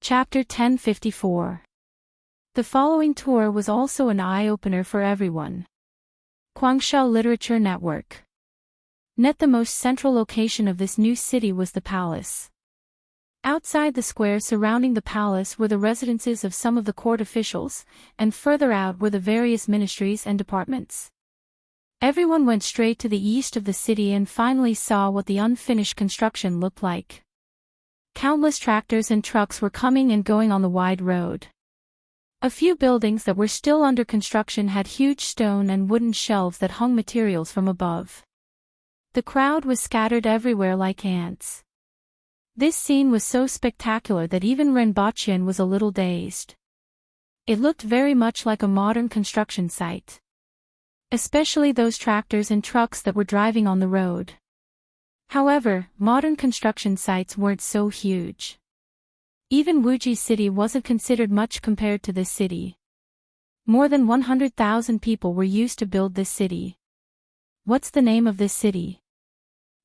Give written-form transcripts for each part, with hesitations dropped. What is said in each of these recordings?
Chapter 1054. The following tour was also an eye-opener for everyone. Guangzhou Literature Network. The most central location of this new city was the palace. Outside the square surrounding the palace were the residences of some of the court officials, and further out were the various ministries and departments. Everyone went straight to the east of the city and finally saw what the unfinished construction looked like. Countless tractors and trucks were coming and going on the wide road. A few buildings that were still under construction had huge stone and wooden shelves that hung materials from above. The crowd was scattered everywhere like ants. This scene was so spectacular that even Renbaqian was a little dazed. It looked very much like a modern construction site. Especially those tractors and trucks that were driving on the road. However, modern construction sites weren't so huge. Even Wuji City wasn't considered much compared to this city. More than 100,000 people were used to build this city. What's the name of this city?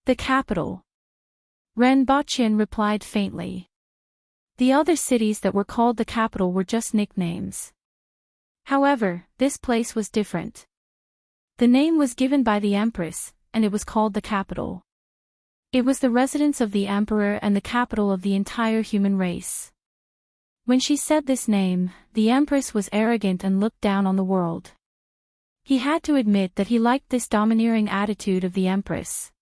The capital. Renbaqian replied faintly. The other cities that were called the capital were just nicknames. However, this place was different. The name was given by the Empress, and it was called the capital. It was the residence of the emperor and the capital of the entire human race. When she said this name, the Empress was arrogant and looked down on the world. He had to admit that he liked this domineering attitude of the Empress.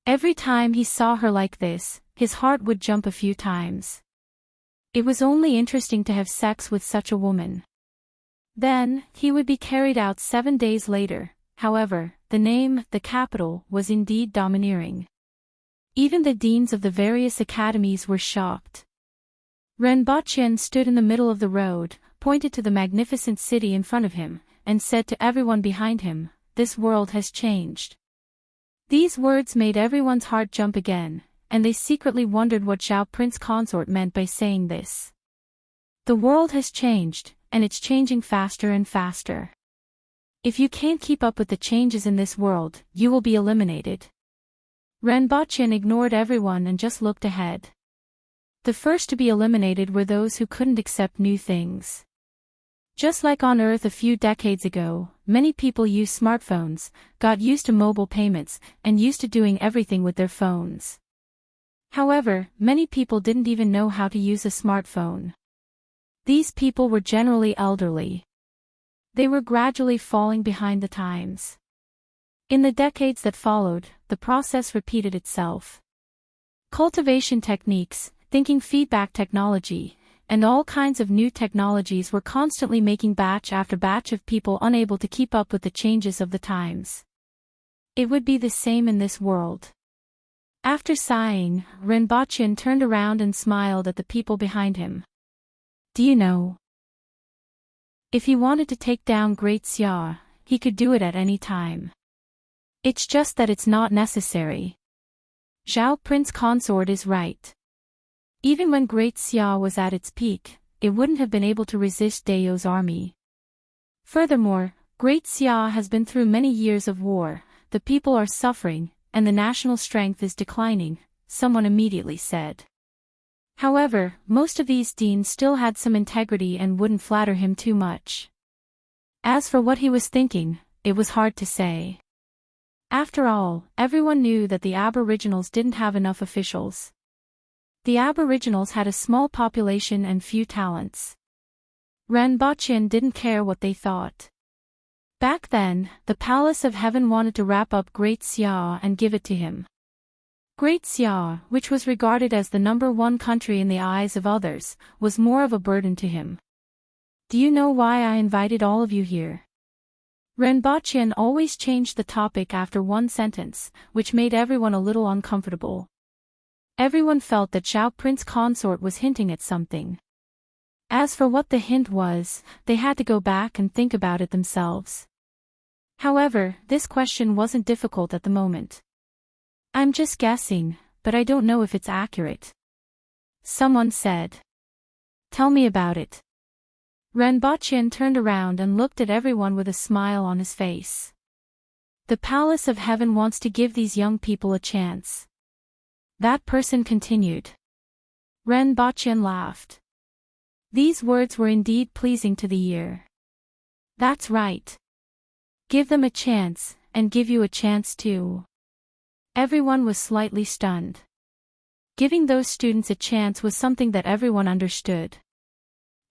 Every time he saw her like this, his heart would jump a few times. It was only interesting to have sex with such a woman. Then, he would be carried out 7 days later. However, the name, the capital, was indeed domineering. Even the deans of the various academies were shocked. Renbaqian stood in the middle of the road, pointed to the magnificent city in front of him, and said to everyone behind him, "This world has changed." These words made everyone's heart jump again, and they secretly wondered what Zhao Prince Consort meant by saying this. The world has changed, and it's changing faster and faster. If you can't keep up with the changes in this world, you will be eliminated. Renbaqian ignored everyone and just looked ahead. The first to be eliminated were those who couldn't accept new things. Just like on Earth a few decades ago, many people used smartphones, got used to mobile payments, and used to doing everything with their phones. However, many people didn't even know how to use a smartphone. These people were generally elderly. They were gradually falling behind the times. In the decades that followed, the process repeated itself. Cultivation techniques, thinking feedback technology, and all kinds of new technologies were constantly making batch after batch of people unable to keep up with the changes of the times. It would be the same in this world. After sighing, Renbaqian turned around and smiled at the people behind him. Do you know? If he wanted to take down Great Xia, he could do it at any time. It's just that it's not necessary. Zhao Prince Consort is right. Even when Great Xia was at its peak, it wouldn't have been able to resist Dao's army. Furthermore, Great Xia has been through many years of war, the people are suffering, and the national strength is declining, someone immediately said. However, most of these deans still had some integrity and wouldn't flatter him too much. As for what he was thinking, it was hard to say. After all, everyone knew that the Aboriginals didn't have enough officials. The Aboriginals had a small population and few talents. Renbaqian didn't care what they thought. Back then, the Palace of Heaven wanted to wrap up Great Xia and give it to him. Great Xia, which was regarded as the #1 country in the eyes of others, was more of a burden to him. Do you know why I invited all of you here? Renbaqian always changed the topic after one sentence, which made everyone a little uncomfortable. Everyone felt that Zhao Prince Consort was hinting at something. As for what the hint was, they had to go back and think about it themselves. However, this question wasn't difficult at the moment. I'm just guessing, but I don't know if it's accurate. Someone said. Tell me about it. Renbaqian turned around and looked at everyone with a smile on his face. The Palace of Heaven wants to give these young people a chance. That person continued. Renbaqian laughed. These words were indeed pleasing to the ear. That's right. Give them a chance, and give you a chance too. Everyone was slightly stunned. Giving those students a chance was something that everyone understood.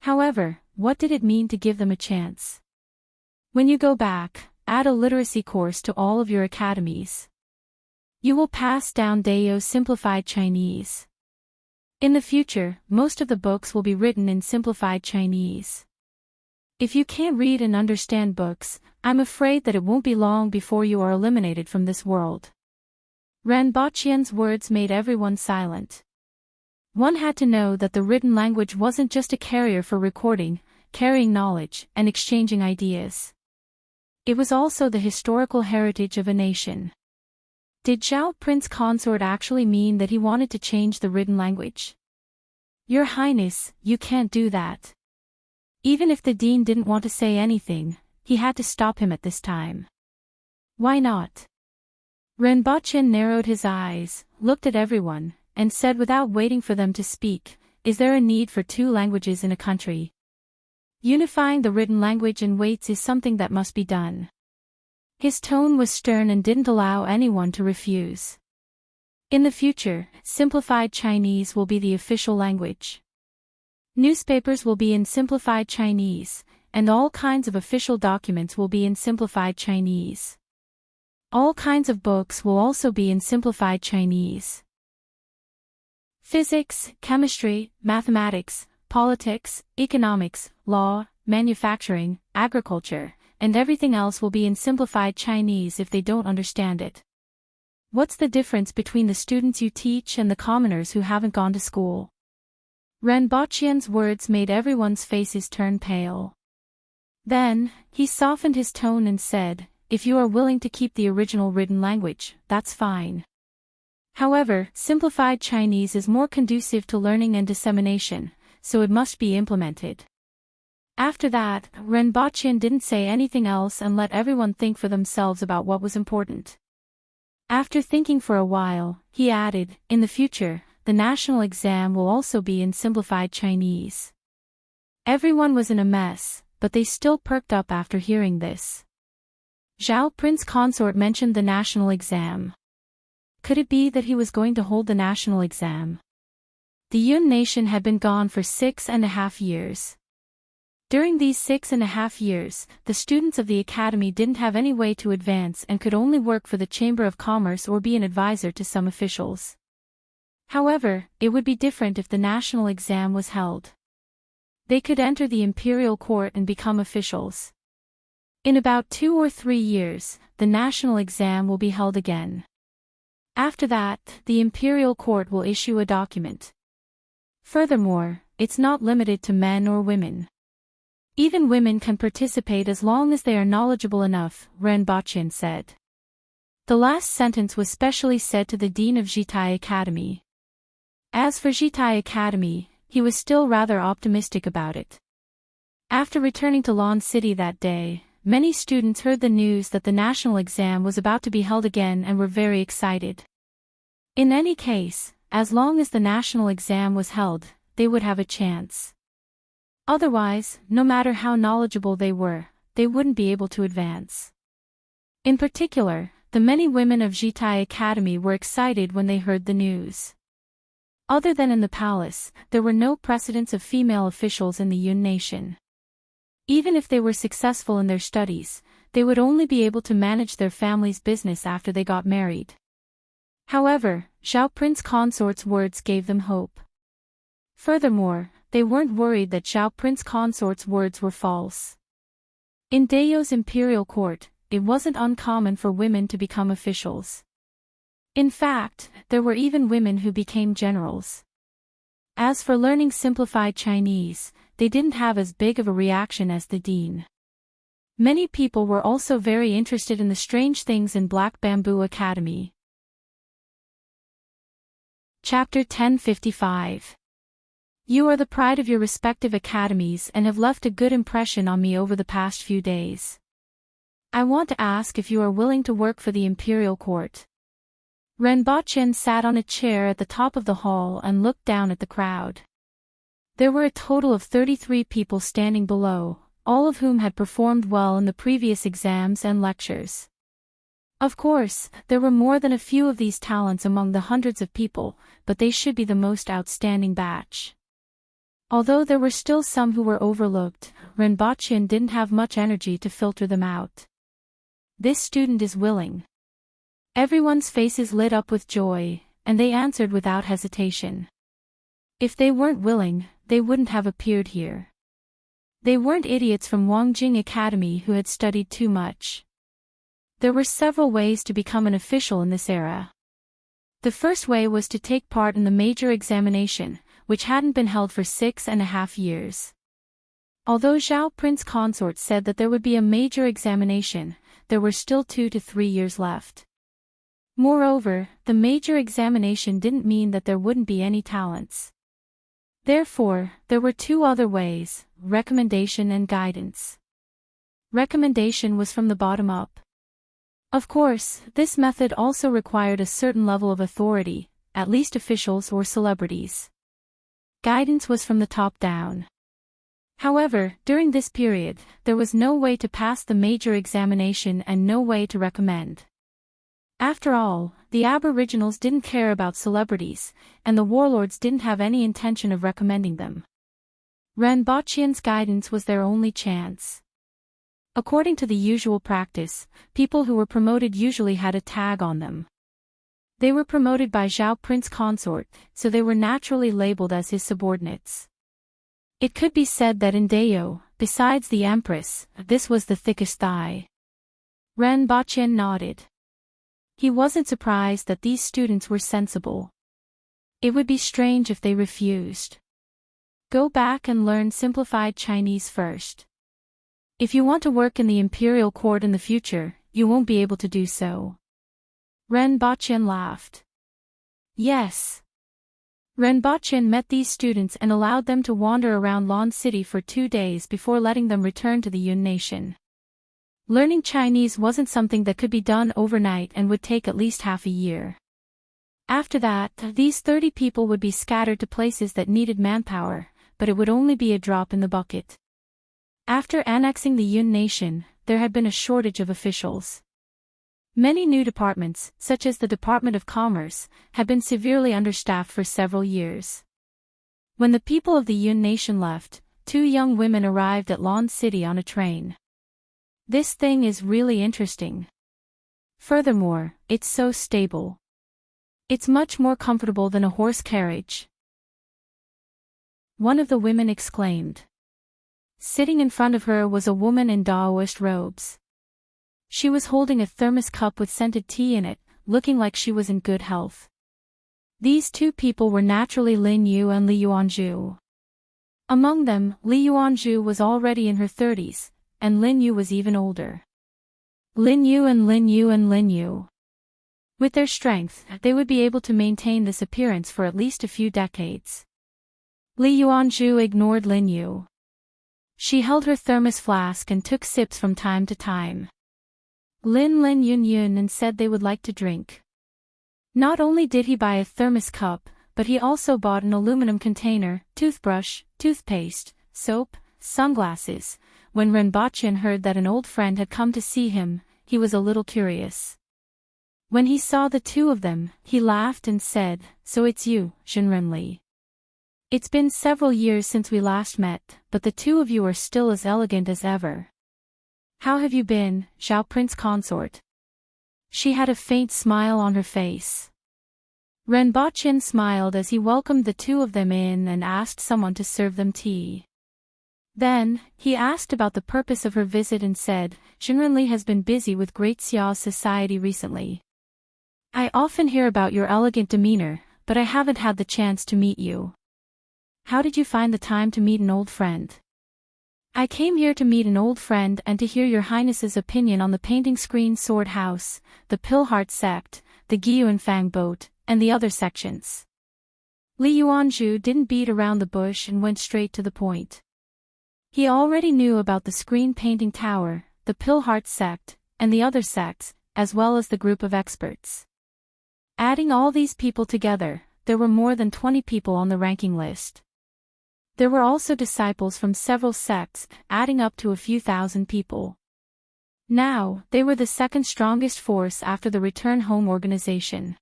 However, what did it mean to give them a chance? When you go back, add a literacy course to all of your academies. You will pass down Dayo's simplified Chinese. In the future, most of the books will be written in simplified Chinese. If you can't read and understand books, I'm afraid that it won't be long before you are eliminated from this world. Ranbaqian's words made everyone silent. One had to know that the written language wasn't just a carrier for recording, carrying knowledge, and exchanging ideas. It was also the historical heritage of a nation. Did Zhao Prince Consort actually mean that he wanted to change the written language? Your Highness, you can't do that. Even if the dean didn't want to say anything, he had to stop him at this time. Why not? Ranbaqian narrowed his eyes, looked at everyone, and said without waiting for them to speak, "Is there a need for two languages in a country? Unifying the written language and weights is something that must be done." His tone was stern and didn't allow anyone to refuse. In the future, simplified Chinese will be the official language. Newspapers will be in simplified Chinese, and all kinds of official documents will be in simplified Chinese. All kinds of books will also be in simplified Chinese. Physics, chemistry, mathematics, politics, economics, law, manufacturing, agriculture, and everything else will be in simplified Chinese if they don't understand it. What's the difference between the students you teach and the commoners who haven't gone to school? Ranbaqian's words made everyone's faces turn pale. Then, he softened his tone and said, "If you are willing to keep the original written language, that's fine. However, simplified Chinese is more conducive to learning and dissemination, so it must be implemented." After that, Ranbaqian didn't say anything else and let everyone think for themselves about what was important. After thinking for a while, he added, "In the future, the national exam will also be in simplified Chinese." Everyone was in a mess, but they still perked up after hearing this. Zhao Prince Consort mentioned the national exam. Could it be that he was going to hold the national exam? The Yun nation had been gone for 6.5 years. During these 6.5 years, the students of the academy didn't have any way to advance and could only work for the Chamber of Commerce or be an advisor to some officials. However, it would be different if the national exam was held. They could enter the imperial court and become officials. In about 2 or 3 years, the national exam will be held again. After that, the imperial court will issue a document. Furthermore, it's not limited to men or women. Even women can participate as long as they are knowledgeable enough, Ranbaqian said. The last sentence was specially said to the dean of Jitai Academy. As for Jitai Academy, he was still rather optimistic about it. After returning to Lan City that day, many students heard the news that the national exam was about to be held again and were very excited. In any case, as long as the national exam was held, they would have a chance. Otherwise, no matter how knowledgeable they were, they wouldn't be able to advance. In particular, the many women of Jitai Academy were excited when they heard the news. Other than in the palace, there were no precedents of female officials in the Yun nation. Even if they were successful in their studies, they would only be able to manage their family's business after they got married. However, Zhao Prince Consort's words gave them hope. Furthermore, they weren't worried that Zhao Prince Consort's words were false. In Dayo's imperial court, it wasn't uncommon for women to become officials. In fact, there were even women who became generals. As for learning simplified Chinese, they didn't have as big of a reaction as the dean. Many people were also very interested in the strange things in Black Bamboo Academy. Chapter 1055. You are the pride of your respective academies and have left a good impression on me over the past few days. I want to ask if you are willing to work for the imperial court. Ranbaqian sat on a chair at the top of the hall and looked down at the crowd. There were a total of 33 people standing below, all of whom had performed well in the previous exams and lectures. Of course, there were more than a few of these talents among the hundreds of people, but they should be the most outstanding batch. Although there were still some who were overlooked, Renbochin didn't have much energy to filter them out. This student is willing. Everyone's faces lit up with joy, and they answered without hesitation. If they weren't willing, they wouldn't have appeared here. They weren't idiots from Wangjing Academy who had studied too much. There were several ways to become an official in this era. The first way was to take part in the major examination, which hadn't been held for 6.5 years. Although Zhao Prince Consort said that there would be a major examination, there were still 2 to 3 years left. Moreover, the major examination didn't mean that there wouldn't be any talents. Therefore, there were 2 other ways, recommendation and guidance. Recommendation was from the bottom up. Of course, this method also required a certain level of authority, at least officials or celebrities. Guidance was from the top down. However, during this period, there was no way to pass the major examination and no way to recommend. After all, the Aboriginals didn't care about celebrities, and the warlords didn't have any intention of recommending them. Renbochin's guidance was their only chance. According to the usual practice, people who were promoted usually had a tag on them. They were promoted by Zhao Prince Consort, so they were naturally labeled as his subordinates. It could be said that in Dayo, besides the Empress, this was the thickest thigh. Renbochin nodded. He wasn't surprised that these students were sensible. It would be strange if they refused. Go back and learn simplified Chinese first. If you want to work in the imperial court in the future, you won't be able to do so. Renbochin laughed. Yes. Renbochin met these students and allowed them to wander around Lon City for 2 days before letting them return to the Yun Nation. Learning Chinese wasn't something that could be done overnight and would take at least half a year. After that, these 30 people would be scattered to places that needed manpower, but it would only be a drop in the bucket. After annexing the Yun Nation, there had been a shortage of officials. Many new departments, such as the Department of Commerce, had been severely understaffed for several years. When the people of the Yun Nation left, 2 young women arrived at Lon City on a train. This thing is really interesting. Furthermore, it's so stable. It's much more comfortable than a horse carriage. One of the women exclaimed. Sitting in front of her was a woman in Daoist robes. She was holding a thermos cup with scented tea in it, looking like she was in good health. These 2 people were naturally Lin Yu and Li Yuanzhu. Among them, Li Yuanzhu was already in her 30s, and Lin Yu was even older. Lin Yu and Lin Yu and Lin Yu. With their strength, they would be able to maintain this appearance for at least a few decades. Li Yuanzhu ignored Lin Yu. She held her thermos flask and took sips from time to time. Lin Yun Yun and said they would like to drink. Not only did he buy a thermos cup, but he also bought an aluminum container, toothbrush, toothpaste, soap, sunglasses. When Renbochin heard that an old friend had come to see him, he was a little curious. When he saw the 2 of them, he laughed and said, "So it's you, Zhenrenli. It's been several years since we last met, but the 2 of you are still as elegant as ever. How have you been, Zhao Prince Consort?" She had a faint smile on her face. Renbochin smiled as he welcomed the 2 of them in and asked someone to serve them tea. Then, he asked about the purpose of her visit and said, "Zhenrenli has been busy with Great Xiao's society recently. I often hear about your elegant demeanor, but I haven't had the chance to meet you. How did you find the time to meet an old friend?" "I came here to meet an old friend and to hear your Highness's opinion on the painting screen Sword House, the Pillheart sect, the Guiyuanfang boat, and the other sections." Li Yuanzhu didn't beat around the bush and went straight to the point. He already knew about the screen painting tower, the Pillheart sect, and the other sects, as well as the group of experts. Adding all these people together, there were more than 20 people on the ranking list. There were also disciples from several sects, adding up to a few thousand people. Now, they were the second strongest force after the Return Home organization.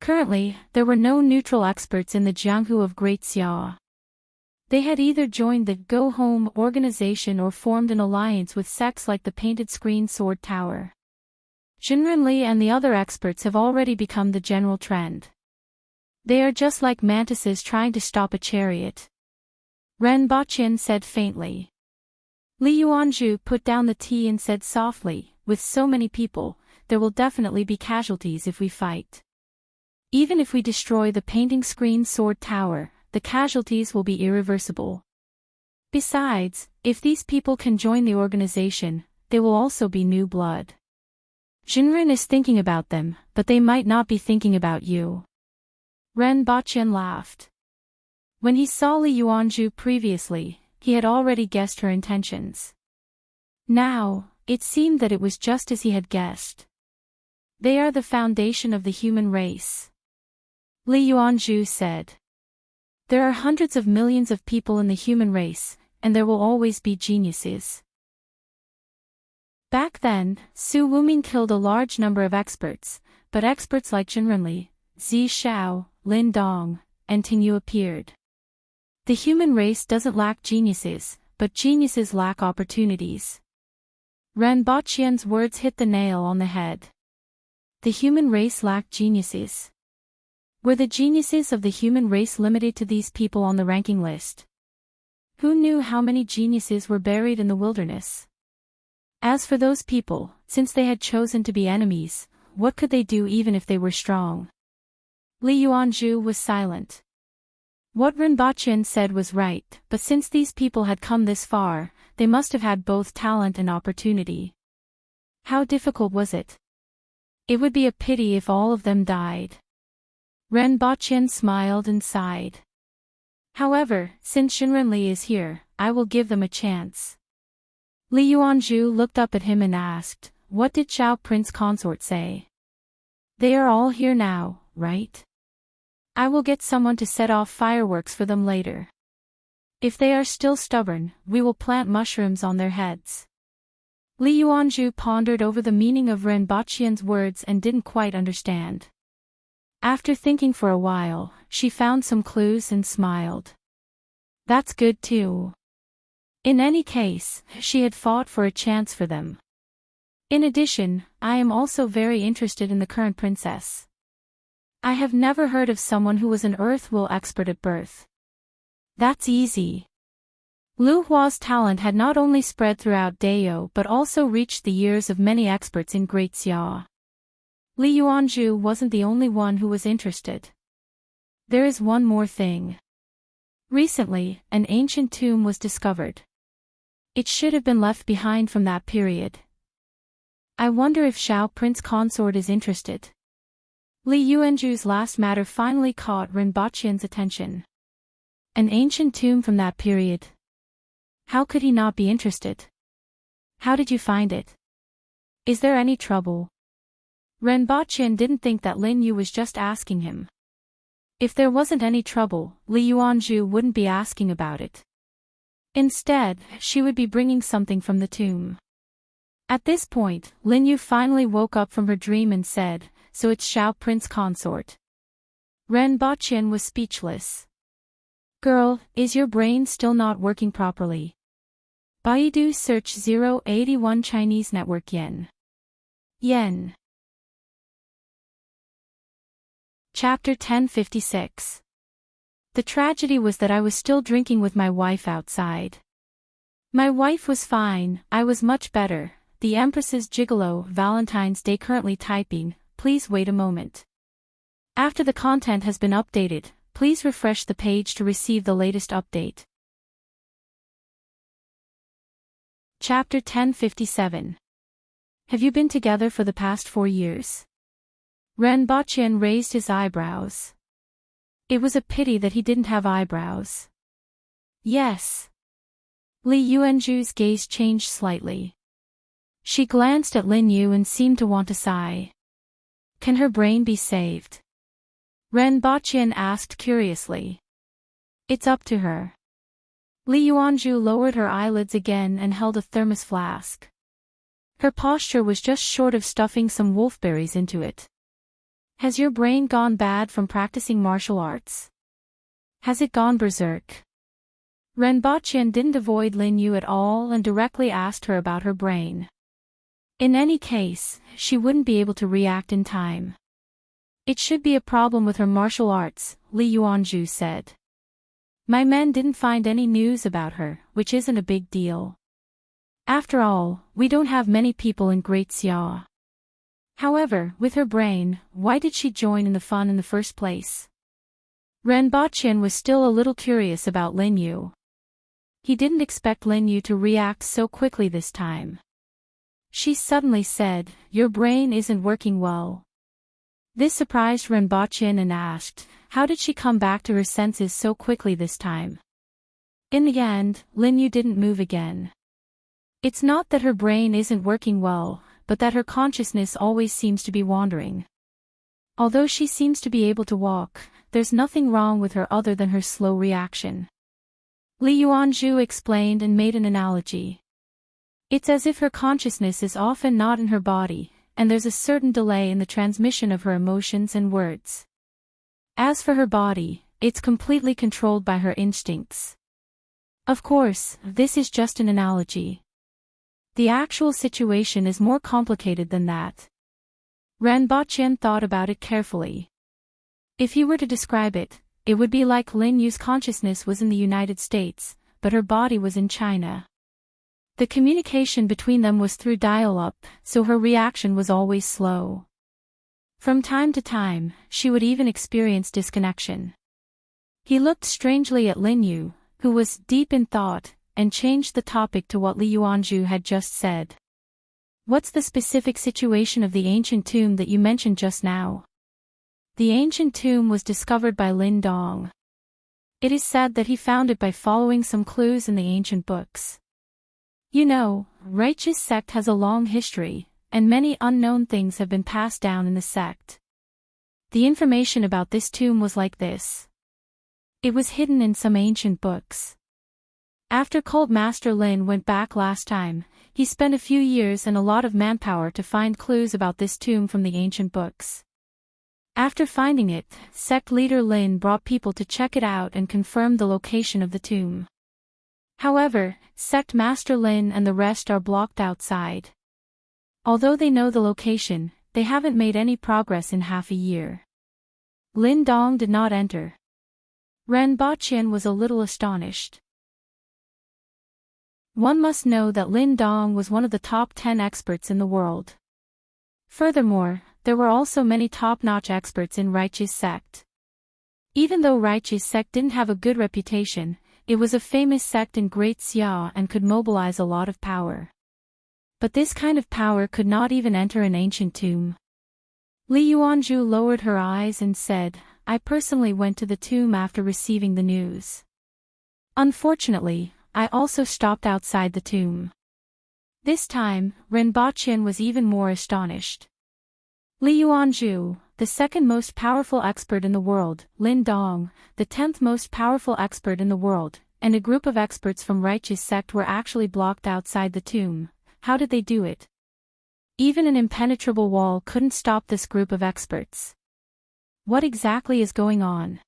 Currently, there were no neutral experts in the Jianghu of Great Xia. They had either joined the Go Home organization or formed an alliance with sects like the Painted Screen Sword Tower. Jinrenli and the other experts have already become the general trend. They are just like mantises trying to stop a chariot. Ren Baqian said faintly. Li Yuanzhu put down the tea and said softly, with so many people, there will definitely be casualties if we fight. Even if we destroy the Painting Screen Sword Tower, the casualties will be irreversible. Besides, if these people can join the organization, they will also be new blood. Jinren is thinking about them, but they might not be thinking about you. Ren Baqian laughed. When he saw Li Yuanzhu previously, he had already guessed her intentions. Now, it seemed that it was just as he had guessed. They are the foundation of the human race. Li Yuanzhu said. There are hundreds of millions of people in the human race, and there will always be geniuses. Back then, Su Wuming killed a large number of experts, but experts like Jinrenli, Zi Xiao, Lin Dong, and Ting Yu appeared. The human race doesn't lack geniuses, but geniuses lack opportunities. Ren Baqian's words hit the nail on the head. The human race lacked geniuses. Were the geniuses of the human race limited to these people on the ranking list? Who knew how many geniuses were buried in the wilderness? As for those people, since they had chosen to be enemies, what could they do even if they were strong? Li Yuanzhu was silent. What Ren Baqian said was right, but since these people had come this far, they must have had both talent and opportunity. How difficult was it? It would be a pity if all of them died. Ren Baqian smiled and sighed. However, since Jinrenli is here, I will give them a chance. Li Yuanzhu looked up at him and asked, what did Xiao Prince Consort say? They are all here now, right? I will get someone to set off fireworks for them later. If they are still stubborn, we will plant mushrooms on their heads. Li Yuanzhu pondered over the meaning of Ren Baqian's words and didn't quite understand. After thinking for a while, she found some clues and smiled. That's good too. In any case, she had fought for a chance for them. In addition, I am also very interested in the current princess. I have never heard of someone who was an earth will expert at birth. That's easy. Lu Hua's talent had not only spread throughout Dayou but also reached the ears of many experts in Great Xia. Li Yuanzhu wasn't the only one who was interested. There is one more thing. Recently, an ancient tomb was discovered. It should have been left behind from that period. I wonder if Xiao Prince Consort is interested. Li Yuanzhu's last matter finally caught Ren Baqian's attention. An ancient tomb from that period. How could he not be interested? How did you find it? Is there any trouble? Ren Baqian didn't think that Lin Yu was just asking him. If there wasn't any trouble, Li Yuanzhu wouldn't be asking about it. Instead, she would be bringing something from the tomb. At this point, Lin Yu finally woke up from her dream and said, so it's Xiao Prince Consort. Ren Baqian was speechless. Girl, is your brain still not working properly? Baidu search 081 Chinese network yen. Yen. Chapter 1056. The tragedy was that I was still drinking with my wife outside. My wife was fine, I was much better. The Empress's Gigolo Valentine's Day currently typing, please wait a moment. After the content has been updated, please refresh the page to receive the latest update. Chapter 1057. Have you been together for the past 4 years? Ren Baqian raised his eyebrows. It was a pity that he didn't have eyebrows. Yes. Li Yuanzhu's gaze changed slightly. She glanced at Lin Yu and seemed to want to sigh. Can her brain be saved? Ren Baqian asked curiously. It's up to her. Li Yuanzhu lowered her eyelids again and held a thermos flask. Her posture was just short of stuffing some wolfberries into it. Has your brain gone bad from practicing martial arts? Has it gone berserk? Ren Baqian didn't avoid Lin Yu at all and directly asked her about her brain. In any case, she wouldn't be able to react in time. It should be a problem with her martial arts, Li Yuanzhu said. My men didn't find any news about her, which isn't a big deal. After all, we don't have many people in Great Xia. However, with her brain, why did she join in the fun in the first place? Ren Baqian was still a little curious about Lin Yu. He didn't expect Lin Yu to react so quickly this time. She suddenly said, "Your brain isn't working well." This surprised Ren Baqian and asked, how did she come back to her senses so quickly this time? In the end, Lin Yu didn't move again. It's not that her brain isn't working well, but that her consciousness always seems to be wandering. Although she seems to be able to walk, there's nothing wrong with her other than her slow reaction. Li Yuanzhu explained and made an analogy. It's as if her consciousness is often not in her body, and there's a certain delay in the transmission of her emotions and words. As for her body, it's completely controlled by her instincts. Of course, this is just an analogy. The actual situation is more complicated than that. Ren Baqian thought about it carefully. If he were to describe it, it would be like Lin Yu's consciousness was in the United States, but her body was in China. The communication between them was through dial-up, so her reaction was always slow. From time to time, she would even experience disconnection. He looked strangely at Lin Yu, who was deep in thought, and changed the topic to what Li Yuanzhu had just said. What's the specific situation of the ancient tomb that you mentioned just now? The ancient tomb was discovered by Lin Dong. It is said that he found it by following some clues in the ancient books. You know, Reichi's sect has a long history, and many unknown things have been passed down in the sect. The information about this tomb was like this. It was hidden in some ancient books. After Cult Master Lin went back last time, he spent a few years and a lot of manpower to find clues about this tomb from the ancient books. After finding it, sect leader Lin brought people to check it out and confirm the location of the tomb. However, sect master Lin and the rest are blocked outside. Although they know the location, they haven't made any progress in half a year. Lin Dong did not enter. Ren Baqian was a little astonished. One must know that Lin Dong was one of the top 10 experts in the world. Furthermore, there were also many top-notch experts in Reichi's sect. Even though Reichi's sect didn't have a good reputation, it was a famous sect in Great Xia and could mobilize a lot of power. But this kind of power could not even enter an ancient tomb. Li Yuanzhu lowered her eyes and said, I personally went to the tomb after receiving the news. Unfortunately, I also stopped outside the tomb. This time, Ren Baqian was even more astonished. Li Yuanzhu, the second most powerful expert in the world, Lin Dong, the 10th most powerful expert in the world, and a group of experts from Reichi's sect were actually blocked outside the tomb. How did they do it? Even an impenetrable wall couldn't stop this group of experts. What exactly is going on?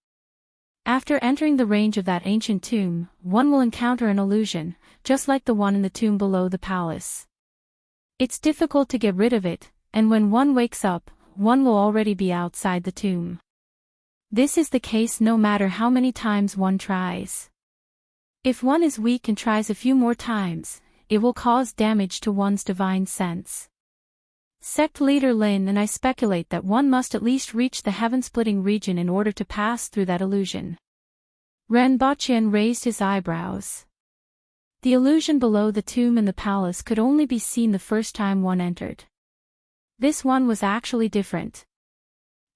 After entering the range of that ancient tomb, one will encounter an illusion, just like the one in the tomb below the palace. It's difficult to get rid of it, and when one wakes up, one will already be outside the tomb. This is the case no matter how many times one tries. If one is weak and tries a few more times, it will cause damage to one's divine sense. Sect leader Lin and I speculate that one must at least reach the heaven-splitting region in order to pass through that illusion. Ren Baqian raised his eyebrows. The illusion below the tomb in the palace could only be seen the first time one entered. This one was actually different.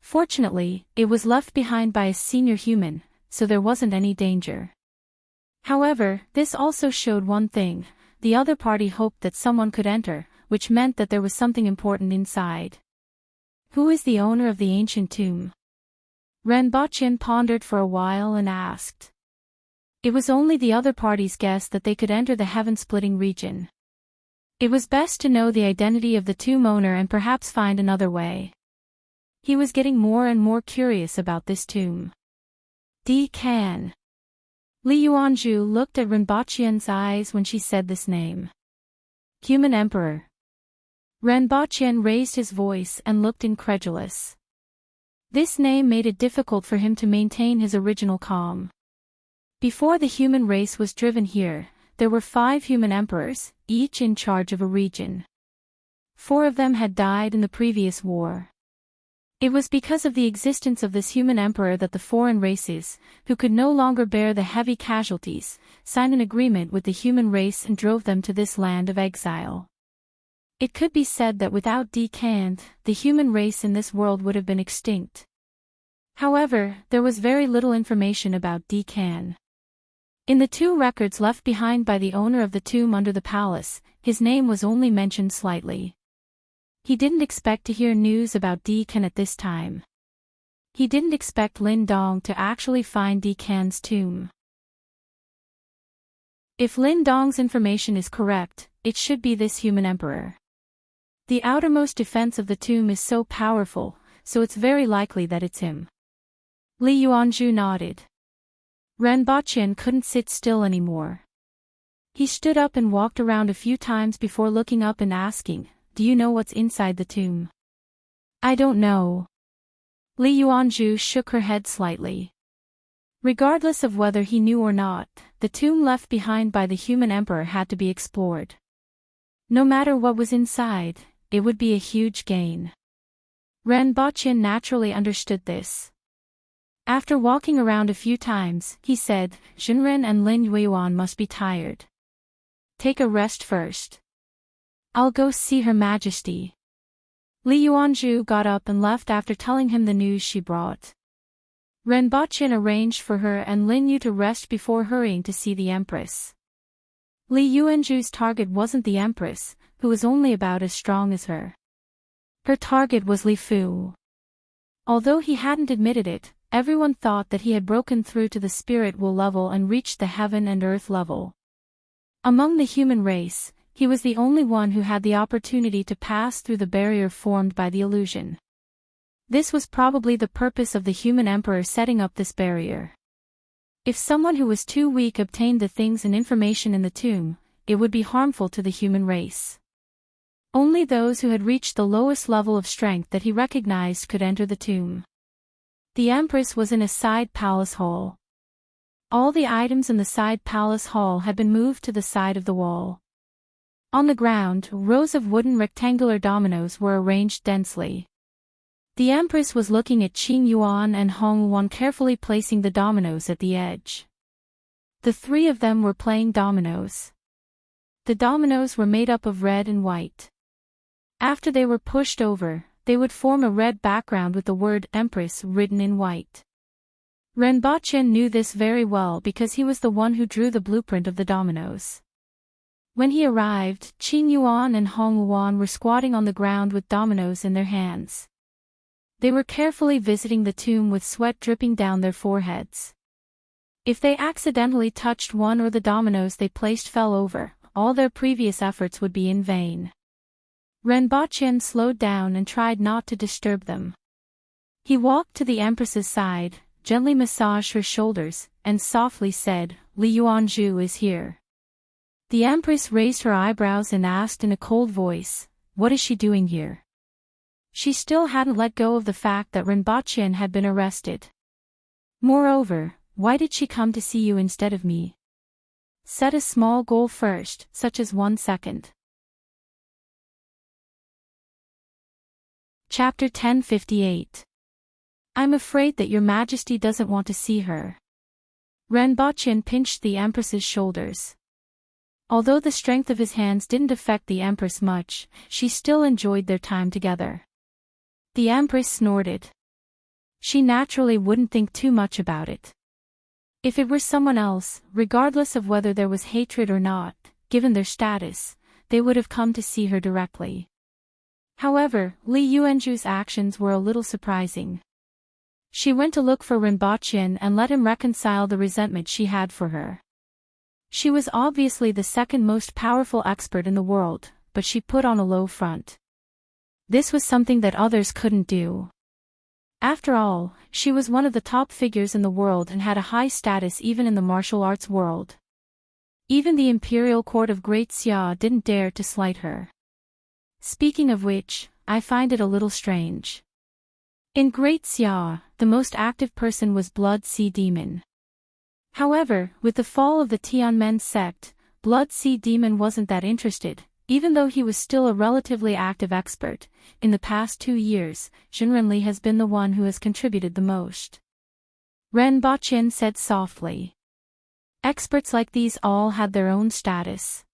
Fortunately, it was left behind by a senior human, so there wasn't any danger. However, this also showed one thing: the other party hoped that someone could enter, which meant that there was something important inside. Who is the owner of the ancient tomb? Ren Baqian pondered for a while and asked. It was only the other party's guess that they could enter the heaven-splitting region. It was best to know the identity of the tomb owner and perhaps find another way. He was getting more and more curious about this tomb. Can. Li Yuanzhu looked at Rinpoche's eyes when she said this name. Human Emperor. Rinpoche raised his voice and looked incredulous. This name made it difficult for him to maintain his original calm. Before the human race was driven here, there were 5 human emperors, each in charge of a region. 4 of them had died in the previous war. It was because of the existence of this human emperor that the foreign races, who could no longer bear the heavy casualties, signed an agreement with the human race and drove them to this land of exile. It could be said that without Can, the human race in this world would have been extinct. However, there was very little information about Can. In the 2 records left behind by the owner of the tomb under the palace, his name was only mentioned slightly. He didn't expect to hear news about Can at this time. He didn't expect Lin Dong to actually find Can's tomb. If Lin Dong's information is correct, it should be this human emperor. The outermost defense of the tomb is so powerful, so it's very likely that it's him. Li Yuanzhu nodded. Rinpoche couldn't sit still anymore. He stood up and walked around a few times before looking up and asking, "Do you know what's inside the tomb?" "I don't know." Li Yuanzhu shook her head slightly. Regardless of whether he knew or not, the tomb left behind by the human emperor had to be explored. No matter what was inside, it would be a huge gain. Rinpoche naturally understood this. After walking around a few times, he said, "Zhenren and Lin Yuan must be tired. Take a rest first. I'll go see Her Majesty." Li Yuanzhu got up and left after telling him the news she brought. Rinpoche arranged for her and Lin Yu to rest before hurrying to see the Empress. Li Yuanzhu's target wasn't the Empress, who was only about as strong as her. Her target was Li Fu. Although he hadn't admitted it, everyone thought that he had broken through to the spirit world level and reached the heaven and earth level. Among the human race, he was the only one who had the opportunity to pass through the barrier formed by the illusion. This was probably the purpose of the human emperor setting up this barrier. If someone who was too weak obtained the things and information in the tomb, it would be harmful to the human race. Only those who had reached the lowest level of strength that he recognized could enter the tomb. The Empress was in a side palace hall. All the items in the side palace hall had been moved to the side of the wall. On the ground, rows of wooden rectangular dominoes were arranged densely. The Empress was looking at Qing Yuan and Hong Yuan carefully placing the dominoes at the edge. The 3 of them were playing dominoes. The dominoes were made up of red and white. After they were pushed over, they would form a red background with the word Empress written in white. Rinpoche knew this very well because he was the one who drew the blueprint of the dominoes. When he arrived, Qing Yuan and Hong Yuan were squatting on the ground with dominoes in their hands. They were carefully visiting the tomb with sweat dripping down their foreheads. If they accidentally touched one or the dominoes they placed fell over, all their previous efforts would be in vain. Rinpoche slowed down and tried not to disturb them. He walked to the Empress's side, gently massaged her shoulders, and softly said, "Li Yuanzhu is here." The Empress raised her eyebrows and asked in a cold voice, "What is she doing here?" She still hadn't let go of the fact that Rinpoche had been arrested. Moreover, why did she come to see you instead of me? Set a small goal first, such as 1 second. Chapter 1058. I'm afraid that Your Majesty doesn't want to see her. Rinpoche pinched the Empress's shoulders. Although the strength of his hands didn't affect the Empress much, she still enjoyed their time together. The Empress snorted. She naturally wouldn't think too much about it. If it were someone else, regardless of whether there was hatred or not, given their status, they would have come to see her directly. However, Li Yuanzhu's actions were a little surprising. She went to look for Rinpoche and let him reconcile the resentment she had for her. She was obviously the second most powerful expert in the world, but she put on a low front. This was something that others couldn't do. After all, she was one of the top figures in the world and had a high status even in the martial arts world. Even the imperial court of Great Xia didn't dare to slight her. Speaking of which, I find it a little strange. In Great Xia, the most active person was Blood Sea Demon. However, with the fall of the Tianmen sect, Blood Sea Demon wasn't that interested, even though he was still a relatively active expert. In the past 2 years, Zhenrenli has been the one who has contributed the most. Rinpoche said softly. Experts like these all had their own status.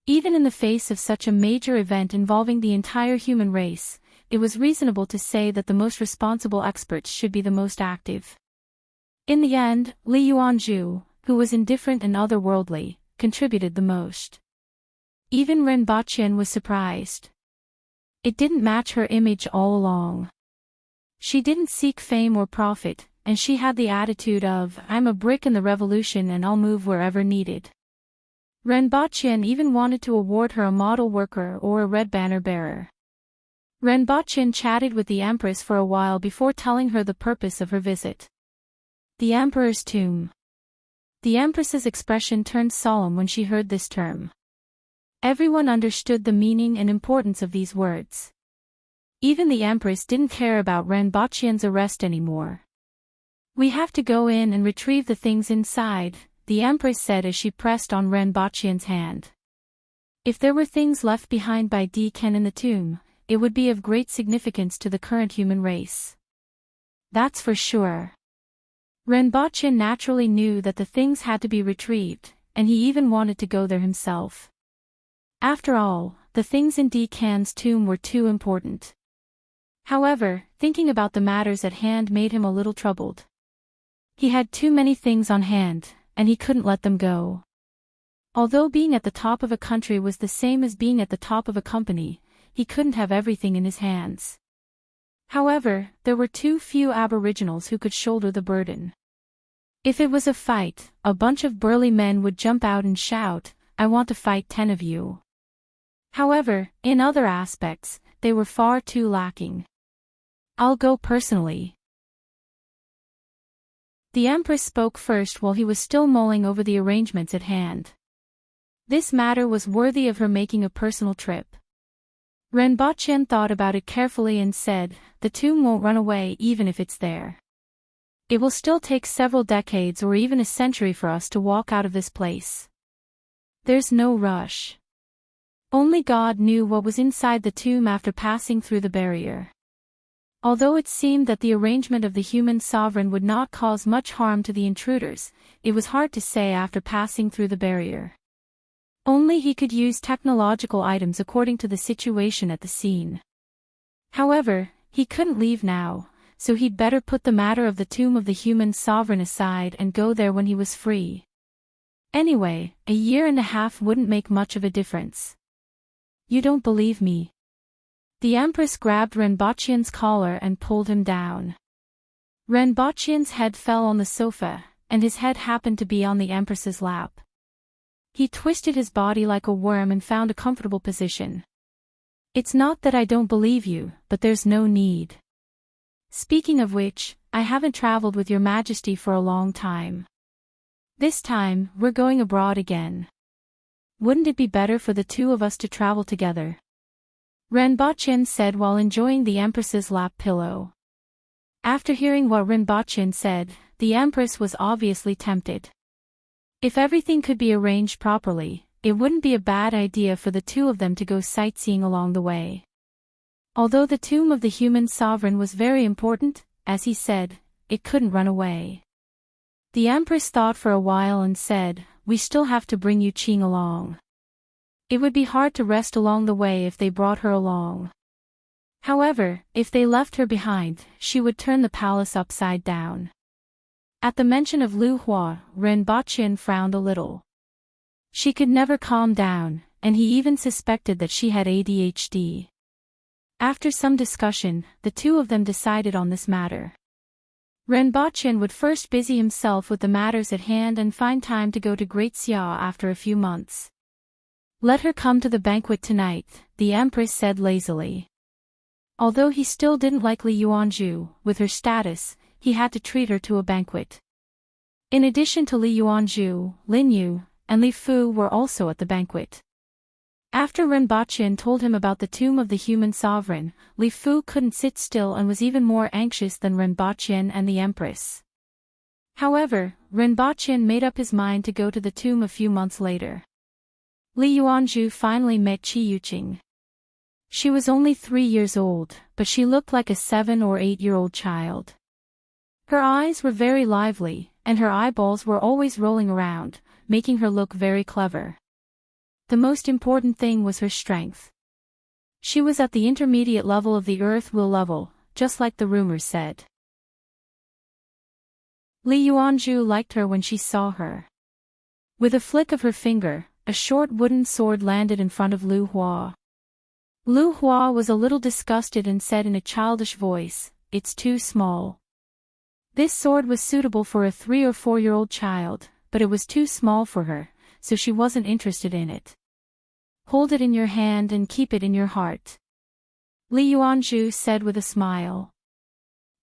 Even in the face of such a major event involving the entire human race, it was reasonable to say that the most responsible experts should be the most active. In the end, Li Yuanzhu, who was indifferent and otherworldly, contributed the most. Even Rinpoche was surprised. It didn't match her image all along. She didn't seek fame or profit, and she had the attitude of, I'm a brick in the revolution and I'll move wherever needed. Rinpoche even wanted to award her a model worker or a red banner bearer. Rinpoche chatted with the Empress for a while before telling her the purpose of her visit. The Emperor's tomb. The Empress's expression turned solemn when she heard this term. Everyone understood the meaning and importance of these words. Even the Empress didn't care about Rinpoche's arrest anymore. We have to go in and retrieve the things inside, the Empress said as she pressed on Rinpoche's hand. If there were things left behind by Ken in the tomb, it would be of great significance to the current human race. That's for sure. Rinpoche naturally knew that the things had to be retrieved, and he even wanted to go there himself. After all, the things in Ken's tomb were too important. However, thinking about the matters at hand made him a little troubled. He had too many things on hand, and he couldn't let them go. Although being at the top of a country was the same as being at the top of a company, he couldn't have everything in his hands. However, there were too few aboriginals who could shoulder the burden. If it was a fight, a bunch of burly men would jump out and shout, I want to fight 10 of you. However, in other aspects, they were far too lacking. I'll go personally. The Empress spoke first while he was still mulling over the arrangements at hand. This matter was worthy of her making a personal trip. Rinpoche thought about it carefully and said, the tomb won't run away even if it's there. It will still take several decades or even a century for us to walk out of this place. There's no rush. Only God knew what was inside the tomb after passing through the barrier. Although it seemed that the arrangement of the human sovereign would not cause much harm to the intruders, it was hard to say after passing through the barrier. Only he could use technological items according to the situation at the scene. However, he couldn't leave now, so he'd better put the matter of the tomb of the human sovereign aside and go there when he was free. Anyway, a year and a half wouldn't make much of a difference. You don't believe me? The Empress grabbed Rinpoche's collar and pulled him down. Rinpoche's head fell on the sofa, and his head happened to be on the Empress's lap. He twisted his body like a worm and found a comfortable position. It's not that I don't believe you, but there's no need. Speaking of which, I haven't traveled with your Majesty for a long time. This time, we're going abroad again. Wouldn't it be better for the two of us to travel together? Rinpoche said while enjoying the Empress's lap pillow. After hearing what Rinpoche said, the Empress was obviously tempted. If everything could be arranged properly, it wouldn't be a bad idea for the two of them to go sightseeing along the way. Although the tomb of the human sovereign was very important, as he said, it couldn't run away. The Empress thought for a while and said, we still have to bring Yu Qing along. It would be hard to rest along the way if they brought her along. However, if they left her behind, she would turn the palace upside down. At the mention of Lu Hua, Rinpoche frowned a little. She could never calm down, and he even suspected that she had ADHD. After some discussion, the two of them decided on this matter. Renbochin would first busy himself with the matters at hand and find time to go to Great Xia after a few months. Let her come to the banquet tonight, the Empress said lazily. Although he still didn't like Li Yuanzhu, with her status, he had to treat her to a banquet. In addition to Li Yuanzhu, Lin Yu, and Li Fu were also at the banquet. After Renbochin told him about the tomb of the human sovereign, Li Fu couldn't sit still and was even more anxious than Renbochin and the Empress. However, Renbochin made up his mind to go to the tomb a few months later. Li Yuanzhu finally met Qi Yuqing. She was only 3 years old, but she looked like a 7 or 8-year-old child. Her eyes were very lively, and her eyeballs were always rolling around, making her look very clever. The most important thing was her strength. She was at the intermediate level of the earth will level, just like the rumors said. Li Yuanzhu liked her when she saw her. With a flick of her finger, a short wooden sword landed in front of Lu Hua. Lu Hua was a little disgusted and said in a childish voice, "It's too small." This sword was suitable for a 3 or 4-year-old child, but it was too small for her, so she wasn't interested in it. Hold it in your hand and keep it in your heart, Li Yuanzhu said with a smile.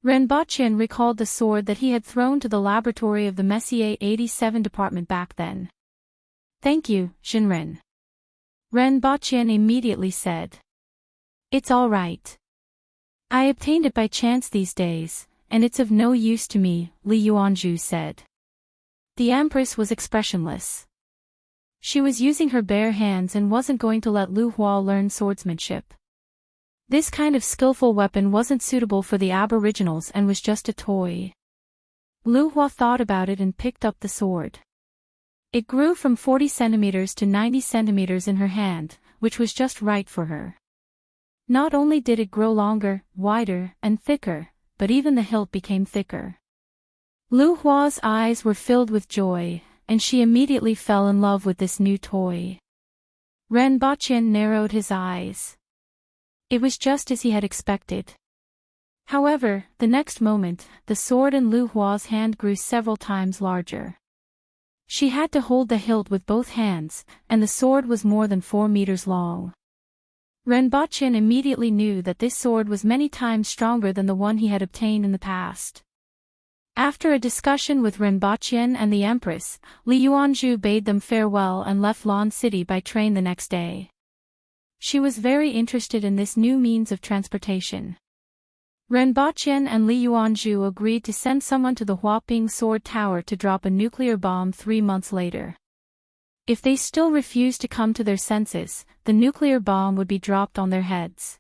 Renbochin recalled the sword that he had thrown to the laboratory of the Messier 87 department back then. Thank you, Shinren. Renbochin immediately said. It's all right. I obtained it by chance these days, and it's of no use to me, Li Yuanzhu said. The Empress was expressionless. She was using her bare hands and wasn't going to let Lu Hua learn swordsmanship. This kind of skillful weapon wasn't suitable for the aboriginals and was just a toy. Lu Hua thought about it and picked up the sword. It grew from 40 centimeters to 90 centimeters in her hand, which was just right for her. Not only did it grow longer, wider, and thicker, but even the hilt became thicker. Lu Hua's eyes were filled with joy, and she immediately fell in love with this new toy. Renbochin narrowed his eyes. It was just as he had expected. However, the next moment, the sword in Lu Hua's hand grew several times larger. She had to hold the hilt with both hands, and the sword was more than 4 meters long. Renbochin immediately knew that this sword was many times stronger than the one he had obtained in the past. After a discussion with Renbochin and the Empress, Li Yuanzhu bade them farewell and left Lan City by train the next day. She was very interested in this new means of transportation. Renbochin and Li Yuanzhu agreed to send someone to the Huaping Sword Tower to drop a nuclear bomb 3 months later. If they still refused to come to their senses, the nuclear bomb would be dropped on their heads.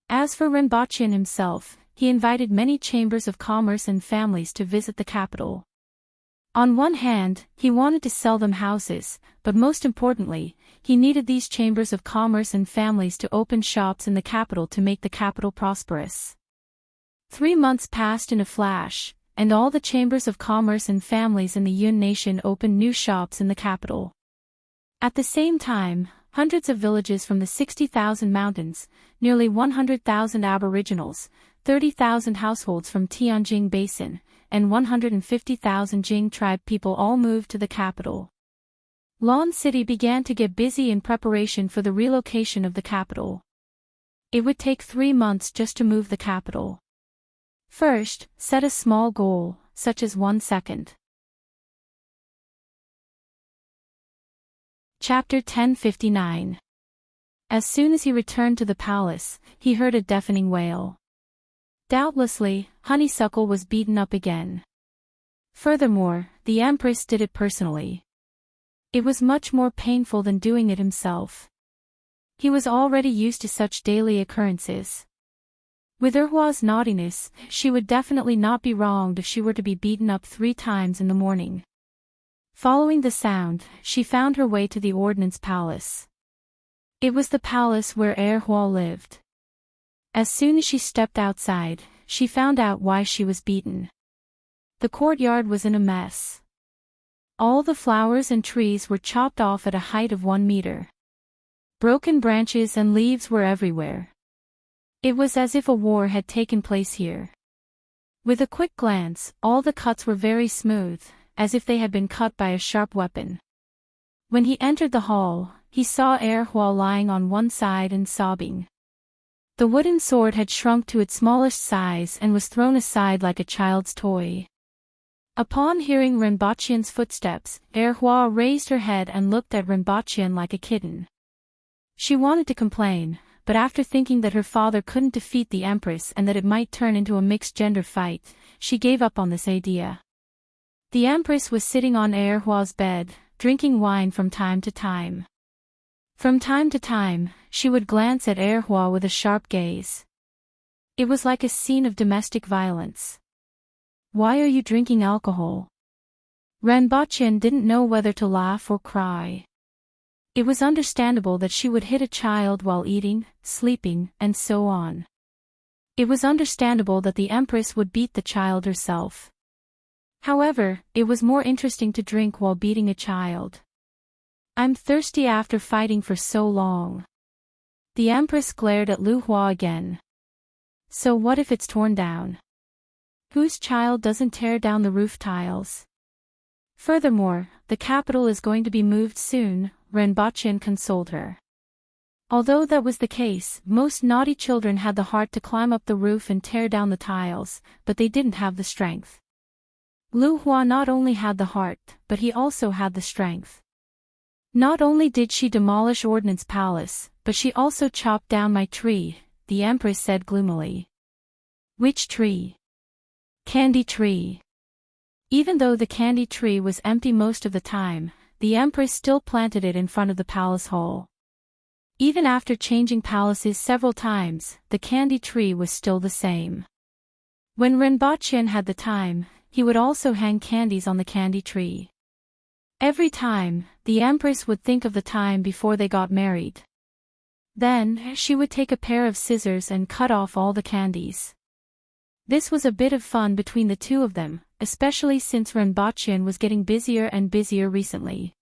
As for Renbochin himself, he invited many chambers of commerce and families to visit the capital. On one hand, he wanted to sell them houses, but most importantly, he needed these chambers of commerce and families to open shops in the capital to make the capital prosperous. 3 months passed in a flash, and all the chambers of commerce and families in the Yun nation opened new shops in the capital. At the same time, hundreds of villages from the 60,000 mountains, nearly 100,000 aboriginals, 30,000 households from Tianjing Basin, and 150,000 Jing tribe people all moved to the capital. Lan City began to get busy in preparation for the relocation of the capital. It would take 3 months just to move the capital. First, set a small goal, such as 1 second. Chapter 1059. As soon as he returned to the palace, he heard a deafening wail. Doubtlessly, Honeysuckle was beaten up again. Furthermore, the Empress did it personally. It was much more painful than doing it himself. He was already used to such daily occurrences. With Erhua's naughtiness, she would definitely not be wronged if she were to be beaten up 3 times in the morning. Following the sound, she found her way to the Ordnance Palace. It was the palace where Erhua lived. As soon as she stepped outside, she found out why she was beaten. The courtyard was in a mess. All the flowers and trees were chopped off at a height of 1 meter. Broken branches and leaves were everywhere. It was as if a war had taken place here. With a quick glance, all the cuts were very smooth, as if they had been cut by a sharp weapon. When he entered the hall, he saw Erhua lying on one side and sobbing. The wooden sword had shrunk to its smallest size and was thrown aside like a child's toy. Upon hearing Renbachian's footsteps, Erhua raised her head and looked at Renbachian like a kitten. She wanted to complain, but after thinking that her father couldn't defeat the Empress and that it might turn into a mixed-gender fight, she gave up on this idea. The Empress was sitting on Erhua's bed, drinking wine from time to time. From time to time, she would glance at Erhua with a sharp gaze. It was like a scene of domestic violence. "Why are you drinking alcohol?" Renbachian didn't know whether to laugh or cry. It was understandable that she would hit a child while eating, sleeping, and so on. It was understandable that the Empress would beat the child herself. However, it was more interesting to drink while beating a child. "I'm thirsty after fighting for so long." The Empress glared at Lu Hua again. "So what if it's torn down? Whose child doesn't tear down the roof tiles? Furthermore, the capital is going to be moved soon," Renbachian consoled her. Although that was the case, most naughty children had the heart to climb up the roof and tear down the tiles, but they didn't have the strength. Lu Hua not only had the heart, but he also had the strength. "Not only did she demolish Ordnance Palace, but she also chopped down my tree," the Empress said gloomily. "Which tree?" "Candy tree." Even though the candy tree was empty most of the time, the Empress still planted it in front of the palace hall. Even after changing palaces several times, the candy tree was still the same. When Renbachian had the time, he would also hang candies on the candy tree. Every time, the Empress would think of the time before they got married. Then, she would take a pair of scissors and cut off all the candies. This was a bit of fun between the two of them, especially since Renbachian was getting busier and busier recently.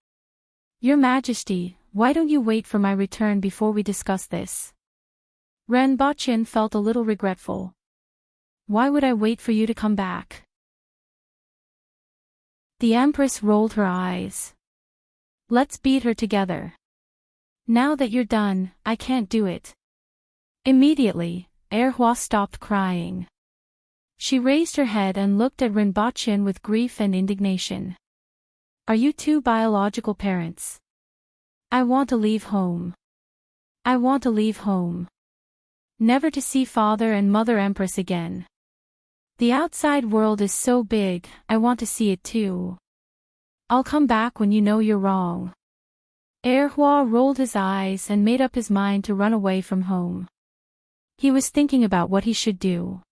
"Your Majesty, why don't you wait for my return before we discuss this?" Renbachian felt a little regretful. "Why would I wait for you to come back?" The Empress rolled her eyes. "Let's beat her together. Now that you're done, I can't do it." Immediately, Erhua stopped crying. She raised her head and looked at Renbachian with grief and indignation. "Are you two biological parents? I want to leave home. I want to leave home. Never to see father and mother Empress again. The outside world is so big, I want to see it too. I'll come back when you know you're wrong." Erhua rolled his eyes and made up his mind to run away from home. He was thinking about what he should do.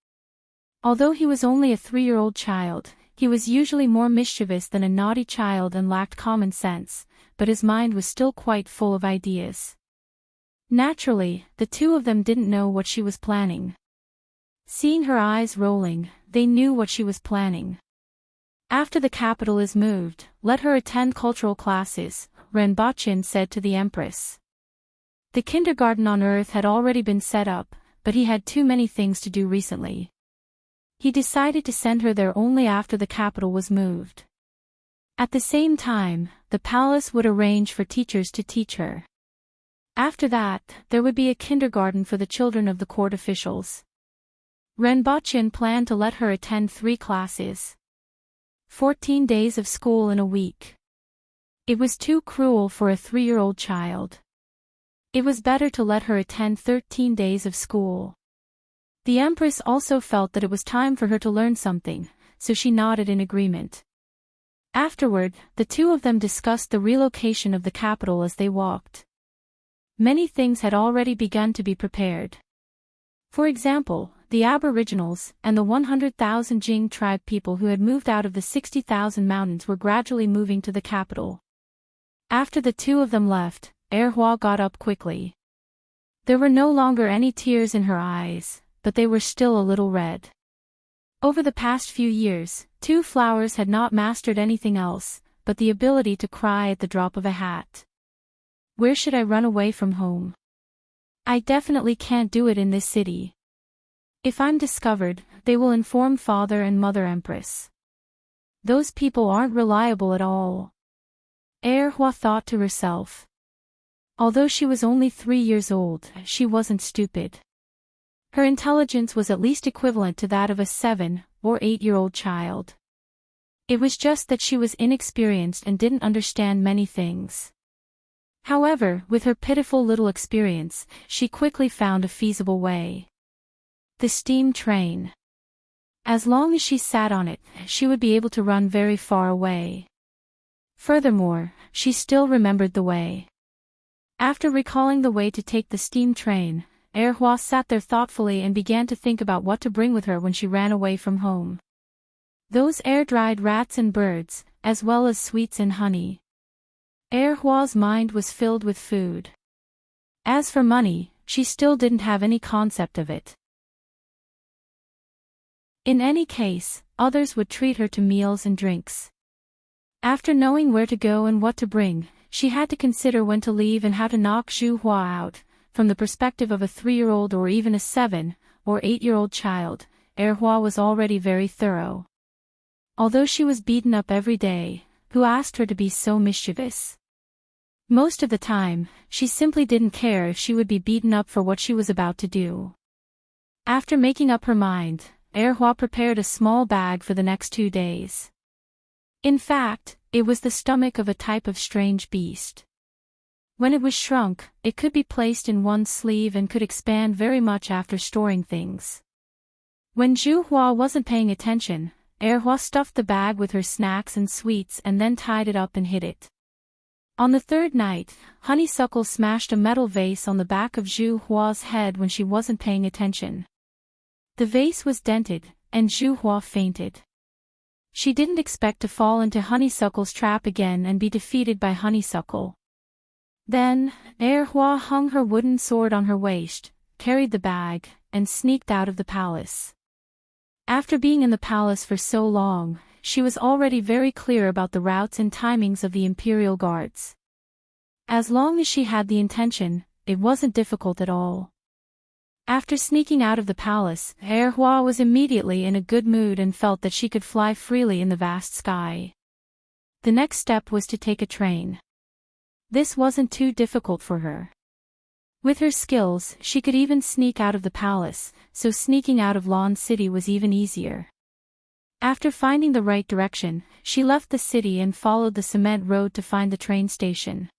Although he was only a 3-year-old child, he was usually more mischievous than a naughty child and lacked common sense, but his mind was still quite full of ideas. Naturally, the two of them didn't know what she was planning. Seeing her eyes rolling, they knew what she was planning. "After the capital is moved, let her attend cultural classes," Renbachian said to the Empress. The kindergarten on Earth had already been set up, but he had too many things to do recently. He decided to send her there only after the capital was moved. At the same time, the palace would arrange for teachers to teach her. After that, there would be a kindergarten for the children of the court officials. Renbachian planned to let her attend 3 classes. 14 days of school in a week. It was too cruel for a 3-year-old child. It was better to let her attend 13 days of school. The Empress also felt that it was time for her to learn something, so she nodded in agreement. Afterward, the two of them discussed the relocation of the capital as they walked. Many things had already begun to be prepared. For example, the Aboriginals and the 100,000 Jing tribe people who had moved out of the 60,000 mountains were gradually moving to the capital. After the two of them left, Erhua got up quickly. There were no longer any tears in her eyes, but they were still a little red. Over the past few years, 2 flowers had not mastered anything else, but the ability to cry at the drop of a hat. Where should I run away from home? I definitely can't do it in this city. If I'm discovered, they will inform father and mother Empress. Those people aren't reliable at all. Hua thought to herself. Although she was only 3 years old, she wasn't stupid. Her intelligence was at least equivalent to that of a 7 or 8-year-old child. It was just that she was inexperienced and didn't understand many things. However, with her pitiful little experience, she quickly found a feasible way. The steam train. As long as she sat on it, she would be able to run very far away. Furthermore, she still remembered the way. After recalling the way to take the steam train, Hua sat there thoughtfully and began to think about what to bring with her when she ran away from home. Those air-dried rats and birds, as well as sweets and honey. Hua's mind was filled with food. As for money, she still didn't have any concept of it. In any case, others would treat her to meals and drinks. After knowing where to go and what to bring, she had to consider when to leave and how to knock Hua out. From the perspective of a 3-year-old or even a 7 or 8-year-old child, Hua was already very thorough. Although she was beaten up every day, who asked her to be so mischievous? Most of the time, she simply didn't care if she would be beaten up for what she was about to do. After making up her mind, Hua prepared a small bag for the next 2 days. In fact, it was the stomach of a type of strange beast. When it was shrunk, it could be placed in one sleeve and could expand very much after storing things. When Hua wasn't paying attention, Hua stuffed the bag with her snacks and sweets and then tied it up and hid it. On the 3rd night, Honeysuckle smashed a metal vase on the back of Hua's head when she wasn't paying attention. The vase was dented, and Hua fainted. She didn't expect to fall into Honeysuckle's trap again and be defeated by Honeysuckle. Then, Hua hung her wooden sword on her waist, carried the bag, and sneaked out of the palace. After being in the palace for so long, she was already very clear about the routes and timings of the Imperial Guards. As long as she had the intention, it wasn't difficult at all. After sneaking out of the palace, Hua was immediately in a good mood and felt that she could fly freely in the vast sky. The next step was to take a train. This wasn't too difficult for her. With her skills, she could even sneak out of the palace, so sneaking out of Lawn City was even easier. After finding the right direction, she left the city and followed the cement road to find the train station.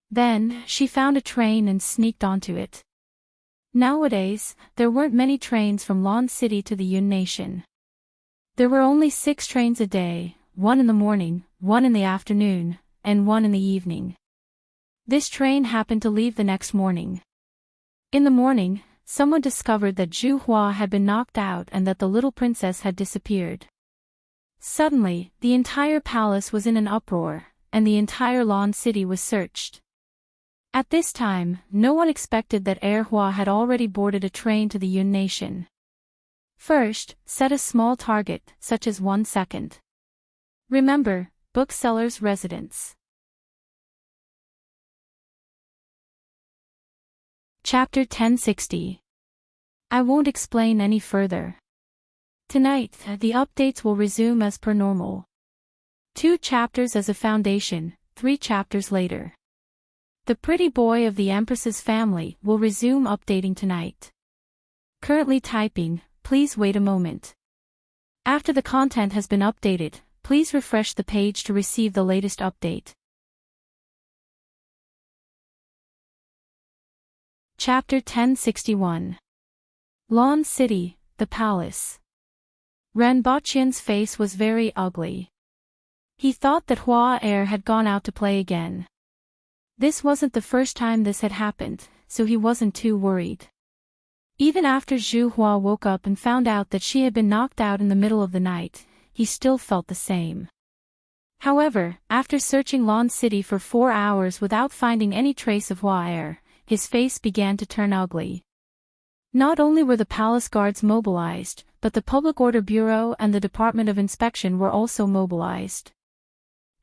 Then, she found a train and sneaked onto it. Nowadays, there weren't many trains from Lawn City to the Yun Nation. There were only 6 trains a day, 1 in the morning, 1 in the afternoon, and 1 in the evening. This train happened to leave the next morning. In the morning, someone discovered that Hua had been knocked out and that the little princess had disappeared. Suddenly, the entire palace was in an uproar, and the entire Lawn City was searched. At this time, no one expected that Hua had already boarded a train to the Yun Nation. First, set a small target, such as 1 second. Remember, bookseller's residence. Chapter 1060. I won't explain any further. Tonight, the updates will resume as per normal. 2 chapters as a foundation, 3 chapters later. The pretty boy of the Empress's family will resume updating tonight. Currently typing, please wait a moment. After the content has been updated, please refresh the page to receive the latest update. Chapter 1061. Lawn City, the Palace. Ranbachian's face was very ugly. He thought that Hua had gone out to play again. This wasn't the first time this had happened, so he wasn't too worried. Even after Hua woke up and found out that she had been knocked out in the middle of the night, he still felt the same. However, after searching Lawn City for 4 hours without finding any trace of Hua, his face began to turn ugly. Not only were the palace guards mobilized, but the Public Order Bureau and the Department of Inspection were also mobilized.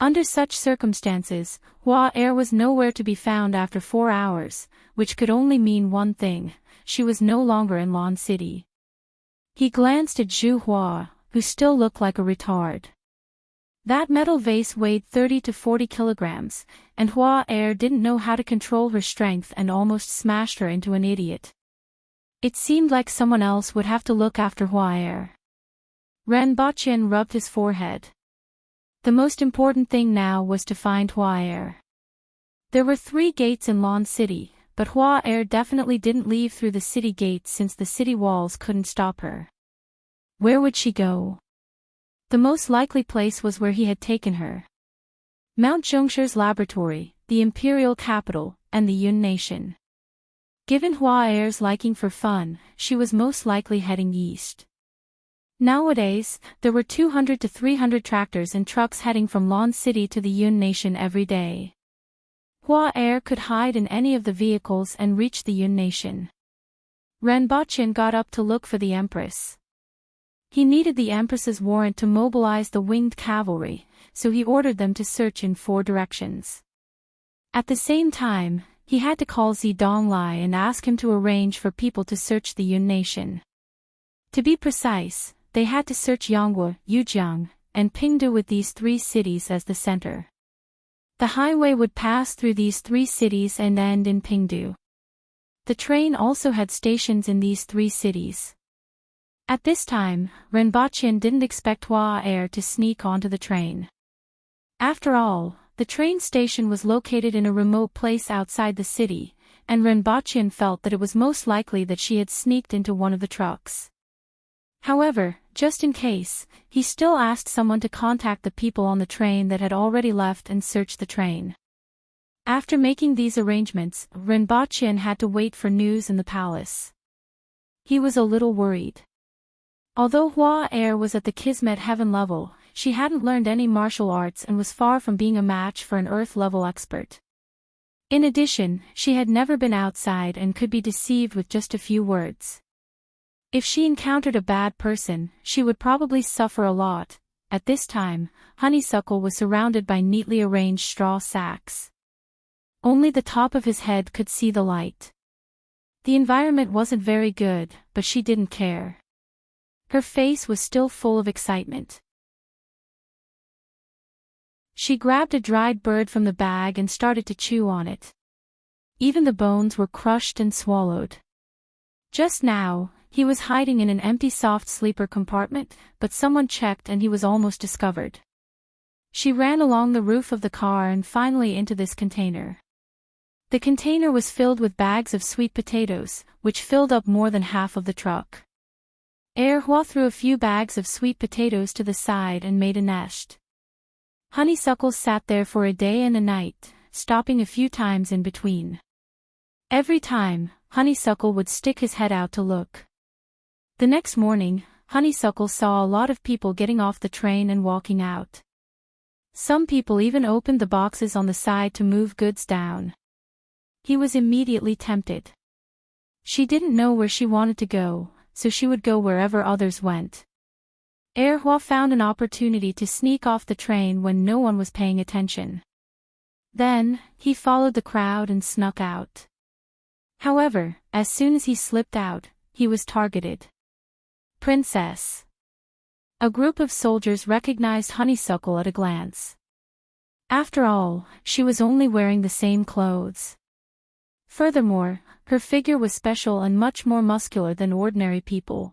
Under such circumstances, Hua was nowhere to be found after 4 hours, which could only mean one thing: she was no longer in Lawn City. He glanced at Zhu Hua, who still looked like a retard. That metal vase weighed 30 to 40 kilograms, and Hua Er didn't know how to control her strength and almost smashed her into an idiot. It seemed like someone else would have to look after Hua Er. Ren Baqian rubbed his forehead. The most important thing now was to find Hua Er. There were 3 gates in Lan City, but Hua Er definitely didn't leave through the city gates since the city walls couldn't stop her. Where would she go? The most likely place was where he had taken her. Mount Zhongsher's laboratory, the imperial capital, and the Yun nation. Given Hua Er's liking for fun, she was most likely heading east. Nowadays, there were 200 to 300 tractors and trucks heading from Lan City to the Yun nation every day. Hua Er could hide in any of the vehicles and reach the Yun nation. Ren Baqian got up to look for the Empress. He needed the Empress's warrant to mobilize the winged cavalry, so he ordered them to search in 4 directions. At the same time, he had to call Zidonglai and ask him to arrange for people to search the Yun nation. To be precise, they had to search Yonghua, Yujiang, and Pingdu with these 3 cities as the center. The highway would pass through these 3 cities and end in Pingdu. The train also had stations in these 3 cities. At this time, Ren Baqian didn't expect Hua Er to sneak onto the train. After all, the train station was located in a remote place outside the city, and Ren Baqian felt that it was most likely that she had sneaked into one of the trucks. However, just in case, he still asked someone to contact the people on the train that had already left and search the train. After making these arrangements, Ren Baqian had to wait for news in the palace. He was a little worried. Although Hua Er was at the Kismet Heaven level, she hadn't learned any martial arts and was far from being a match for an Earth-level expert. In addition, she had never been outside and could be deceived with just a few words. If she encountered a bad person, she would probably suffer a lot. At this time, Honeysuckle was surrounded by neatly arranged straw sacks. Only the top of his head could see the light. The environment wasn't very good, but she didn't care. Her face was still full of excitement. She grabbed a dried bird from the bag and started to chew on it. Even the bones were crushed and swallowed. Just now, he was hiding in an empty soft sleeper compartment, but someone checked and he was almost discovered. She ran along the roof of the car and finally into this container. The container was filled with bags of sweet potatoes, which filled up more than half of the truck. Hua threw a few bags of sweet potatoes to the side and made a nest. Honeysuckle sat there for a day and a night, stopping a few times in between. Every time, Honeysuckle would stick his head out to look. The next morning, Honeysuckle saw a lot of people getting off the train and walking out. Some people even opened the boxes on the side to move goods down. He was immediately tempted. She didn't know where she wanted to go, so she would go wherever others went. Hua found an opportunity to sneak off the train when no one was paying attention. Then, he followed the crowd and snuck out. However, as soon as he slipped out, he was targeted. Princess. A group of soldiers recognized Honeysuckle at a glance. After all, she was only wearing the same clothes. Furthermore, her figure was special and much more muscular than ordinary people.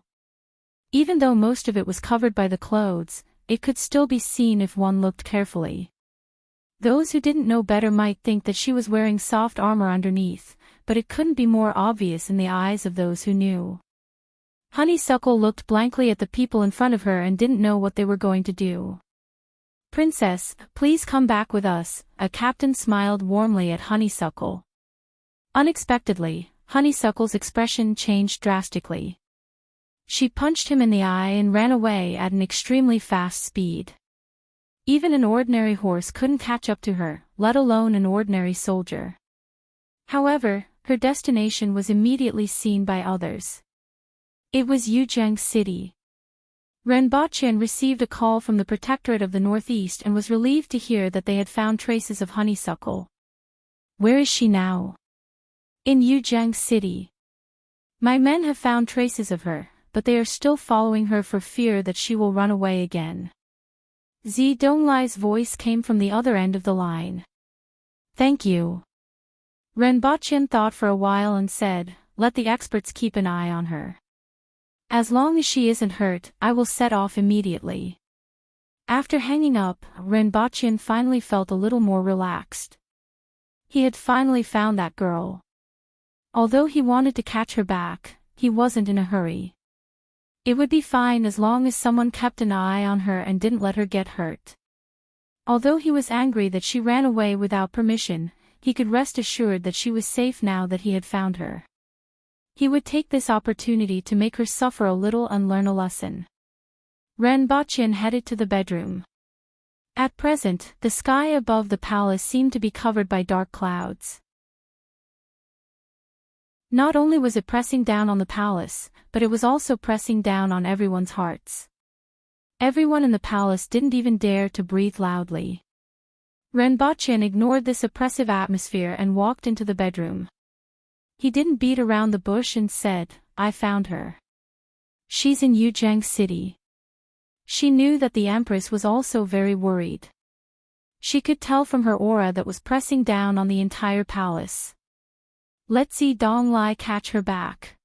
Even though most of it was covered by the clothes, it could still be seen if one looked carefully. Those who didn't know better might think that she was wearing soft armor underneath, but it couldn't be more obvious in the eyes of those who knew. Honeysuckle looked blankly at the people in front of her and didn't know what they were going to do. "Princess, please come back with us," a captain smiled warmly at Honeysuckle. Unexpectedly, Honeysuckle's expression changed drastically. She punched him in the eye and ran away at an extremely fast speed. Even an ordinary horse couldn't catch up to her, let alone an ordinary soldier. However, her destination was immediately seen by others. It was Yujiang City. Ren Baqian received a call from the Protectorate of the Northeast and was relieved to hear that they had found traces of Honeysuckle. "Where is she now?" "In Yujiang City. My men have found traces of her, but they are still following her for fear that she will run away again. Zi Donglai's voice came from the other end of the line. Thank you. Renbochin thought for a while and said, let the experts keep an eye on her. As long as she isn't hurt, I will set off immediately. After hanging up, Renbochin finally felt a little more relaxed. He had finally found that girl. Although he wanted to catch her back, he wasn't in a hurry. It would be fine as long as someone kept an eye on her and didn't let her get hurt. Although he was angry that she ran away without permission, he could rest assured that she was safe now that he had found her. He would take this opportunity to make her suffer a little and learn a lesson. Renbochin headed to the bedroom. At present, the sky above the palace seemed to be covered by dark clouds. Not only was it pressing down on the palace, but it was also pressing down on everyone's hearts. Everyone in the palace didn't even dare to breathe loudly. Renbochin ignored this oppressive atmosphere and walked into the bedroom. He didn't beat around the bush and said, I found her. She's in Yujiang City. She knew that the Empress was also very worried. She could tell from her aura that was pressing down on the entire palace. Let Zi Donglai catch her back.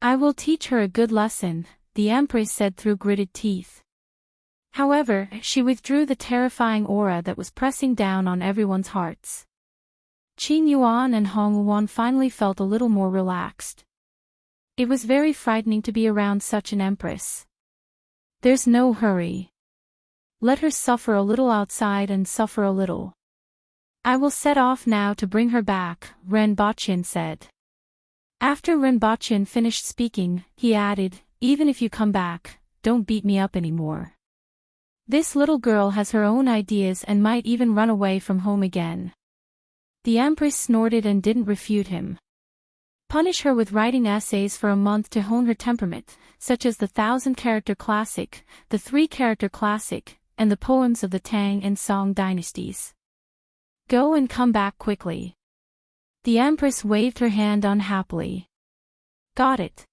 I will teach her a good lesson, the Empress said through gritted teeth. However, she withdrew the terrifying aura that was pressing down on everyone's hearts. Qin Yuan and Hong Wuan finally felt a little more relaxed. It was very frightening to be around such an empress. There's no hurry. Let her suffer a little outside and suffer a little. I will set off now to bring her back, Renbochin said. After Renbochin finished speaking, he added, even if you come back, don't beat me up anymore. This little girl has her own ideas and might even run away from home again. The Empress snorted and didn't refute him. Punish her with writing essays for a month to hone her temperament, such as the 1,000-character classic, the 3-character classic, and the poems of the Tang and Song dynasties. Go and come back quickly. The Empress waved her hand unhappily. Got it.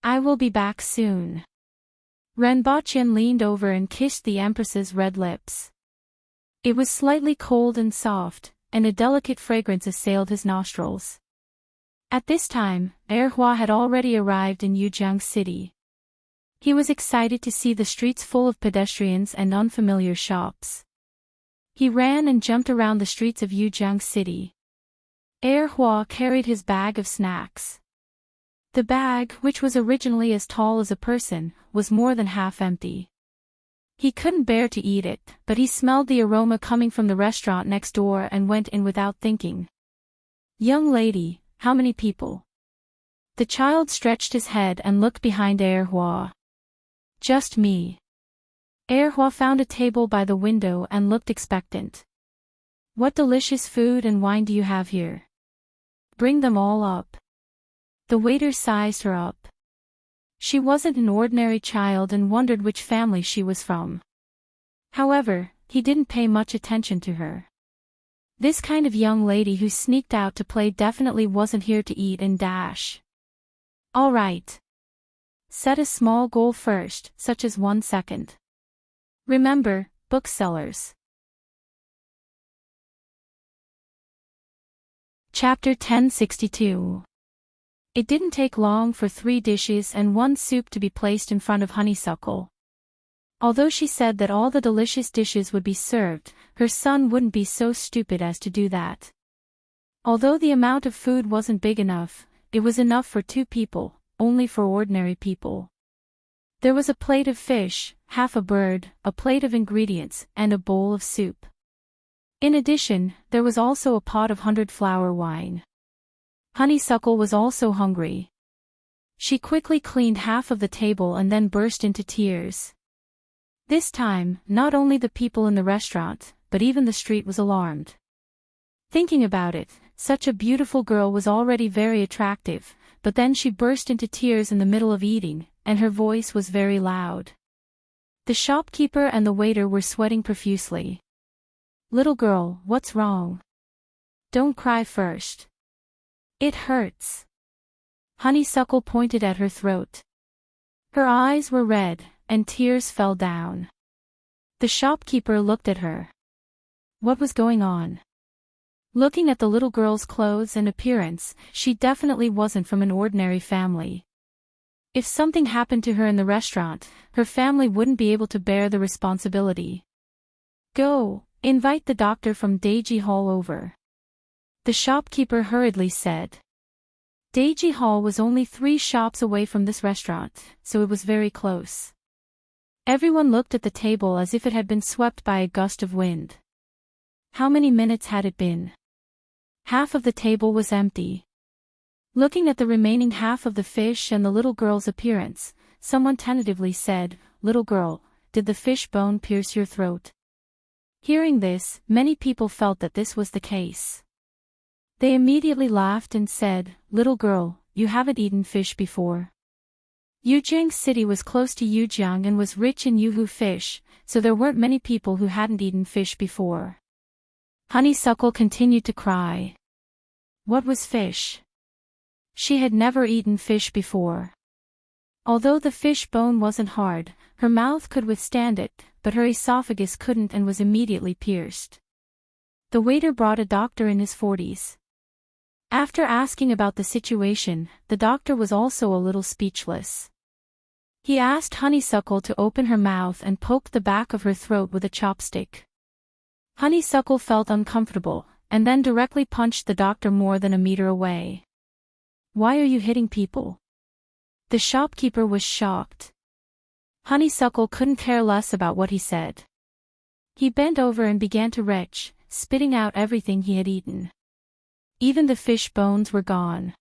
I will be back soon. Renbochin leaned over and kissed the Empress's red lips. It was slightly cold and soft, and a delicate fragrance assailed his nostrils. At this time, Erhua had already arrived in Yujiang City. He was excited to see the streets full of pedestrians and unfamiliar shops. He ran and jumped around the streets of Yujiang City. Erhua carried his bag of snacks. The bag, which was originally as tall as a person, was more than half empty. He couldn't bear to eat it, but he smelled the aroma coming from the restaurant next door and went in without thinking. Young lady, how many people? The child stretched his head and looked behind Erhua. Just me. Erhua found a table by the window and looked expectant. What delicious food and wine do you have here? Bring them all up. The waiter sized her up. She wasn't an ordinary child and wondered which family she was from. However, he didn't pay much attention to her. This kind of young lady who sneaked out to play definitely wasn't here to eat and dash. All right. Set a small goal first, such as 1 second. Remember, booksellers. Chapter 1062. It didn't take long for 3 dishes and 1 soup to be placed in front of Honeysuckle. Although she said that all the delicious dishes would be served, her son wouldn't be so stupid as to do that. Although the amount of food wasn't big enough, it was enough for 2 people, only for ordinary people. There was a plate of fish, half a bird, a plate of ingredients, and a bowl of soup. In addition, there was also a pot of 100-flower wine. Honeysuckle was also hungry. She quickly cleaned half of the table and then burst into tears. This time, not only the people in the restaurant, but even the street was alarmed. Thinking about it, such a beautiful girl was already very attractive, but then she burst into tears in the middle of eating, and her voice was very loud. The shopkeeper and the waiter were sweating profusely. Little girl, what's wrong? Don't cry first. It hurts. Honeysuckle pointed at her throat. Her eyes were red, and tears fell down. The shopkeeper looked at her. What was going on? Looking at the little girl's clothes and appearance, she definitely wasn't from an ordinary family. If something happened to her in the restaurant, her family wouldn't be able to bear the responsibility. Go, invite the doctor from Daiji Hall over. The shopkeeper hurriedly said. Daiji Hall was only 3 shops away from this restaurant, so it was very close. Everyone looked at the table as if it had been swept by a gust of wind. How many minutes had it been? Half of the table was empty. Looking at the remaining half of the fish and the little girl's appearance, someone tentatively said, "Little girl, did the fish bone pierce your throat?" Hearing this, many people felt that this was the case. They immediately laughed and said, "Little girl, you haven't eaten fish before." Yujiang City was close to Yujiang and was rich in yuhu fish, so there weren't many people who hadn't eaten fish before. Honeysuckle continued to cry. What was fish? She had never eaten fish before. Although the fish bone wasn't hard, her mouth could withstand it, but her esophagus couldn't and was immediately pierced. The waiter brought a doctor in his 40s. After asking about the situation, the doctor was also a little speechless. He asked Honeysuckle to open her mouth and poked the back of her throat with a chopstick. Honeysuckle felt uncomfortable, and then directly punched the doctor more than a meter away. Why are you hitting people? The shopkeeper was shocked. Honeysuckle couldn't care less about what he said. He bent over and began to retch, spitting out everything he had eaten. Even the fish bones were gone.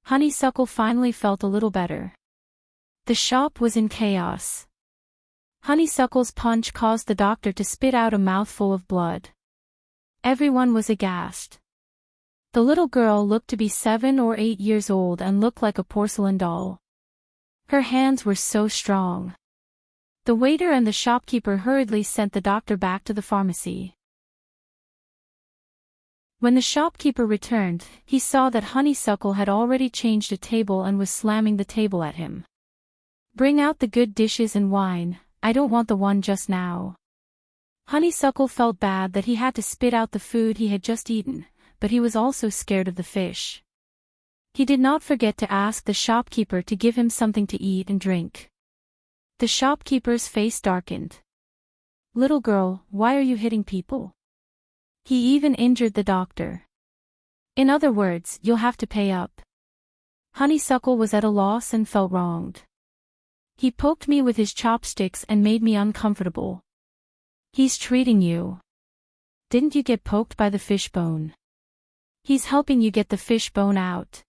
Honeysuckle finally felt a little better. The shop was in chaos. Honeysuckle's punch caused the doctor to spit out a mouthful of blood. Everyone was aghast. The little girl looked to be 7 or 8 years old and looked like a porcelain doll. Her hands were so strong. The waiter and the shopkeeper hurriedly sent the doctor back to the pharmacy. When the shopkeeper returned, he saw that Honeysuckle had already changed a table and was slamming the table at him. Bring out the good dishes and wine, I don't want the one just now. Honeysuckle felt bad that he had to spit out the food he had just eaten, but he was also scared of the fish. He did not forget to ask the shopkeeper to give him something to eat and drink. The shopkeeper's face darkened. Little girl, why are you hitting people? He even injured the doctor. In other words, you'll have to pay up. Honeysuckle was at a loss and felt wronged. He poked me with his chopsticks and made me uncomfortable. He's treating you. Didn't you get poked by the fish bone? He's helping you get the fish bone out.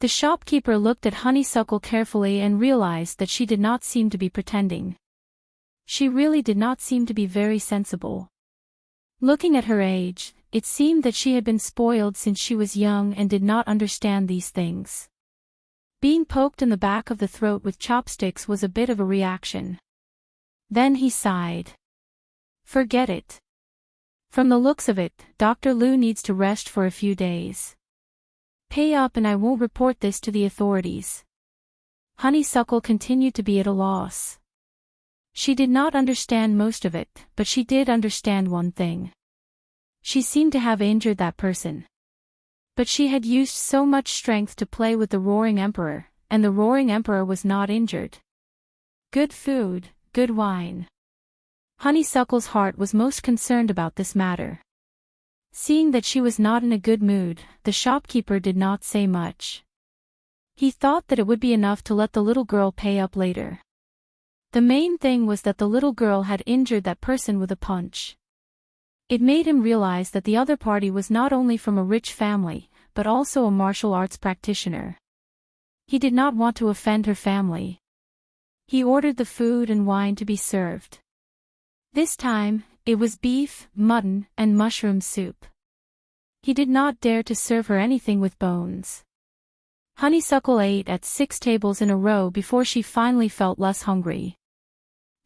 The shopkeeper looked at Honeysuckle carefully and realized that she did not seem to be pretending. She really did not seem to be very sensible. Looking at her age, it seemed that she had been spoiled since she was young and did not understand these things. Being poked in the back of the throat with chopsticks was a bit of a reaction. Then he sighed. Forget it. From the looks of it, Dr. Liu needs to rest for a few days. Pay up and I won't report this to the authorities. Honeysuckle continued to be at a loss. She did not understand most of it, but she did understand one thing. She seemed to have injured that person. But she had used so much strength to play with the Roaring Emperor, and the Roaring Emperor was not injured. Good food, good wine. Honeysuckle's heart was most concerned about this matter. Seeing that she was not in a good mood, the shopkeeper did not say much. He thought that it would be enough to let the little girl pay up later. The main thing was that the little girl had injured that person with a punch. It made him realize that the other party was not only from a rich family, but also a martial arts practitioner. He did not want to offend her family. He ordered the food and wine to be served. This time, it was beef, mutton, and mushroom soup. He did not dare to serve her anything with bones. Honeysuckle ate at 6 tables in a row before she finally felt less hungry.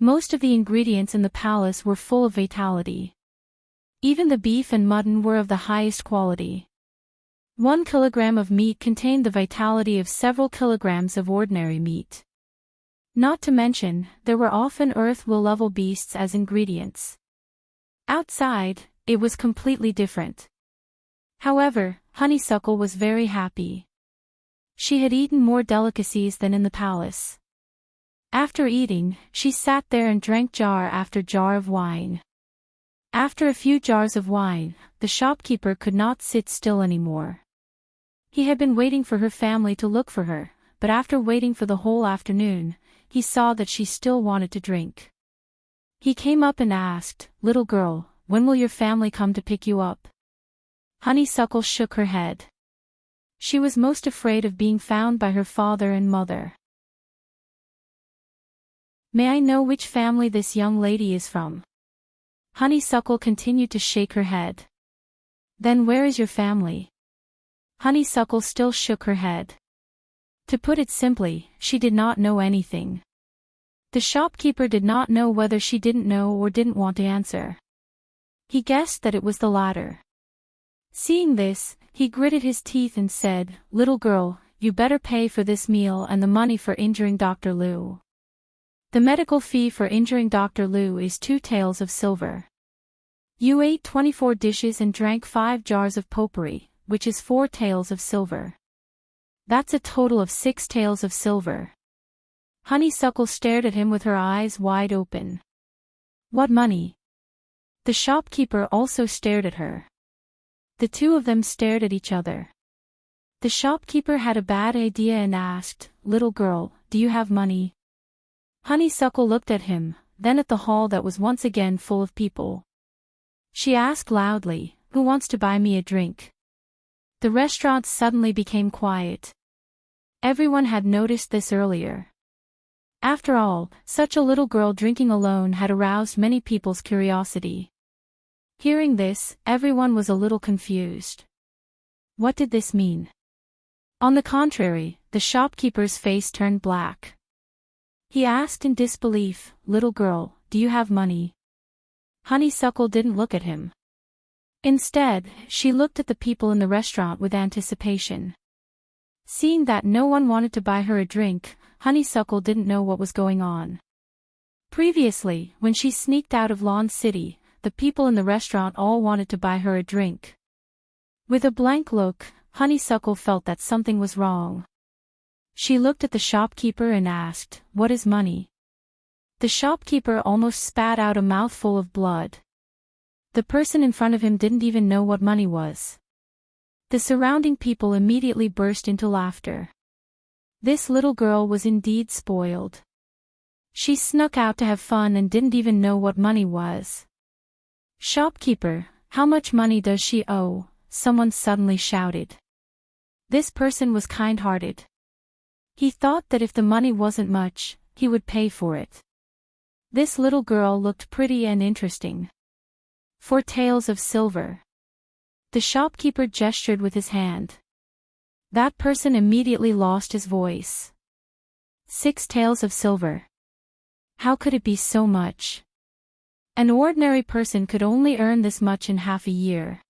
Most of the ingredients in the palace were full of vitality. Even the beef and mutton were of the highest quality. 1 kilogram of meat contained the vitality of several kilograms of ordinary meat. Not to mention, there were often earth-will-level beasts as ingredients. Outside, it was completely different. However, Honeysuckle was very happy. She had eaten more delicacies than in the palace. After eating, she sat there and drank jar after jar of wine. After a few jars of wine, the shopkeeper could not sit still anymore. He had been waiting for her family to look for her, but after waiting for the whole afternoon, he saw that she still wanted to drink. He came up and asked, "Little girl, when will your family come to pick you up?" Honeysuckle shook her head. She was most afraid of being found by her father and mother. "May I know which family this young lady is from?" Honeysuckle continued to shake her head. "Then where is your family?" Honeysuckle still shook her head. To put it simply, she did not know anything. The shopkeeper did not know whether she didn't know or didn't want to answer. He guessed that it was the latter. Seeing this, he gritted his teeth and said, "Little girl, you better pay for this meal and the money for injuring Dr. Liu. The medical fee for injuring Dr. Liu is 2 taels of silver. You ate 24 dishes and drank 5 jars of potpourri, which is 4 taels of silver. That's a total of 6 taels of silver." Honeysuckle stared at him with her eyes wide open. "What money?" The shopkeeper also stared at her. The two of them stared at each other. The shopkeeper had a bad idea and asked, "Little girl, do you have money?" Honeysuckle looked at him, then at the hall that was once again full of people. She asked loudly, "Who wants to buy me a drink?" The restaurant suddenly became quiet. Everyone had noticed this earlier. After all, such a little girl drinking alone had aroused many people's curiosity. Hearing this, everyone was a little confused. What did this mean? On the contrary, the shopkeeper's face turned black. He asked in disbelief, "Little girl, do you have money?" Honeysuckle didn't look at him. Instead, she looked at the people in the restaurant with anticipation. Seeing that no one wanted to buy her a drink, Honeysuckle didn't know what was going on. Previously, when she sneaked out of Lawn City, the people in the restaurant all wanted to buy her a drink. With a blank look, Honeysuckle felt that something was wrong. She looked at the shopkeeper and asked, "What is money?" The shopkeeper almost spat out a mouthful of blood. The person in front of him didn't even know what money was. The surrounding people immediately burst into laughter. This little girl was indeed spoiled. She snuck out to have fun and didn't even know what money was. "Shopkeeper, how much money does she owe?" someone suddenly shouted. This person was kind-hearted. He thought that if the money wasn't much, he would pay for it. This little girl looked pretty and interesting. 4 taels of silver. The shopkeeper gestured with his hand. That person immediately lost his voice. 6 taels of silver. How could it be so much? An ordinary person could only earn this much in half a year.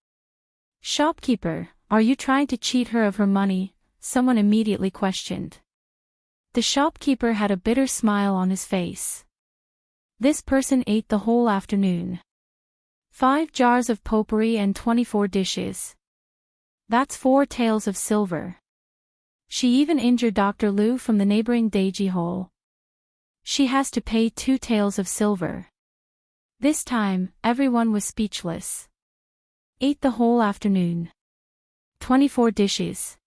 "Shopkeeper, are you trying to cheat her of her money?" someone immediately questioned. The shopkeeper had a bitter smile on his face. This person ate the whole afternoon. 5 jars of potpourri and 24 dishes. That's 4 taels of silver. She even injured Dr. Liu from the neighboring Daiji Hall. She has to pay 2 taels of silver. This time, everyone was speechless. Ate the whole afternoon. 24 dishes.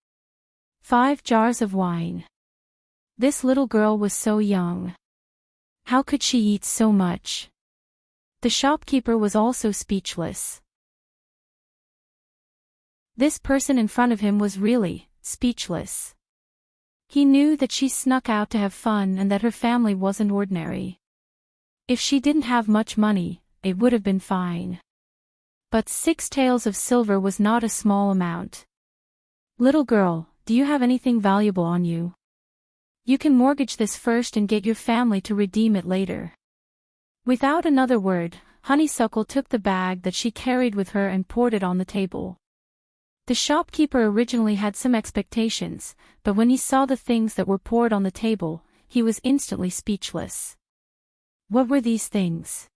5 jars of wine. This little girl was so young. How could she eat so much? The shopkeeper was also speechless. This person in front of him was really speechless. He knew that she snuck out to have fun and that her family wasn't ordinary. If she didn't have much money, it would have been fine. But 6 taels of silver was not a small amount. "Little girl, do you have anything valuable on you? You can mortgage this first and get your family to redeem it later." Without another word, Honeysuckle took the bag that she carried with her and poured it on the table. The shopkeeper originally had some expectations, but when he saw the things that were poured on the table, he was instantly speechless. What were these things?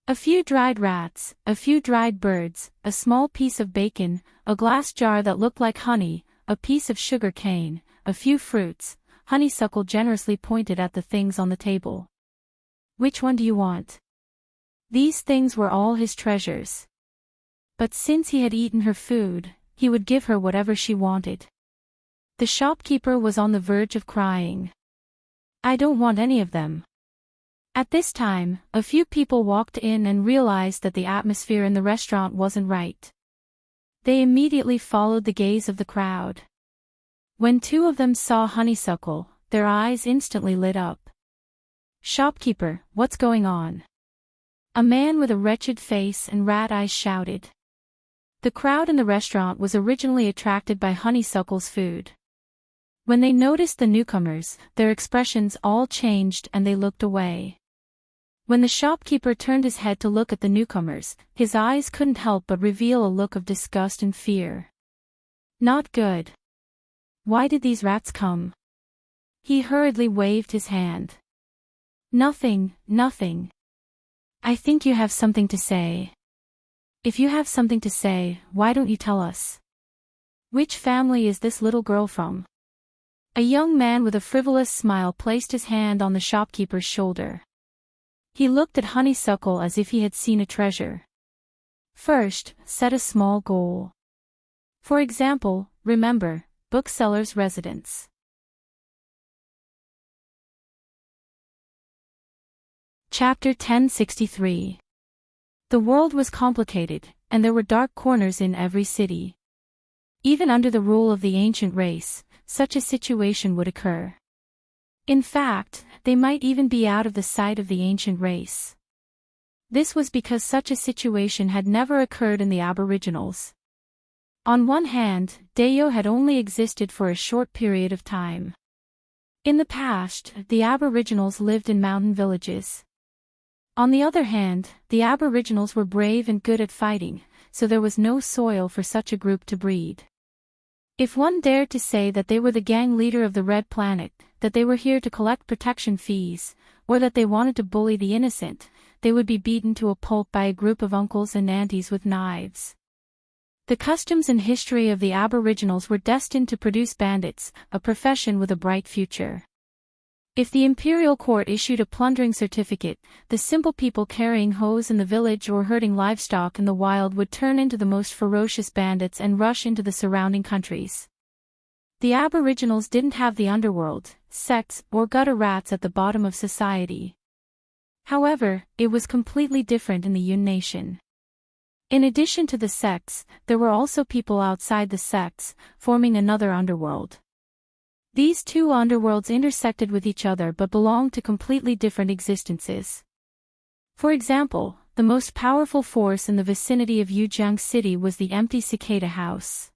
A few dried rats, a few dried birds, a small piece of bacon, a glass jar that looked like honey, a piece of sugar cane, a few fruits. Honeysuckle generously pointed at the things on the table. Which one do you want? These things were all his treasures. But since he had eaten her food, he would give her whatever she wanted. The shopkeeper was on the verge of crying. I don't want any of them. At this time, a few people walked in and realized that the atmosphere in the restaurant wasn't right. They immediately followed the gaze of the crowd. When two of them saw Honeysuckle, their eyes instantly lit up. Shopkeeper, what's going on? A man with a wretched face and rat eyes shouted. The crowd in the restaurant was originally attracted by Honeysuckle's food. When they noticed the newcomers, their expressions all changed and they looked away. When the shopkeeper turned his head to look at the newcomers, his eyes couldn't help but reveal a look of disgust and fear. Not good. Why did these rats come? He hurriedly waved his hand. Nothing, nothing. I think you have something to say. If you have something to say, why don't you tell us? Which family is this little girl from? A young man with a frivolous smile placed his hand on the shopkeeper's shoulder. He looked at Honeysuckle as if he had seen a treasure. First, set a small goal. For example, remember, bookseller's residence. Chapter 1063. The world was complicated, and there were dark corners in every city. Even under the rule of the ancient race, such a situation would occur. In fact, they might even be out of the sight of the ancient race. This was because such a situation had never occurred in the Aboriginals. On one hand, Dayo had only existed for a short period of time. In the past, the Aboriginals lived in mountain villages. On the other hand, the Aboriginals were brave and good at fighting, so there was no soil for such a group to breed. If one dared to say that they were the gang leader of the Red Planet, that they were here to collect protection fees, or that they wanted to bully the innocent, they would be beaten to a pulp by a group of uncles and aunties with knives. The customs and history of the Aboriginals were destined to produce bandits, a profession with a bright future. If the imperial court issued a plundering certificate, the simple people carrying hoes in the village or herding livestock in the wild would turn into the most ferocious bandits and rush into the surrounding countries. The Aboriginals didn't have the underworld, sects, or gutter rats at the bottom of society. However, it was completely different in the Yun Nation. In addition to the sects, there were also people outside the sects, forming another underworld. These two underworlds intersected with each other but belonged to completely different existences. For example, the most powerful force in the vicinity of Yujiang City was the empty cicada house.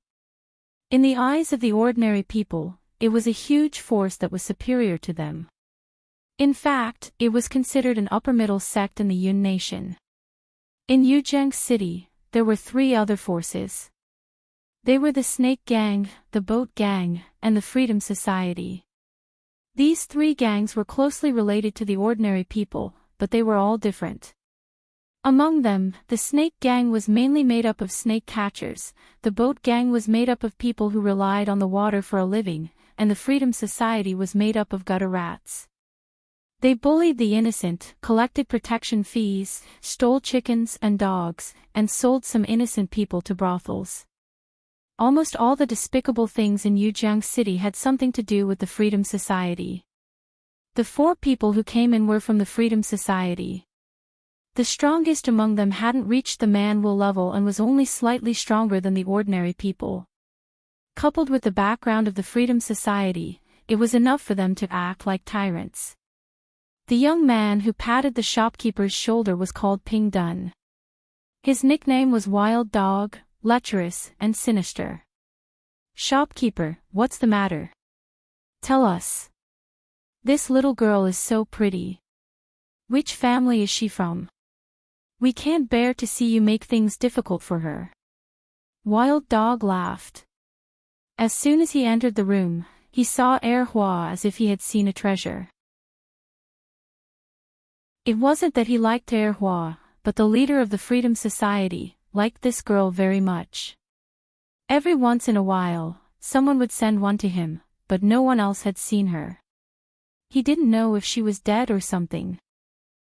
In the eyes of the ordinary people, it was a huge force that was superior to them. In fact, it was considered an upper-middle sect in the Yun Nation. In Yujiang City, there were three other forces. They were the Snake Gang, the Boat Gang, and the Freedom Society. These three gangs were closely related to the ordinary people, but they were all different. Among them, the Snake Gang was mainly made up of snake catchers, the Boat Gang was made up of people who relied on the water for a living, and the Freedom Society was made up of gutter rats. They bullied the innocent, collected protection fees, stole chickens and dogs, and sold some innocent people to brothels. Almost all the despicable things in Yujiang City had something to do with the Freedom Society. The four people who came in were from the Freedom Society. The strongest among them hadn't reached the man-will level and was only slightly stronger than the ordinary people. Coupled with the background of the Freedom Society, it was enough for them to act like tyrants. The young man who patted the shopkeeper's shoulder was called Ping Dun. His nickname was Wild Dog, lecherous, and sinister. Shopkeeper, what's the matter? Tell us. This little girl is so pretty. Which family is she from? We can't bear to see you make things difficult for her. Wild Dog laughed. As soon as he entered the room, he saw Hua as if he had seen a treasure. It wasn't that he liked Hua, but the leader of the Freedom Society liked this girl very much. Every once in a while, someone would send one to him, but no one else had seen her. He didn't know if she was dead or something.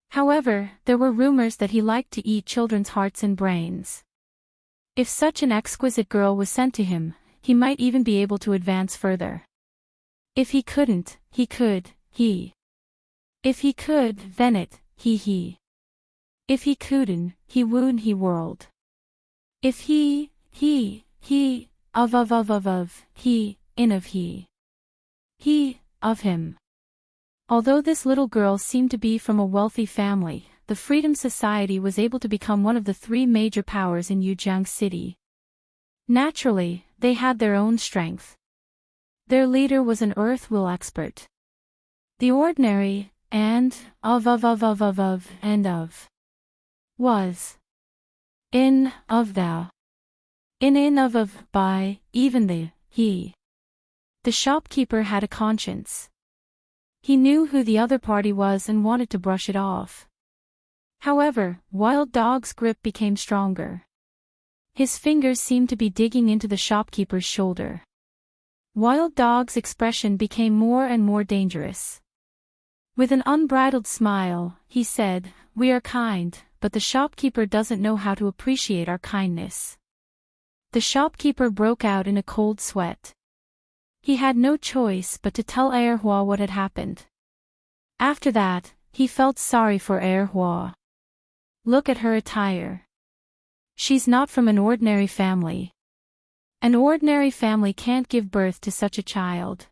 However, there were rumors that he liked to eat children's hearts and brains. If such an exquisite girl was sent to him, he might even be able to advance further. If he couldn't, he could, he. If he could, then it, he. If he couldn't, he would, he world. If he, of, he, in of he, of him. Although this little girl seemed to be from a wealthy family, the Freedom Society was able to become one of the three major powers in Yujiang City. Naturally, they had their own strength. Their leader was an earth will expert. The ordinary, and, of, was. In, of thou. In of, by, even the, he. The shopkeeper had a conscience. He knew who the other party was and wanted to brush it off. However, Wild Dog's grip became stronger. His fingers seemed to be digging into the shopkeeper's shoulder. Wild Dog's expression became more and more dangerous. With an unbridled smile, he said, "We are kind, but the shopkeeper doesn't know how to appreciate our kindness." The shopkeeper broke out in a cold sweat. He had no choice but to tell Hua what had happened. After that, he felt sorry for Hua. Look at her attire. She's not from an ordinary family. An ordinary family can't give birth to such a child.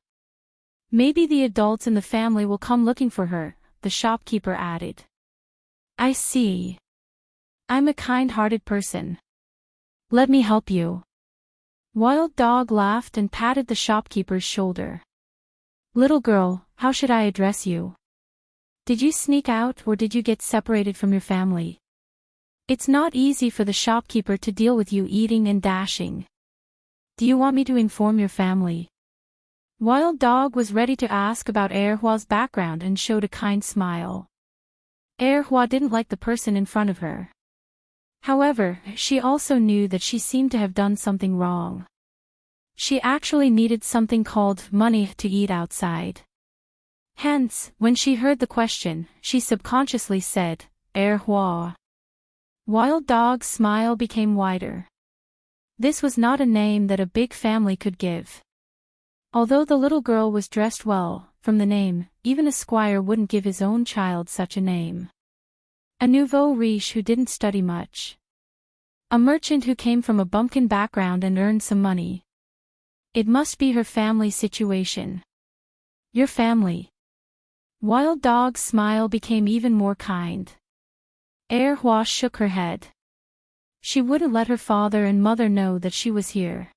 Maybe the adults in the family will come looking for her, the shopkeeper added. I see. I'm a kind-hearted person. Let me help you. Wild Dog laughed and patted the shopkeeper's shoulder. Little girl, how should I address you? Did you sneak out or did you get separated from your family? It's not easy for the shopkeeper to deal with you eating and dashing. Do you want me to inform your family? Wild Dog was ready to ask about Hua's background and showed a kind smile. Hua didn't like the person in front of her. However, she also knew that she seemed to have done something wrong. She actually needed something called money to eat outside. Hence, when she heard the question, she subconsciously said, Hua. Wild Dog's smile became wider. This was not a name that a big family could give. Although the little girl was dressed well, from the name, even a squire wouldn't give his own child such a name. A nouveau riche who didn't study much. A merchant who came from a bumpkin background and earned some money. It must be her family situation. Your family. Wild Dog's smile became even more kind. Hua shook her head. She wouldn't let her father and mother know that she was here.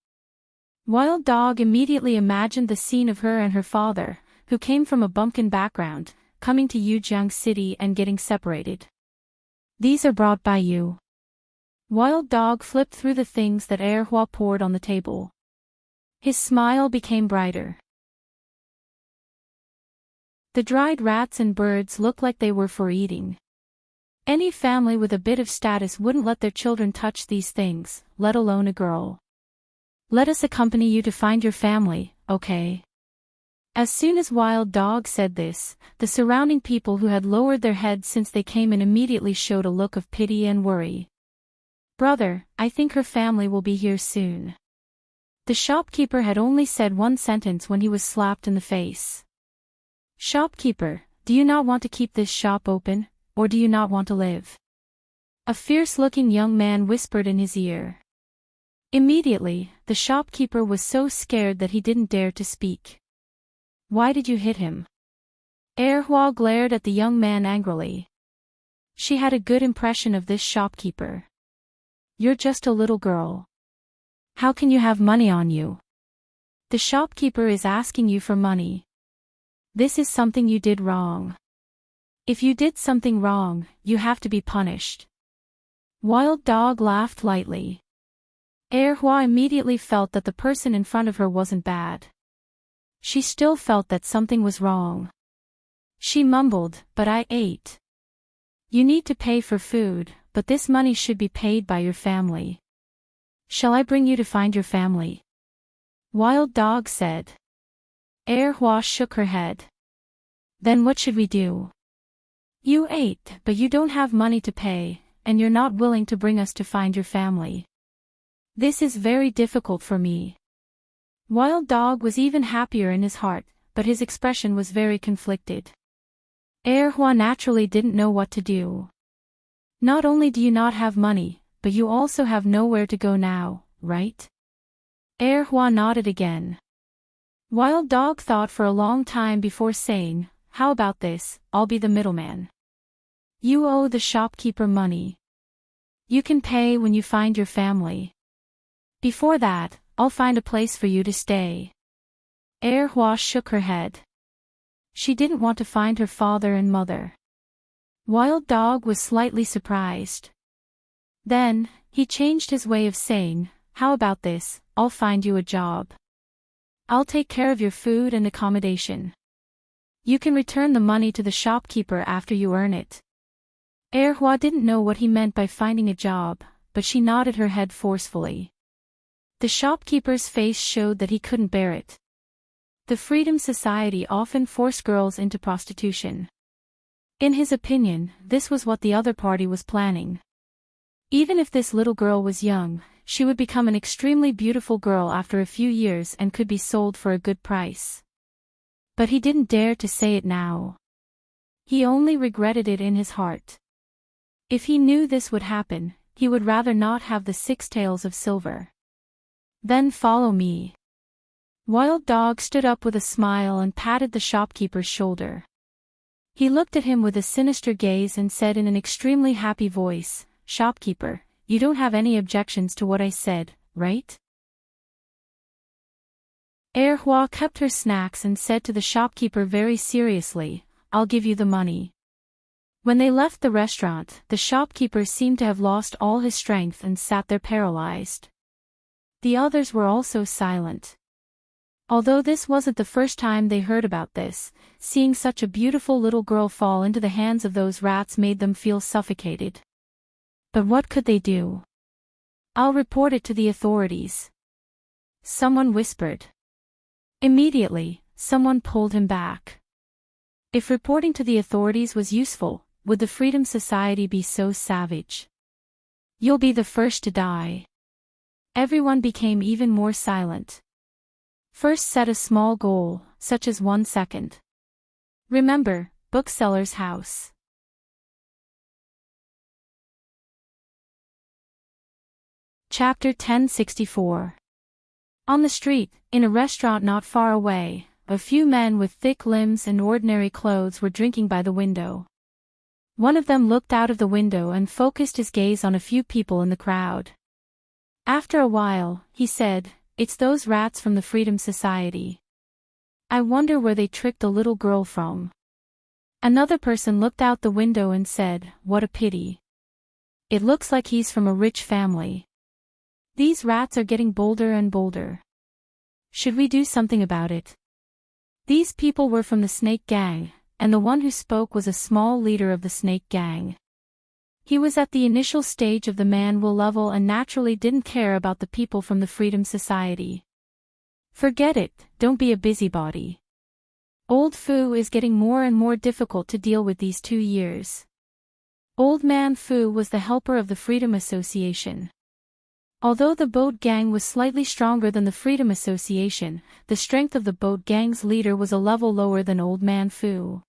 Wild Dog immediately imagined the scene of her and her father, who came from a bumpkin background, coming to Yujiang City and getting separated. These are brought by you. Wild Dog flipped through the things that Hua poured on the table. His smile became brighter. The dried rats and birds looked like they were for eating. Any family with a bit of status wouldn't let their children touch these things, let alone a girl. Let us accompany you to find your family, okay? As soon as Wild Dog said this, the surrounding people who had lowered their heads since they came in immediately showed a look of pity and worry. Brother, I think her family will be here soon. The shopkeeper had only said one sentence when he was slapped in the face. Shopkeeper, do you not want to keep this shop open, or do you not want to live? A fierce-looking young man whispered in his ear. Immediately, the shopkeeper was so scared that he didn't dare to speak. Why did you hit him? Hua glared at the young man angrily. She had a good impression of this shopkeeper. You're just a little girl. How can you have money on you? The shopkeeper is asking you for money. This is something you did wrong. If you did something wrong, you have to be punished. Wild Dog laughed lightly. Hua immediately felt that the person in front of her wasn't bad. She still felt that something was wrong. She mumbled, but I ate. You need to pay for food, but this money should be paid by your family. Shall I bring you to find your family? Wild Dog said. Erhua shook her head. Then what should we do? You ate, but you don't have money to pay, and you're not willing to bring us to find your family. This is very difficult for me. Wild Dog was even happier in his heart, but his expression was very conflicted. Erhua naturally didn't know what to do. Not only do you not have money, but you also have nowhere to go now, right? Erhua nodded again. Wild Dog thought for a long time before saying, how about this, I'll be the middleman. You owe the shopkeeper money. You can pay when you find your family. Before that, I'll find a place for you to stay. Erhua shook her head. She didn't want to find her father and mother. Wild Dog was slightly surprised. Then, he changed his way of saying, how about this, I'll find you a job. I'll take care of your food and accommodation. You can return the money to the shopkeeper after you earn it. Erhua didn't know what he meant by finding a job, but she nodded her head forcefully. The shopkeeper's face showed that he couldn't bear it. The Freedom Society often forced girls into prostitution. In his opinion, this was what the other party was planning. Even if this little girl was young, she would become an extremely beautiful girl after a few years and could be sold for a good price. But he didn't dare to say it now. He only regretted it in his heart. If he knew this would happen, he would rather not have the 6 tails of silver. Then follow me. Wild Dog stood up with a smile and patted the shopkeeper's shoulder. He looked at him with a sinister gaze and said in an extremely happy voice, Shopkeeper, you don't have any objections to what I said, right? Erhua kept her snacks and said to the shopkeeper very seriously, I'll give you the money. When they left the restaurant, the shopkeeper seemed to have lost all his strength and sat there paralyzed. The others were also silent. Although this wasn't the first time they heard about this, seeing such a beautiful little girl fall into the hands of those rats made them feel suffocated. But what could they do? I'll report it to the authorities. Someone whispered. Immediately, someone pulled him back. If reporting to the authorities was useful, would the Freedom Society be so savage? You'll be the first to die. Everyone became even more silent. First set a small goal, such as 1 second. Remember, bookseller's house. Chapter 1064. On the street, in a restaurant not far away, a few men with thick limbs and ordinary clothes were drinking by the window. One of them looked out of the window and focused his gaze on a few people in the crowd. After a while, he said, It's those rats from the Freedom Society. I wonder where they tricked the little girl from. Another person looked out the window and said, What a pity. It looks like he's from a rich family. These rats are getting bolder and bolder. Should we do something about it? These people were from the Snake Gang, and the one who spoke was a small leader of the Snake Gang. He was at the initial stage of the man-will level and naturally didn't care about the people from the Freedom Society. Forget it, don't be a busybody. Old Fu is getting more and more difficult to deal with these 2 years. Old Man Fu was the helper of the Freedom Association. Although the boat gang was slightly stronger than the Freedom Association, the strength of the boat gang's leader was a level lower than Old Man Fu.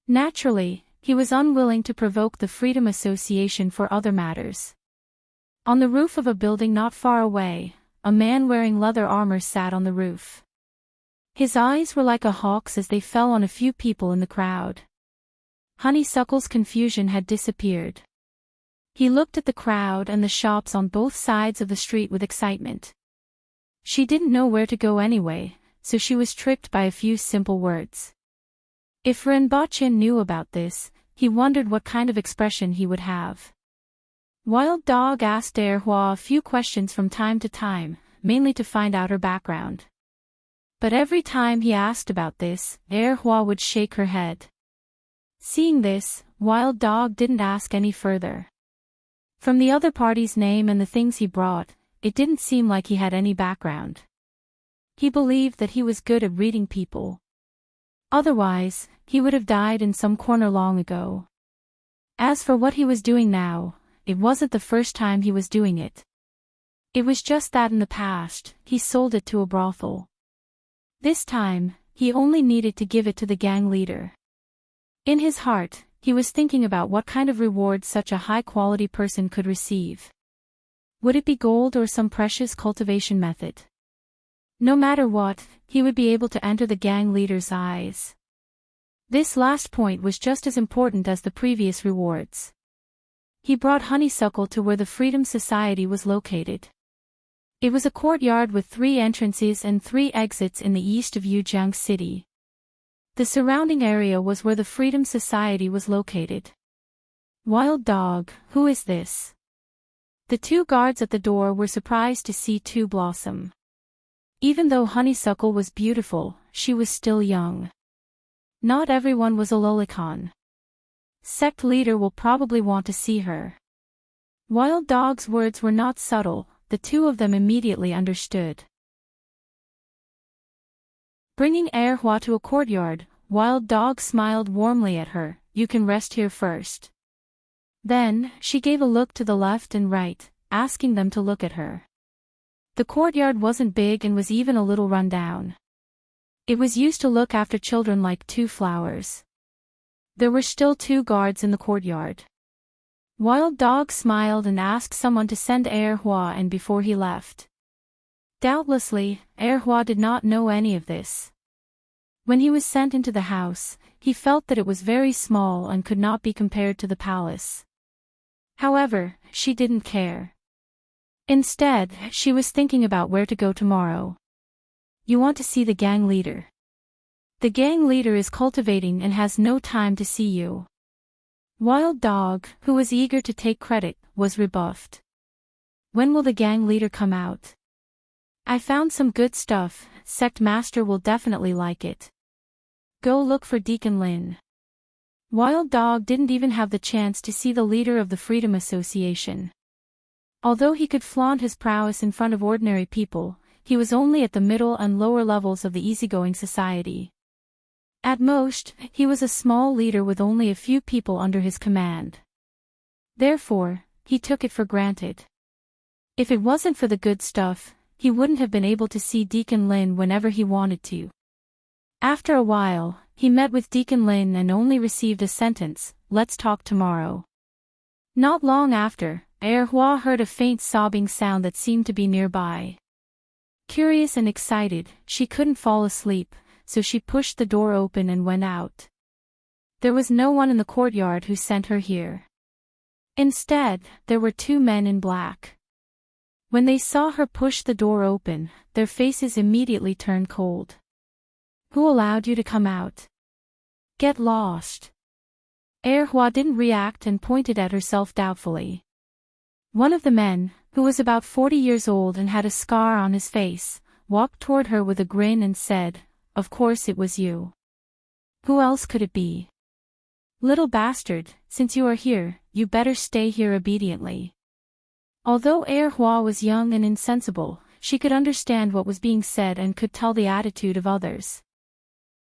Naturally, he was unwilling to provoke the Freedom Association for other matters. On the roof of a building not far away, a man wearing leather armor sat on the roof. His eyes were like a hawk's as they fell on a few people in the crowd. Honeysuckle's confusion had disappeared. He looked at the crowd and the shops on both sides of the street with excitement. She didn't know where to go anyway, so she was tricked by a few simple words. If Renbachin knew about this, he wondered what kind of expression he would have. Wild Dog asked Erhua a few questions from time to time, mainly to find out her background. But every time he asked about this, Erhua would shake her head. Seeing this, Wild Dog didn't ask any further. From the other party's name and the things he brought, it didn't seem like he had any background. He believed that he was good at reading people. Otherwise, he would have died in some corner long ago. As for what he was doing now, it wasn't the first time he was doing it. It was just that in the past, he sold it to a brothel. This time, he only needed to give it to the gang leader. In his heart, he was thinking about what kind of reward such a high-quality person could receive. Would it be gold or some precious cultivation method? No matter what, he would be able to enter the gang leader's eyes. This last point was just as important as the previous rewards. He brought Honeysuckle to where the Freedom Society was located. It was a courtyard with 3 entrances and 3 exits in the east of Yujiang City. The surrounding area was where the Freedom Society was located. Wild Dog, who is this? The 2 guards at the door were surprised to see 2 Blossom. Even though Honeysuckle was beautiful, she was still young. Not everyone was a lolicon. Sect leader will probably want to see her. Wild Dog's words were not subtle, the 2 of them immediately understood. Bringing Erhua to a courtyard, Wild Dog smiled warmly at her. You can rest here first. Then, she gave a look to the left and right, asking them to look at her. The courtyard wasn't big and was even a little run down. It was used to look after children like 2 flowers. There were still 2 guards in the courtyard. Wild Dog smiled and asked someone to send Erhua in before he left. Doubtlessly, Erhua did not know any of this. When he was sent into the house, he felt that it was very small and could not be compared to the palace. However, she didn't care. Instead, she was thinking about where to go tomorrow. You want to see the gang leader. The gang leader is cultivating and has no time to see you. Wild Dog, who was eager to take credit, was rebuffed. When will the gang leader come out? I found some good stuff, Sect Master will definitely like it. Go look for Deacon Lin. Wild Dog didn't even have the chance to see the leader of the Freedom Association. Although he could flaunt his prowess in front of ordinary people, he was only at the middle and lower levels of the easygoing society. At most, he was a small leader with only a few people under his command. Therefore, he took it for granted. If it wasn't for the good stuff, he wouldn't have been able to see Deacon Lin whenever he wanted to. After a while, he met with Deacon Lin and only received a sentence, "Let's talk tomorrow." Not long after, Erhua heard a faint sobbing sound that seemed to be nearby. Curious and excited, she couldn't fall asleep, so she pushed the door open and went out. There was no one in the courtyard who sent her here. Instead, there were 2 men in black. When they saw her push the door open, their faces immediately turned cold. Who allowed you to come out? Get lost. Erhua didn't react and pointed at herself doubtfully. One of the men, who was about 40 years old and had a scar on his face, walked toward her with a grin and said, "Of course it was you. Who else could it be? Little bastard, since you are here, you better stay here obediently." Although Erhua was young and insensible, she could understand what was being said and could tell the attitude of others.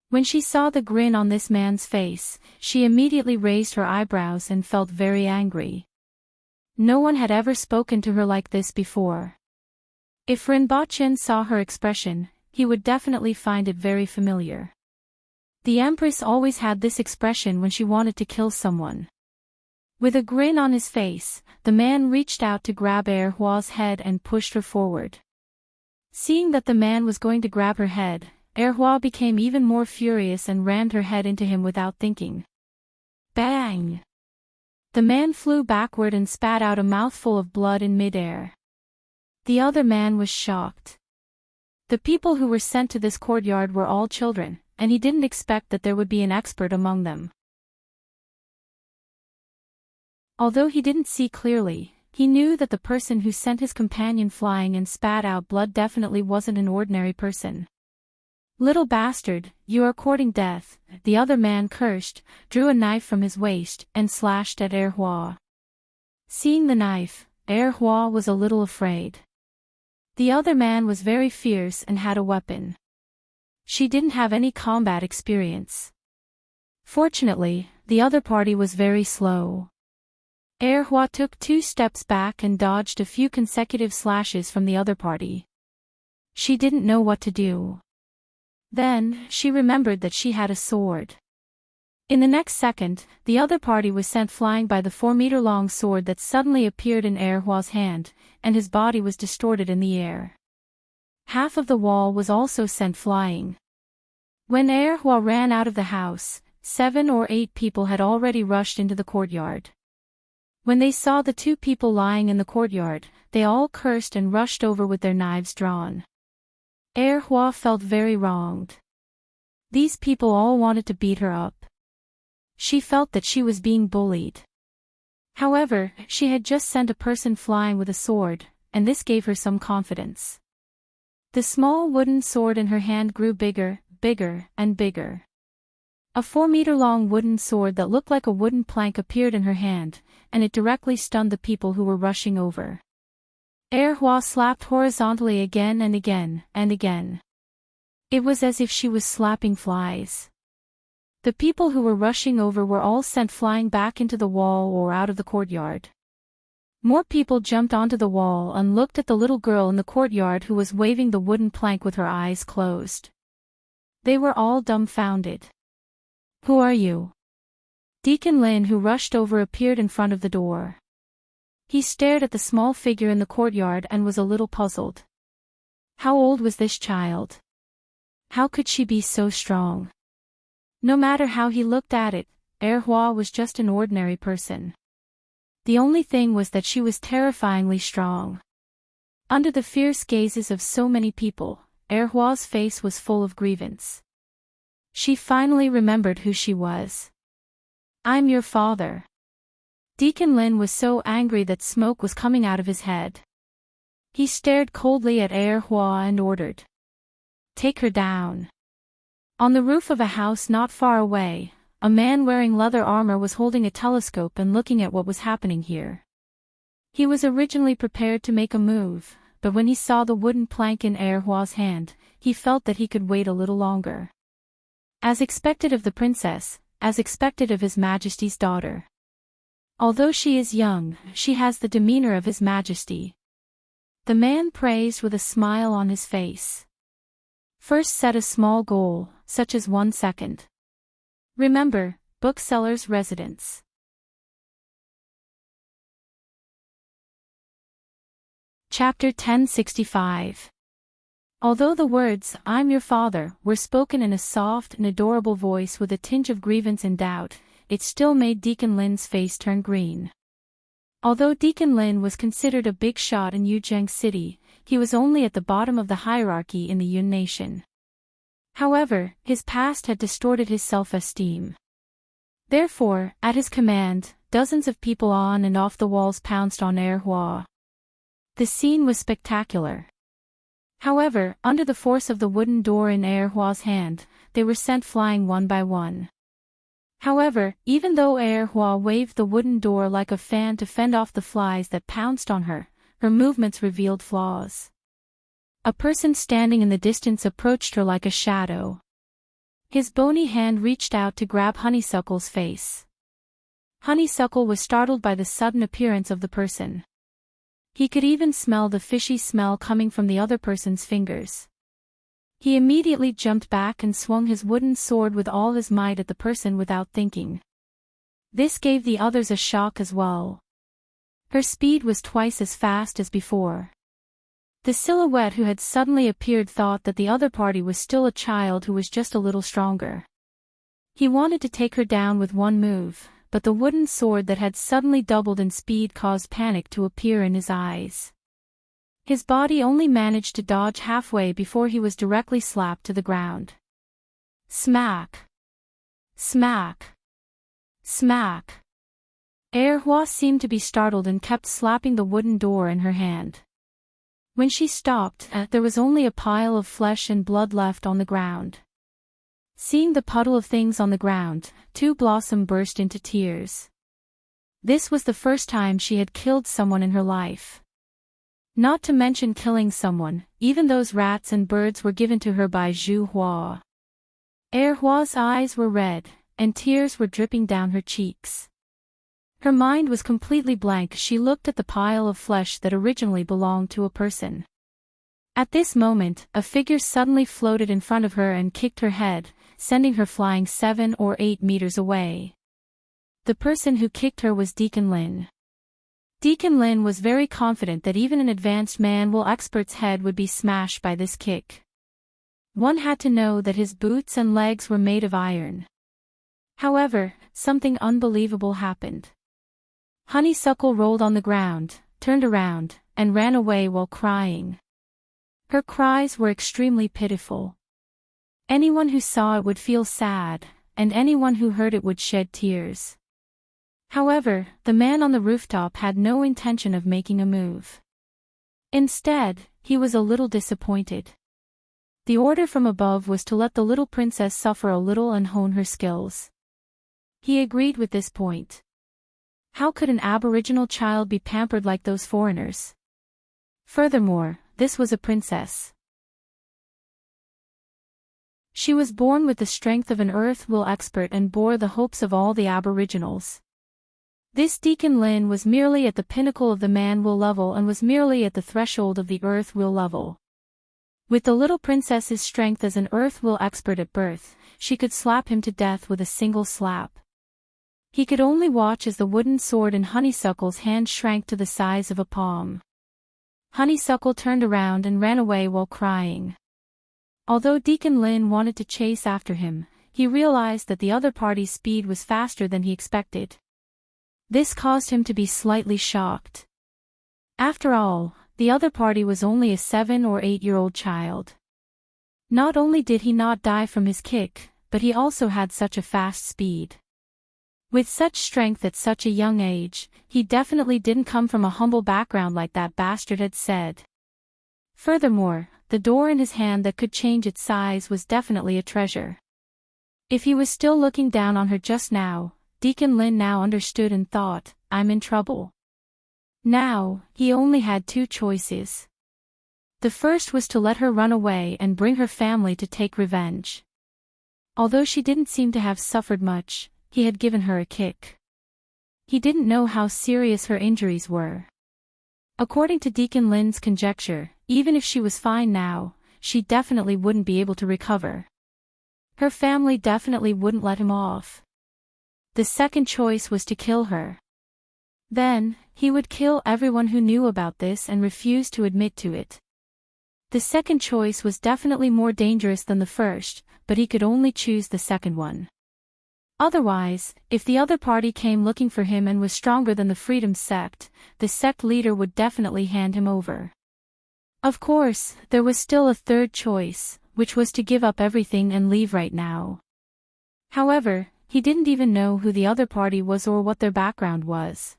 When she saw the grin on this man's face, she immediately raised her eyebrows and felt very angry. No one had ever spoken to her like this before. If Rinpochen saw her expression, he would definitely find it very familiar. The Empress always had this expression when she wanted to kill someone. With a grin on his face, the man reached out to grab Erhua's head and pushed her forward. Seeing that the man was going to grab her head, Erhua became even more furious and rammed her head into him without thinking. Bang! The man flew backward and spat out a mouthful of blood in midair. The other man was shocked. The people who were sent to this courtyard were all children, and he didn't expect that there would be an expert among them. Although he didn't see clearly, he knew that the person who sent his companion flying and spat out blood definitely wasn't an ordinary person. Little bastard, you are courting death, the other man cursed, drew a knife from his waist, and slashed at Erhua. Seeing the knife, Erhua was a little afraid. The other man was very fierce and had a weapon. She didn't have any combat experience. Fortunately, the other party was very slow. Erhua took 2 steps back and dodged a few consecutive slashes from the other party. She didn't know what to do. Then, she remembered that she had a sword. In the next second, the other party was sent flying by the 4-meter-long sword that suddenly appeared in Erhua's hand, and his body was distorted in the air. Half of the wall was also sent flying. When Erhua ran out of the house, 7 or 8 people had already rushed into the courtyard. When they saw the 2 people lying in the courtyard, they all cursed and rushed over with their knives drawn. Erhua felt very wronged. These people all wanted to beat her up. She felt that she was being bullied. However, she had just sent a person flying with a sword, and this gave her some confidence. The small wooden sword in her hand grew bigger, bigger, and bigger. A 4-meter-long wooden sword that looked like a wooden plank appeared in her hand, and it directly stunned the people who were rushing over. Erhua slapped horizontally again and again, and again. It was as if she was slapping flies. The people who were rushing over were all sent flying back into the wall or out of the courtyard. More people jumped onto the wall and looked at the little girl in the courtyard who was waving the wooden plank with her eyes closed. They were all dumbfounded. "Who are you?" Deacon Lin, who rushed over, appeared in front of the door. He stared at the small figure in the courtyard and was a little puzzled. How old was this child? How could she be so strong? No matter how he looked at it, Erhua was just an ordinary person. The only thing was that she was terrifyingly strong. Under the fierce gazes of so many people, Erhua's face was full of grievance. She finally remembered who she was. "I'm your father." Deacon Lin was so angry that smoke was coming out of his head. He stared coldly at Erhua and ordered, "Take her down." On the roof of a house not far away, a man wearing leather armor was holding a telescope and looking at what was happening here. He was originally prepared to make a move, but when he saw the wooden plank in Erhua's hand, he felt that he could wait a little longer. As expected of the princess, as expected of His Majesty's daughter. Although she is young, she has the demeanor of His Majesty. The man praised with a smile on his face. First, set a small goal, such as 1 second. Remember, bookseller's residence. Chapter 1065. Although the words, "I'm your father," were spoken in a soft and adorable voice with a tinge of grievance and doubt, it still made Deacon Lin's face turn green. Although Deacon Lin was considered a big shot in Yujiang City, he was only at the bottom of the hierarchy in the Yun nation. However, his past had distorted his self-esteem. Therefore, at his command, dozens of people on and off the walls pounced on Erhua. The scene was spectacular. However, under the force of the wooden door in Erhua's hand, they were sent flying one by one. However, even though Erhua waved the wooden door like a fan to fend off the flies that pounced on her, her movements revealed flaws. A person standing in the distance approached her like a shadow. His bony hand reached out to grab Honeysuckle's face. Honeysuckle was startled by the sudden appearance of the person. He could even smell the fishy smell coming from the other person's fingers. He immediately jumped back and swung his wooden sword with all his might at the person without thinking. This gave the others a shock as well. Her speed was twice as fast as before. The silhouette who had suddenly appeared thought that the other party was still a child who was just a little stronger. He wanted to take her down with one move, but the wooden sword that had suddenly doubled in speed caused panic to appear in his eyes. His body only managed to dodge halfway before he was directly slapped to the ground. Smack! Smack! Smack! Erhua seemed to be startled and kept slapping the wooden door in her hand. When she stopped, there was only a pile of flesh and blood left on the ground. Seeing the puddle of things on the ground, Blossom burst into tears. This was the first time she had killed someone in her life. Not to mention killing someone, even those rats and birds were given to her by Zhu Hua. Hua's eyes were red, and tears were dripping down her cheeks. Her mind was completely blank. She looked at the pile of flesh that originally belonged to a person. At this moment, a figure suddenly floated in front of her and kicked her head, sending her flying 7 or 8 meters away. The person who kicked her was Deacon Lin. Deacon Lin was very confident that even an advanced manual expert's head would be smashed by this kick. One had to know that his boots and legs were made of iron. However, something unbelievable happened. Honeysuckle rolled on the ground, turned around, and ran away while crying. Her cries were extremely pitiful. Anyone who saw it would feel sad, and anyone who heard it would shed tears. However, the man on the rooftop had no intention of making a move. Instead, he was a little disappointed. The order from above was to let the little princess suffer a little and hone her skills. He agreed with this point. How could an aboriginal child be pampered like those foreigners? Furthermore, this was a princess. She was born with the strength of an earth will expert and bore the hopes of all the aboriginals. This Deacon Lin was merely at the pinnacle of the man will level and was merely at the threshold of the earth will level. With the little princess's strength as an earth will expert at birth, she could slap him to death with a single slap. He could only watch as the wooden sword in Honeysuckle's hand shrank to the size of a palm. Honeysuckle turned around and ran away while crying. Although Deacon Lin wanted to chase after him, he realized that the other party's speed was faster than he expected. This caused him to be slightly shocked. After all, the other party was only a 7 or 8-year-old child. Not only did he not die from his kick, but he also had such a fast speed. With such strength at such a young age, he definitely didn't come from a humble background like that bastard had said. Furthermore, the door in his hand that could change its size was definitely a treasure. If he was still looking down on her just now, Deacon Lin now understood and thought, I'm in trouble. Now, he only had 2 choices. The first was to let her run away and bring her family to take revenge. Although she didn't seem to have suffered much, he had given her a kick. He didn't know how serious her injuries were. According to Deacon Lin's conjecture, even if she was fine now, she definitely wouldn't be able to recover. Her family definitely wouldn't let him off. The second choice was to kill her. Then, he would kill everyone who knew about this and refused to admit to it. The second choice was definitely more dangerous than the first, but he could only choose the second one. Otherwise, if the other party came looking for him and was stronger than the Freedom Sect, the sect leader would definitely hand him over. Of course, there was still a third choice, which was to give up everything and leave right now. However, he didn't even know who the other party was or what their background was.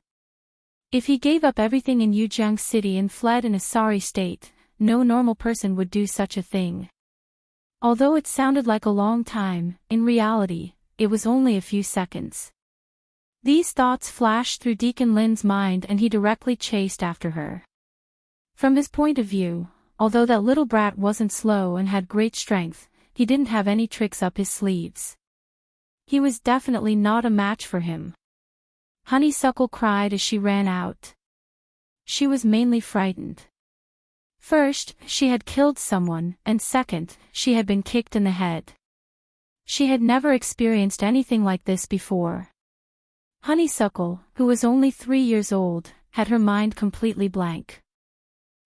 If he gave up everything in Yujiang City and fled in a sorry state, no normal person would do such a thing. Although it sounded like a long time, in reality, it was only a few seconds. These thoughts flashed through Deacon Lin's mind and he directly chased after her. From his point of view, although that little brat wasn't slow and had great strength, he didn't have any tricks up his sleeves. He was definitely not a match for him. Honeysuckle cried as she ran out. She was mainly frightened. First, she had killed someone, and second, she had been kicked in the head. She had never experienced anything like this before. Honeysuckle, who was only 3 years old, had her mind completely blank.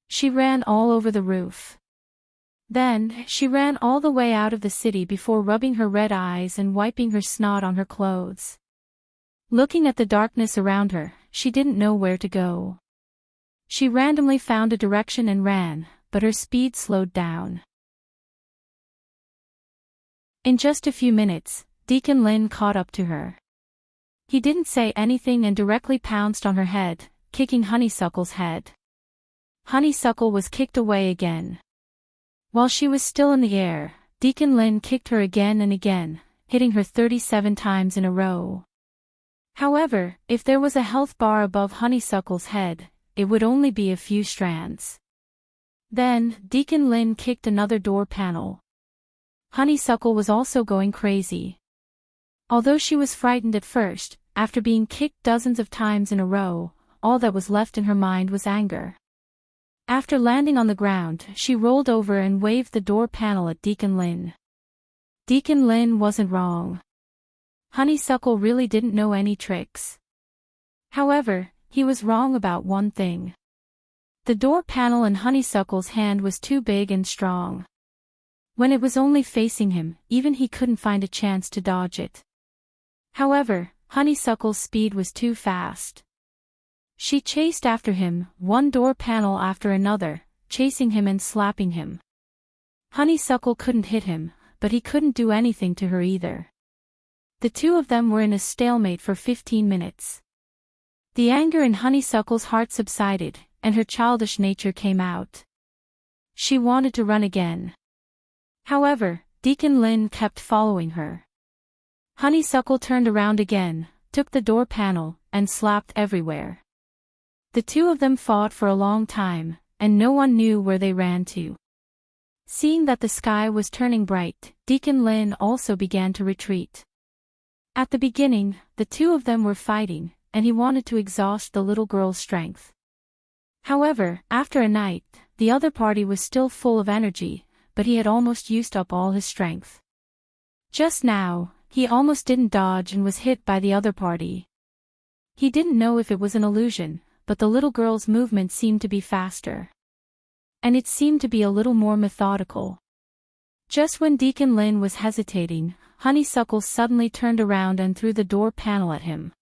She ran all over the roof. Then, she ran all the way out of the city before rubbing her red eyes and wiping her snot on her clothes. Looking at the darkness around her, she didn't know where to go. She randomly found a direction and ran, but her speed slowed down. In just a few minutes, Deacon Lin caught up to her. He didn't say anything and directly pounced on her head, kicking Honeysuckle's head. Honeysuckle was kicked away again. While she was still in the air, Deacon Lin kicked her again and again, hitting her 37 times in a row. However, if there was a health bar above Honeysuckle's head, it would only be a few strands. Then, Deacon Lin kicked another door panel. Honeysuckle was also going crazy. Although she was frightened at first, after being kicked dozens of times in a row, all that was left in her mind was anger. After landing on the ground, she rolled over and waved the door panel at Deacon Lin. Deacon Lin wasn't wrong. Honeysuckle really didn't know any tricks. However, he was wrong about one thing. The door panel in Honeysuckle's hand was too big and strong. When it was only facing him, even he couldn't find a chance to dodge it. However, Honeysuckle's speed was too fast. She chased after him, one door panel after another, chasing him and slapping him. Honeysuckle couldn't hit him, but he couldn't do anything to her either. The two of them were in a stalemate for 15 minutes. The anger in Honeysuckle's heart subsided, and her childish nature came out. She wanted to run again. However, Deacon Lin kept following her. Honeysuckle turned around again, took the door panel, and slapped everywhere. The two of them fought for a long time, and no one knew where they ran to. Seeing that the sky was turning bright, Deacon Lin also began to retreat. At the beginning, the two of them were fighting, and he wanted to exhaust the little girl's strength. However, after a night, the other party was still full of energy, but he had almost used up all his strength. Just now, he almost didn't dodge and was hit by the other party. He didn't know if it was an illusion, but the little girl's movement seemed to be faster. And it seemed to be a little more methodical. Just when Deacon Lin was hesitating, Honeysuckle suddenly turned around and threw the door panel at him.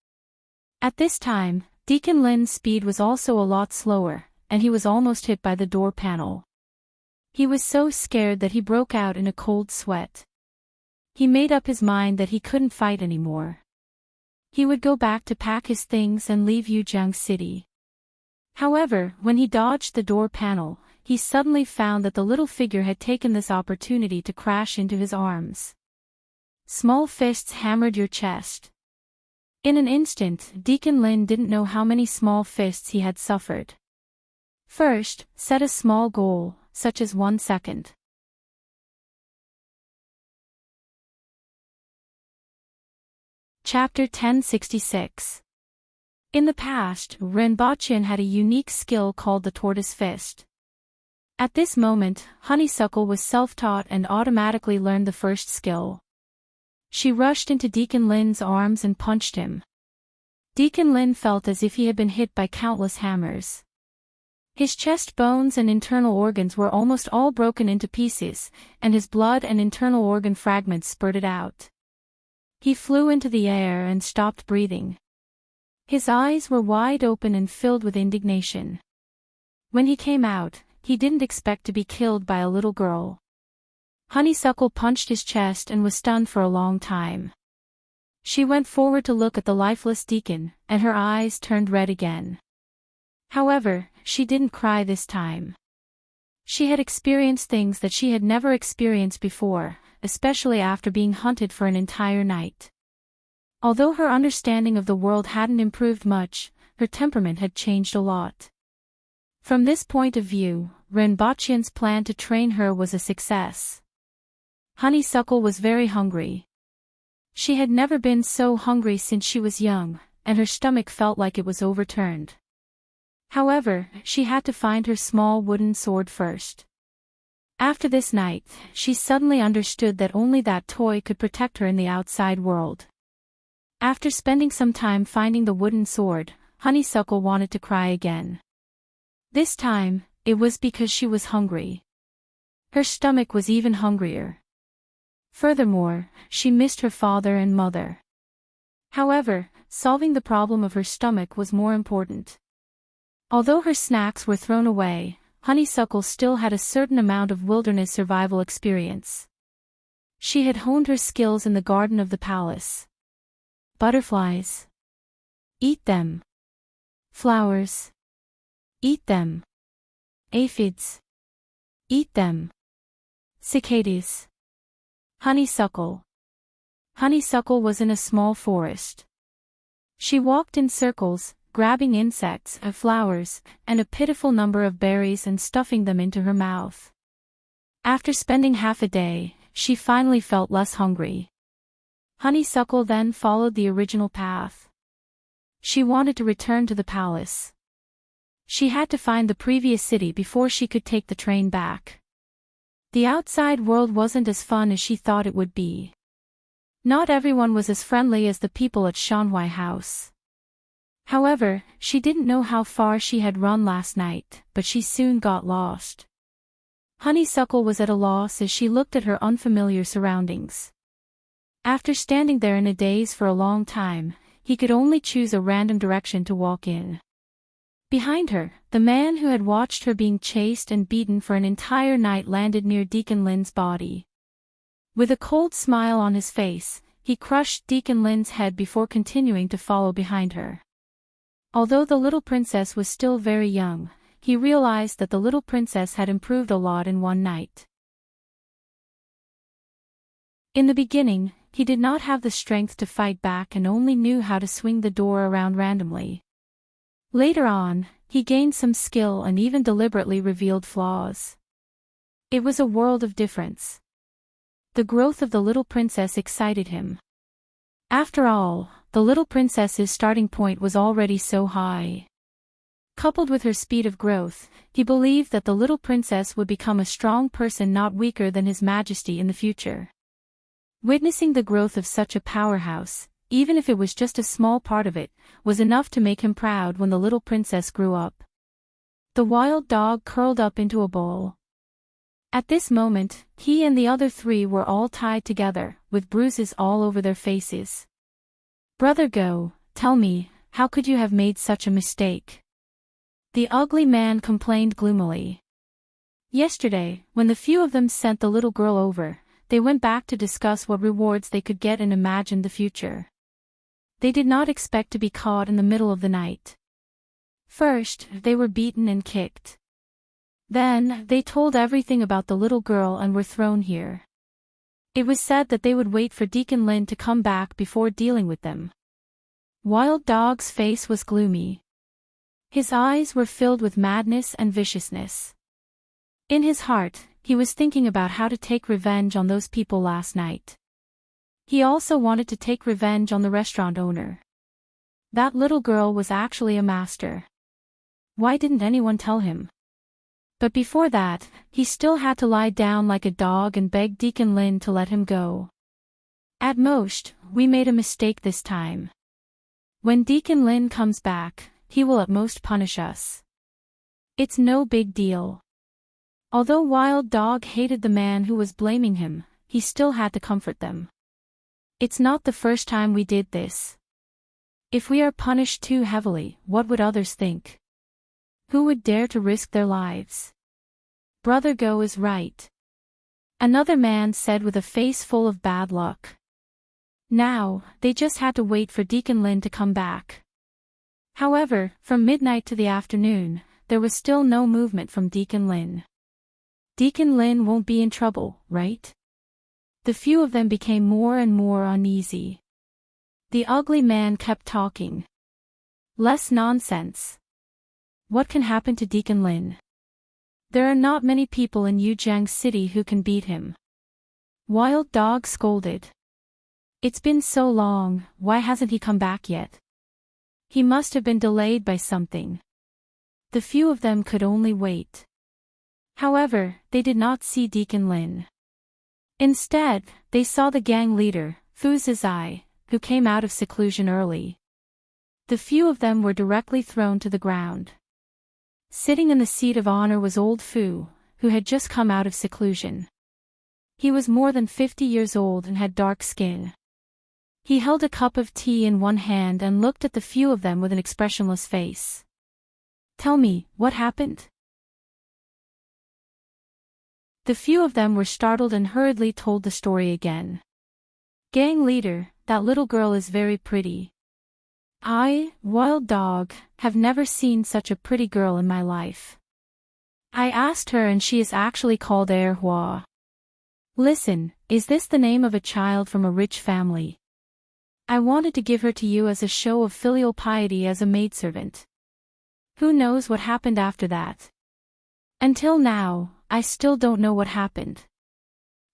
At this time, Deacon Lin's speed was also a lot slower, and he was almost hit by the door panel. He was so scared that he broke out in a cold sweat. He made up his mind that he couldn't fight anymore. He would go back to pack his things and leave Yujiang City. However, when he dodged the door panel, he suddenly found that the little figure had taken this opportunity to crash into his arms. Small fists hammered your chest. In an instant, Deacon Lin didn't know how many small fists he had suffered. First, set a small goal, such as 1 second. Chapter 1066. In the past, Renbochin had a unique skill called the Tortoise Fist. At this moment, Honeysuckle was self-taught and automatically learned the first skill. She rushed into Deacon Lin's arms and punched him. Deacon Lin felt as if he had been hit by countless hammers. His chest bones and internal organs were almost all broken into pieces, and his blood and internal organ fragments spurted out. He flew into the air and stopped breathing. His eyes were wide open and filled with indignation. When he came out, he didn't expect to be killed by a little girl. Honeysuckle punched his chest and was stunned for a long time. She went forward to look at the lifeless Deacon, and her eyes turned red again. However, she didn't cry this time. She had experienced things that she had never experienced before, especially after being hunted for an entire night. Although her understanding of the world hadn't improved much, her temperament had changed a lot. From this point of view, Renbochin's plan to train her was a success. Honeysuckle was very hungry. She had never been so hungry since she was young, and her stomach felt like it was overturned. However, she had to find her small wooden sword first. After this night, she suddenly understood that only that toy could protect her in the outside world. After spending some time finding the wooden sword, Honeysuckle wanted to cry again. This time, it was because she was hungry. Her stomach was even hungrier. Furthermore, she missed her father and mother. However, solving the problem of her stomach was more important. Although her snacks were thrown away, Honeysuckle still had a certain amount of wilderness survival experience. She had honed her skills in the garden of the palace. Butterflies. Eat them. Flowers. Eat them. Aphids. Eat them. Cicadas. Honeysuckle. Honeysuckle was in a small forest. She walked in circles, grabbing insects, flowers, and a pitiful number of berries and stuffing them into her mouth. After spending half a day, she finally felt less hungry. Honeysuckle then followed the original path. She wanted to return to the palace. She had to find the previous city before she could take the train back. The outside world wasn't as fun as she thought it would be. Not everyone was as friendly as the people at Shanhui House. However, she didn't know how far she had run last night, but she soon got lost. Honeysuckle was at a loss as she looked at her unfamiliar surroundings. After standing there in a daze for a long time, he could only choose a random direction to walk in. Behind her, the man who had watched her being chased and beaten for an entire night landed near Deacon Lin's body. With a cold smile on his face, he crushed Deacon Lin's head before continuing to follow behind her. Although the little princess was still very young, he realized that the little princess had improved a lot in one night. In the beginning, he did not have the strength to fight back and only knew how to swing the door around randomly. Later on, he gained some skill and even deliberately revealed flaws. It was a world of difference. The growth of the little princess excited him. After all, the little princess's starting point was already so high. Coupled with her speed of growth, he believed that the little princess would become a strong person not weaker than His Majesty in the future. Witnessing the growth of such a powerhouse, even if it was just a small part of it, was enough to make him proud when the little princess grew up. The wild dog curled up into a ball. At this moment, he and the other three were all tied together, with bruises all over their faces. "Brother Go, tell me, how could you have made such a mistake?" The ugly man complained gloomily. Yesterday, when the few of them sent the little girl over, they went back to discuss what rewards they could get and imagined the future. They did not expect to be caught in the middle of the night. First, they were beaten and kicked. Then, they told everything about the little girl and were thrown here. It was said that they would wait for Deacon Lin to come back before dealing with them. Wild Dog's face was gloomy. His eyes were filled with madness and viciousness. In his heart, he was thinking about how to take revenge on those people last night. He also wanted to take revenge on the restaurant owner. That little girl was actually a master. Why didn't anyone tell him? But before that, he still had to lie down like a dog and beg Deacon Lin to let him go. "At most, we made a mistake this time. When Deacon Lin comes back, he will at most punish us. It's no big deal." Although Wild Dog hated the man who was blaming him, he still had to comfort them. "It's not the first time we did this. If we are punished too heavily, what would others think? Who would dare to risk their lives?" "Brother Go is right," another man said with a face full of bad luck. Now, they just had to wait for Deacon Lin to come back. However, from midnight to the afternoon, there was still no movement from Deacon Lin. Deacon Lin won't be in trouble, right? The few of them became more and more uneasy. The ugly man kept talking. "Less nonsense. What can happen to Deacon Lin? There are not many people in Yujiang City who can beat him." Wild Dog scolded. "It's been so long, why hasn't he come back yet? He must have been delayed by something." The few of them could only wait. However, they did not see Deacon Lin. Instead, they saw the gang leader, Fu Zizai, who came out of seclusion early. The few of them were directly thrown to the ground. Sitting in the seat of honor was old Fu, who had just come out of seclusion. He was more than 50 years old and had dark skin. He held a cup of tea in one hand and looked at the few of them with an expressionless face. "Tell me, what happened?" The few of them were startled and hurriedly told the story again. "Gang leader, that little girl is very pretty. I, Wild Dog, have never seen such a pretty girl in my life. I asked her and she is actually called Hua. Listen, is this the name of a child from a rich family? I wanted to give her to you as a show of filial piety as a maidservant. Who knows what happened after that? Until now, I still don't know what happened.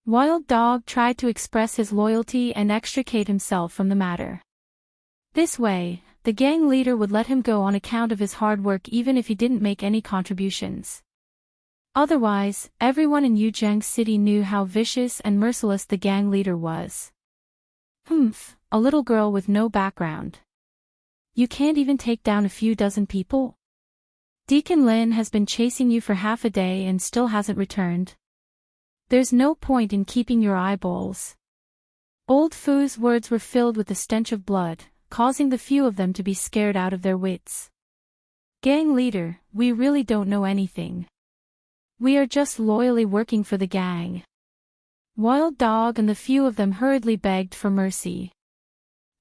Wild Dog tried to express his loyalty and extricate himself from the matter. This way, the gang leader would let him go on account of his hard work even if he didn't make any contributions. Otherwise, everyone in Yujiang City knew how vicious and merciless the gang leader was. Humph, a little girl with no background. You can't even take down a few dozen people? Deacon Lin has been chasing you for half a day and still hasn't returned. There's no point in keeping your eyeballs. Old Fu's words were filled with the stench of blood, causing the few of them to be scared out of their wits. Gang leader, we really don't know anything. We are just loyally working for the gang. Wild Dog and the few of them hurriedly begged for mercy.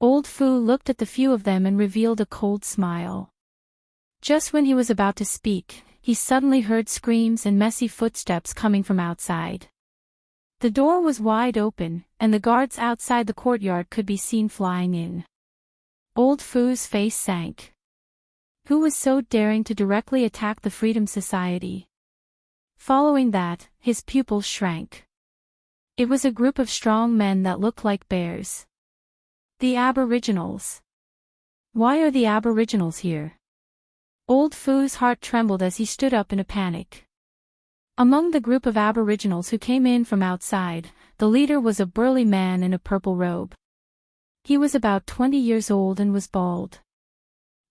Old Fu looked at the few of them and revealed a cold smile. Just when he was about to speak, he suddenly heard screams and messy footsteps coming from outside. The door was wide open, and the guards outside the courtyard could be seen flying in. Old Fu's face sank. Who was so daring to directly attack the Freedom Society? Following that, his pupils shrank. It was a group of strong men that looked like bears. The Aboriginals. Why are the Aboriginals here? Old Fu's heart trembled as he stood up in a panic. Among the group of Aboriginals who came in from outside, the leader was a burly man in a purple robe. He was about 20 years old and was bald.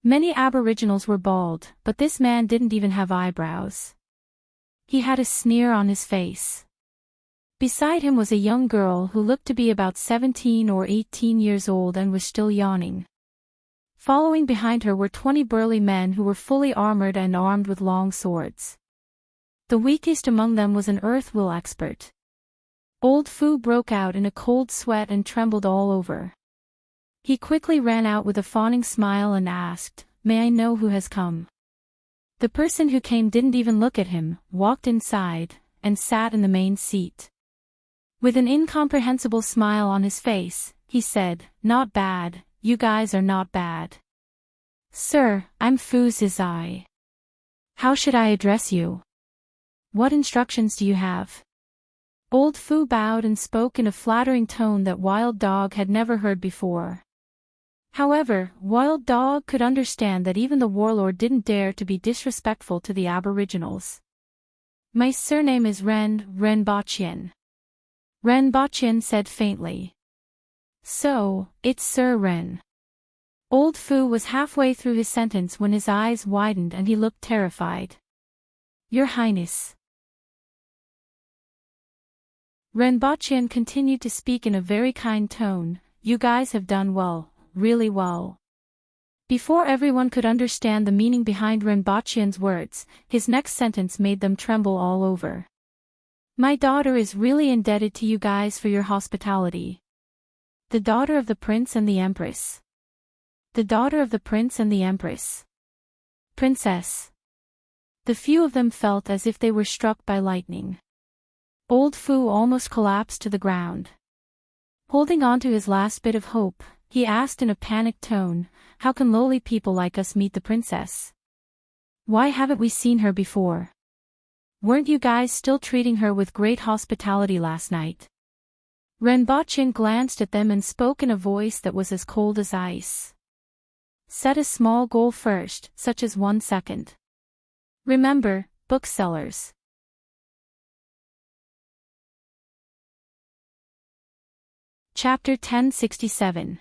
Many Aboriginals were bald, but this man didn't even have eyebrows. He had a sneer on his face. Beside him was a young girl who looked to be about 17 or 18 years old and was still yawning. Following behind her were 20 burly men who were fully armored and armed with long swords. The weakest among them was an earth-will expert. Old Fu broke out in a cold sweat and trembled all over. He quickly ran out with a fawning smile and asked, "May I know who has come?" The person who came didn't even look at him, walked inside, and sat in the main seat. With an incomprehensible smile on his face, he said, "Not bad, you guys are not bad. Sir, I'm Fu Zizai. How should I address you? What instructions do you have?" Old Fu bowed and spoke in a flattering tone that Wild Dog had never heard before. However, Wild Dog could understand that even the warlord didn't dare to be disrespectful to the Aboriginals. "My surname is Ren Bachien." Ren Bachien said faintly. "So, it's Sir Ren." Old Fu was halfway through his sentence when his eyes widened and he looked terrified. "Your Highness." Ren Bachien continued to speak in a very kind tone, "You guys have done well, really well." Before everyone could understand the meaning behind Ren Bachien's words, his next sentence made them tremble all over. "My daughter is really indebted to you guys for your hospitality." The daughter of the prince and the empress. The daughter of the prince and the empress. Princess. The few of them felt as if they were struck by lightning. Old Fu almost collapsed to the ground. Holding on to his last bit of hope, he asked in a panicked tone, "How can lowly people like us meet the princess? Why haven't we seen her before? Weren't you guys still treating her with great hospitality last night?" Ren Bachin glanced at them and spoke in a voice that was as cold as ice. "Set a small goal first, such as 1 second. Remember, booksellers." Chapter 1067.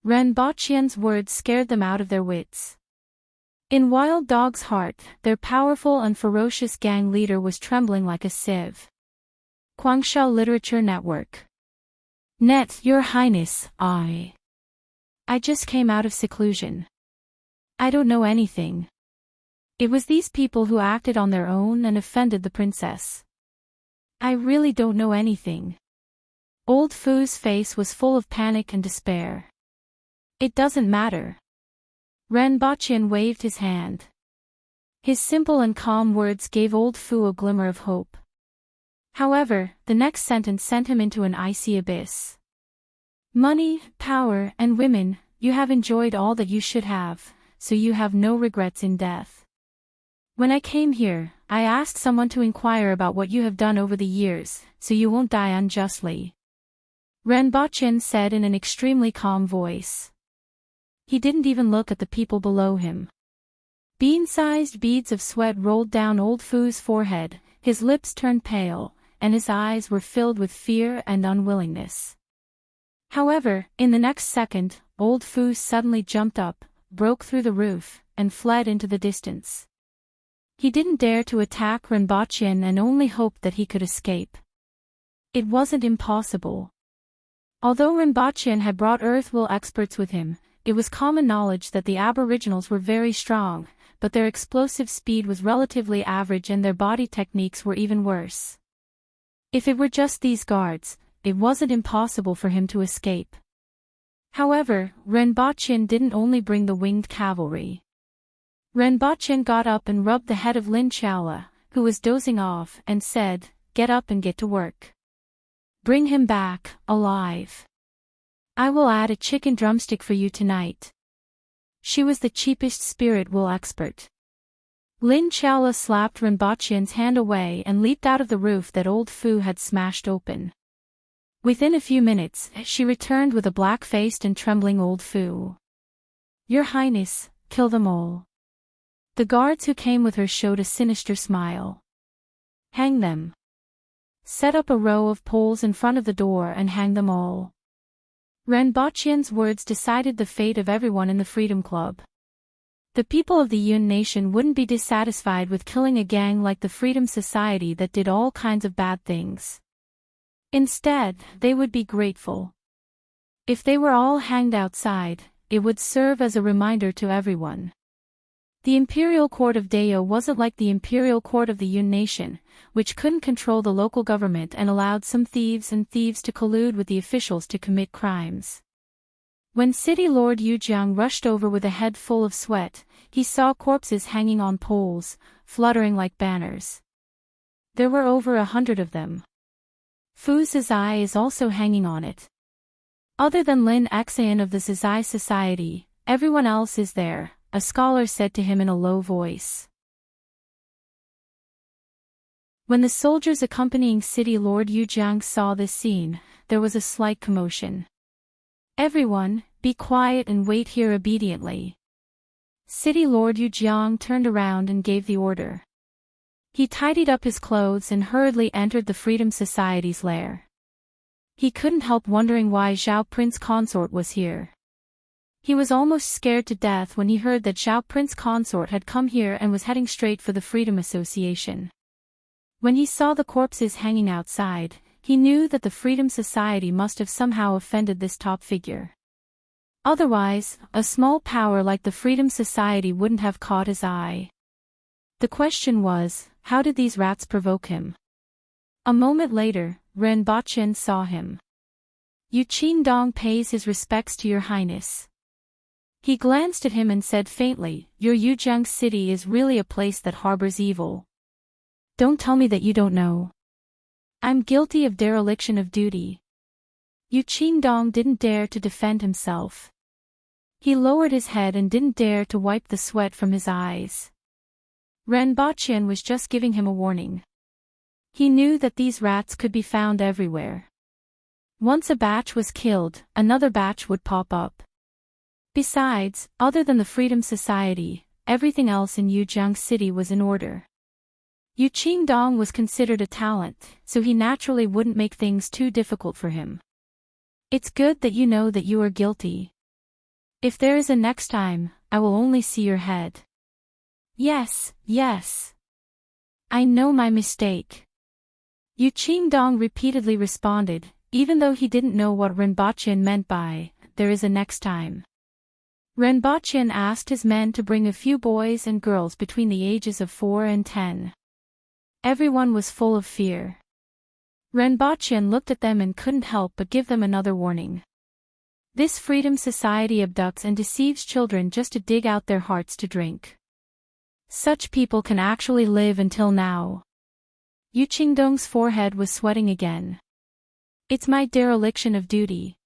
Ren Bachien's words scared them out of their wits. In Wild Dog's heart, their powerful and ferocious gang leader was trembling like a sieve. Guangzhou Literature Network. Your Highness, I just came out of seclusion. I don't know anything. It was these people who acted on their own and offended the princess. I really don't know anything. Old Fu's face was full of panic and despair. "It doesn't matter." Ren Bachien waved his hand. His simple and calm words gave old Fu a glimmer of hope. However, the next sentence sent him into an icy abyss. Money, power, and women, you have enjoyed all that you should have, so you have no regrets in death. When I came here, I asked someone to inquire about what you have done over the years, so you won't die unjustly. Renbochin said in an extremely calm voice. He didn't even look at the people below him. Bean-sized beads of sweat rolled down old Fu's forehead, his lips turned pale, and his eyes were filled with fear and unwillingness. However, in the next second, old Fu suddenly jumped up, broke through the roof, and fled into the distance. He didn't dare to attack Renbochin and only hoped that he could escape. It wasn't impossible. Although Renbochin had brought Earthwill experts with him, it was common knowledge that the Aboriginals were very strong, but their explosive speed was relatively average and their body techniques were even worse. If it were just these guards, it wasn't impossible for him to escape. However, Renbochin didn't only bring the winged cavalry. Renbochin got up and rubbed the head of Lin Chaola, who was dozing off, and said, "Get up and get to work. Bring him back, alive. I will add a chicken drumstick for you tonight." She was the cheapest spirit wool expert. Lin Chaola slapped Renbochin's hand away and leaped out of the roof that old Fu had smashed open. Within a few minutes, she returned with a black-faced and trembling old Fu. "Your Highness, kill them all." The guards who came with her showed a sinister smile. "Hang them. Set up a row of poles in front of the door and hang them all." Renbochin's words decided the fate of everyone in the Freedom Club. The people of the Yun Nation wouldn't be dissatisfied with killing a gang like the Freedom Society that did all kinds of bad things. Instead, they would be grateful. If they were all hanged outside, it would serve as a reminder to everyone. The Imperial Court of Deo wasn't like the Imperial Court of the Yun Nation, which couldn't control the local government and allowed some thieves to collude with the officials to commit crimes. When City Lord Yujiang rushed over with a head full of sweat, he saw corpses hanging on poles, fluttering like banners. There were over 100 of them. Fu Zizai is also hanging on it. Other than Lin Xian of the Zizai Society, everyone else is there, a scholar said to him in a low voice. When the soldiers accompanying City Lord Yujiang saw this scene, there was a slight commotion. "Everyone, be quiet and wait here obediently." City Lord Yujiang turned around and gave the order. He tidied up his clothes and hurriedly entered the Freedom Society's lair. He couldn't help wondering why Zhao Prince Consort was here. He was almost scared to death when he heard that Zhao Prince Consort had come here and was heading straight for the Freedom Association. When he saw the corpses hanging outside, he knew that the Freedom Society must have somehow offended this top figure. Otherwise, a small power like the Freedom Society wouldn't have caught his eye. The question was, how did these rats provoke him? A moment later, Renbochin saw him. "Yu Qingdong pays his respects to your highness." He glanced at him and said faintly, "Your Yujiang city is really a place that harbors evil. Don't tell me that you don't know. I'm guilty of dereliction of duty." Yu Qingdong didn't dare to defend himself. He lowered his head and didn't dare to wipe the sweat from his eyes. Renbochin was just giving him a warning. He knew that these rats could be found everywhere. Once a batch was killed, another batch would pop up. Besides, other than the Freedom Society, everything else in Yujiang City was in order. Yu Qingdong was considered a talent, so he naturally wouldn't make things too difficult for him. "It's good that you know that you are guilty. If there is a next time, I will only see your head." Yes. I know my mistake." Yu Qingdong repeatedly responded, even though he didn't know what Renbochin meant by, "there is a next time." Renbochin asked his men to bring a few boys and girls between the ages of 4 and 10. Everyone was full of fear. Renbochin looked at them and couldn't help but give them another warning. This Freedom Society abducts and deceives children just to dig out their hearts to drink. Such people can actually live until now. Yu Qingdong's forehead was sweating again. It's my dereliction of duty.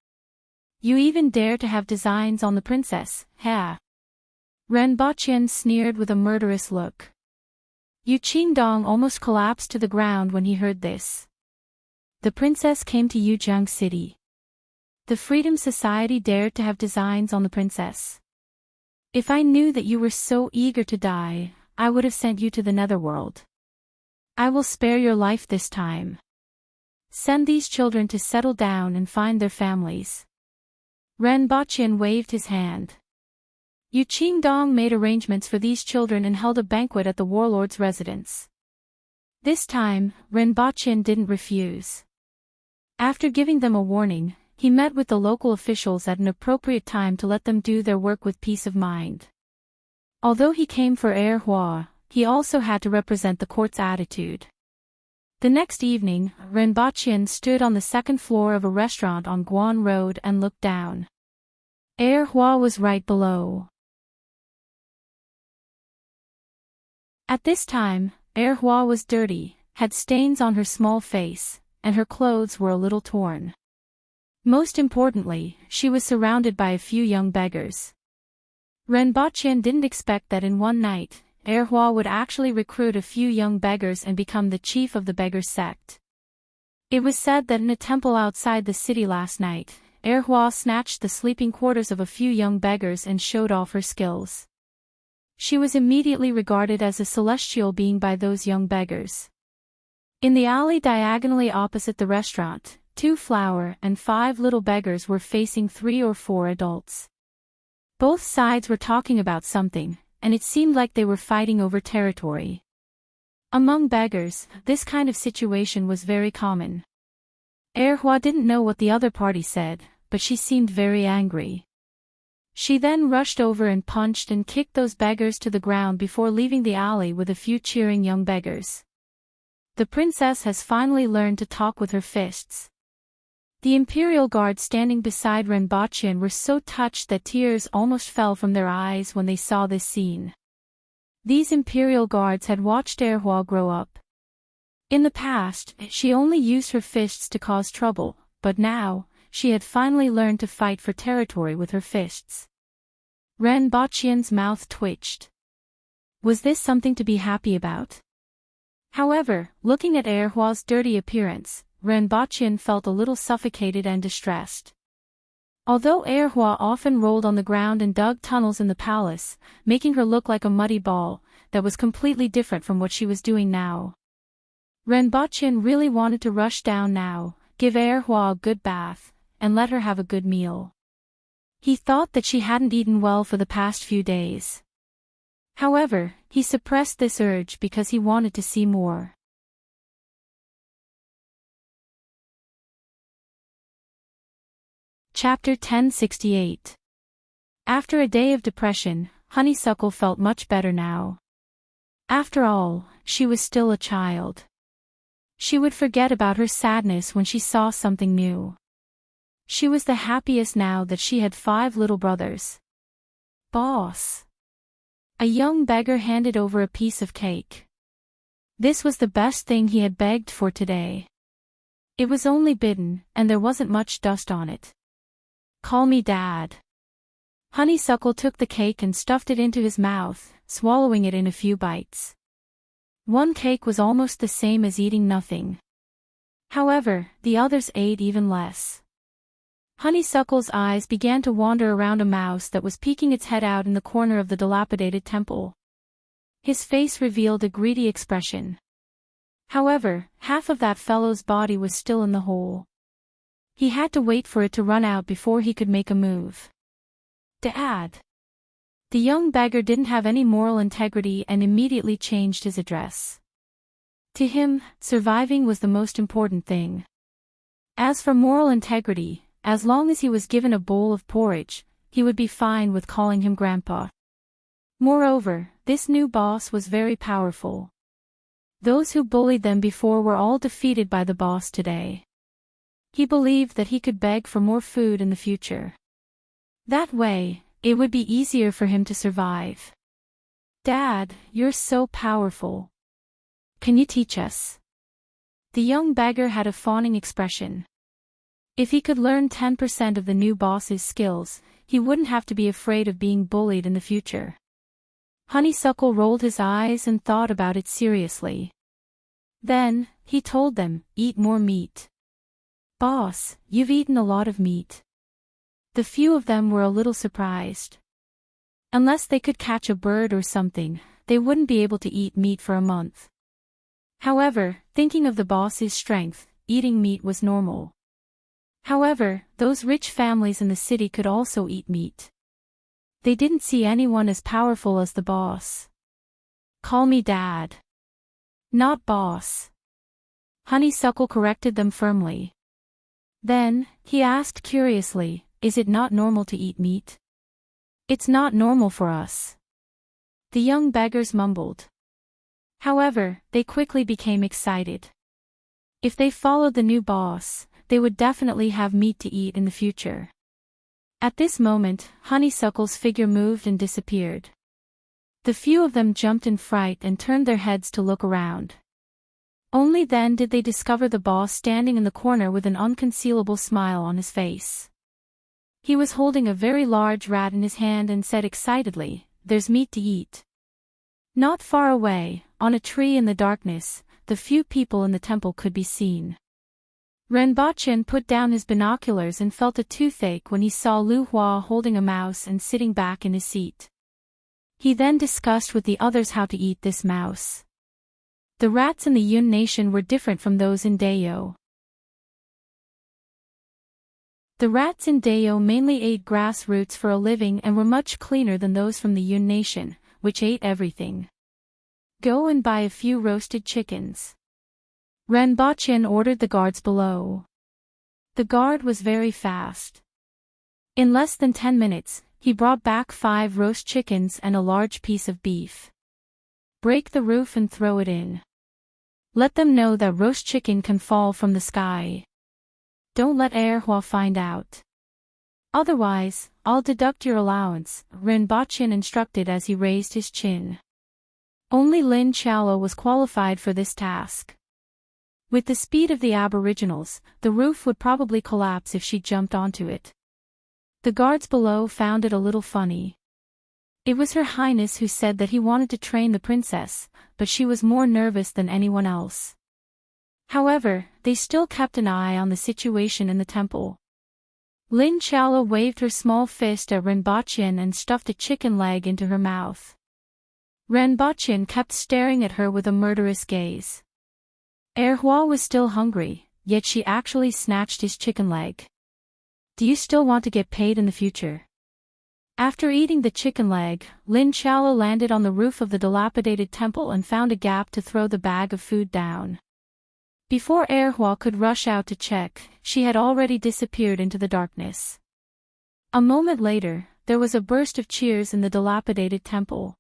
You even dare to have designs on the princess, ha? Ren Baqian sneered with a murderous look. Yu Qingdong almost collapsed to the ground when he heard this. The princess came to Yujiang City. The Freedom Society dared to have designs on the princess. If I knew that you were so eager to die, I would have sent you to the netherworld. I will spare your life this time. Send these children to settle down and find their families. Ren Baqian waved his hand. Yu Qingdong made arrangements for these children and held a banquet at the warlord's residence. This time, Ren Baqian didn't refuse. After giving them a warning, he met with the local officials at an appropriate time to let them do their work with peace of mind. Although he came for Erhua, he also had to represent the court's attitude. The next evening, Ren Baqian stood on the second floor of a restaurant on Guan Road and looked down. Erhua was right below. At this time, Erhua was dirty, had stains on her small face, and her clothes were a little torn. Most importantly, she was surrounded by a few young beggars. Ren Baqian didn't expect that in one night, Erhua would actually recruit a few young beggars and become the chief of the beggar sect. It was said that in a temple outside the city last night, Erhua snatched the sleeping quarters of a few young beggars and showed off her skills. She was immediately regarded as a celestial being by those young beggars. In the alley diagonally opposite the restaurant, 2 flower and 5 little beggars were facing 3 or 4 adults. Both sides were talking about something, and it seemed like they were fighting over territory. Among beggars, this kind of situation was very common. Erhua didn't know what the other party said, but she seemed very angry. She then rushed over and punched and kicked those beggars to the ground before leaving the alley with a few cheering young beggars. The princess has finally learned to talk with her fists. The imperial guards standing beside Ren Baqian were so touched that tears almost fell from their eyes when they saw this scene. These imperial guards had watched Erhua grow up. In the past, she only used her fists to cause trouble, but now, she had finally learned to fight for territory with her fists. Ren Baqian's mouth twitched. Was this something to be happy about? However, looking at Erhua's dirty appearance, Ren Baqian felt a little suffocated and distressed. Although Erhua often rolled on the ground and dug tunnels in the palace, making her look like a muddy ball, that was completely different from what she was doing now. Ren Baqian really wanted to rush down now, give Erhua a good bath, and let her have a good meal. He thought that she hadn't eaten well for the past few days. However, he suppressed this urge because he wanted to see more. Chapter 1068. After a day of depression, Honeysuckle felt much better now. After all, she was still a child. She would forget about her sadness when she saw something new. She was the happiest now that she had 5 little brothers. Boss. A young beggar handed over a piece of cake. This was the best thing he had begged for today. It was only bitten, and there wasn't much dust on it. Call me Dad. Honeysuckle took the cake and stuffed it into his mouth, swallowing it in a few bites. One cake was almost the same as eating nothing. However, the others ate even less. Honeysuckle's eyes began to wander around a mouse that was peeking its head out in the corner of the dilapidated temple. His face revealed a greedy expression. However, half of that fellow's body was still in the hole. He had to wait for it to run out before he could make a move. Dad. The young beggar didn't have any moral integrity and immediately changed his address. To him, surviving was the most important thing. As for moral integrity, as long as he was given a bowl of porridge, he would be fine with calling him Grandpa. Moreover, this new boss was very powerful. Those who bullied them before were all defeated by the boss today. He believed that he could beg for more food in the future. That way, it would be easier for him to survive. Dad, you're so powerful. Can you teach us? The young beggar had a fawning expression. If he could learn 10% of the new boss's skills, he wouldn't have to be afraid of being bullied in the future. Honeysuckle rolled his eyes and thought about it seriously. Then, he told them, eat more meat. Boss, you've eaten a lot of meat. The few of them were a little surprised. Unless they could catch a bird or something, they wouldn't be able to eat meat for a month. However, thinking of the boss's strength, eating meat was normal. However, those rich families in the city could also eat meat. They didn't see anyone as powerful as the boss. Call me Dad. Not boss. Honeysuckle corrected them firmly. Then, he asked curiously, is it not normal to eat meat? It's not normal for us. The young beggars mumbled. However, they quickly became excited. If they followed the new boss, they would definitely have meat to eat in the future. At this moment, Honeysuckle's figure moved and disappeared. The few of them jumped in fright and turned their heads to look around. Only then did they discover the boss standing in the corner with an unconcealable smile on his face. He was holding a very large rat in his hand and said excitedly, "There's meat to eat." Not far away, on a tree in the darkness, the few people in the temple could be seen. Renbochin put down his binoculars and felt a toothache when he saw Lu Hua holding a mouse and sitting back in his seat. He then discussed with the others how to eat this mouse. The rats in the Yun nation were different from those in Dayo. The rats in Dayo mainly ate grass roots for a living and were much cleaner than those from the Yun nation, which ate everything. Go and buy a few roasted chickens. Renbochin ordered the guards below. The guard was very fast. In less than 10 minutes, he brought back 5 roast chickens and a large piece of beef. Break the roof and throw it in. Let them know that roast chicken can fall from the sky. Don't let Erhua find out. Otherwise, I'll deduct your allowance, Renbochin instructed as he raised his chin. Only Lin Chalo was qualified for this task. With the speed of the aboriginals, the roof would probably collapse if she jumped onto it. The guards below found it a little funny. It was Her Highness who said that he wanted to train the princess, but she was more nervous than anyone else. However, they still kept an eye on the situation in the temple. Lin Chalo waved her small fist at Renbochin and stuffed a chicken leg into her mouth. Renbochin kept staring at her with a murderous gaze. Erhua was still hungry, yet she actually snatched his chicken leg. Do you still want to get paid in the future? After eating the chicken leg, Lin Chalo landed on the roof of the dilapidated temple and found a gap to throw the bag of food down. Before Erhua could rush out to check, she had already disappeared into the darkness. A moment later, there was a burst of cheers in the dilapidated temple.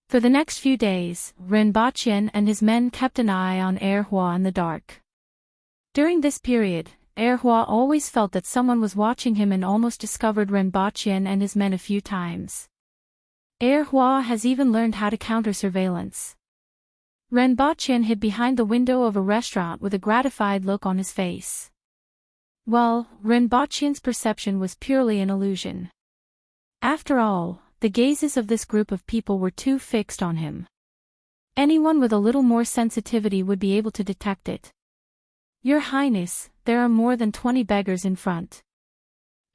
For the next few days, Renbochin and his men kept an eye on Erhua in the dark. During this period, Erhua always felt that someone was watching him and almost discovered Renbochin and his men a few times. Erhua has even learned how to counter surveillance. Renbochin hid behind the window of a restaurant with a gratified look on his face. Well, Renbochin's perception was purely an illusion. After all, the gazes of this group of people were too fixed on him. Anyone with a little more sensitivity would be able to detect it. Your Highness, there are more than 20 beggars in front.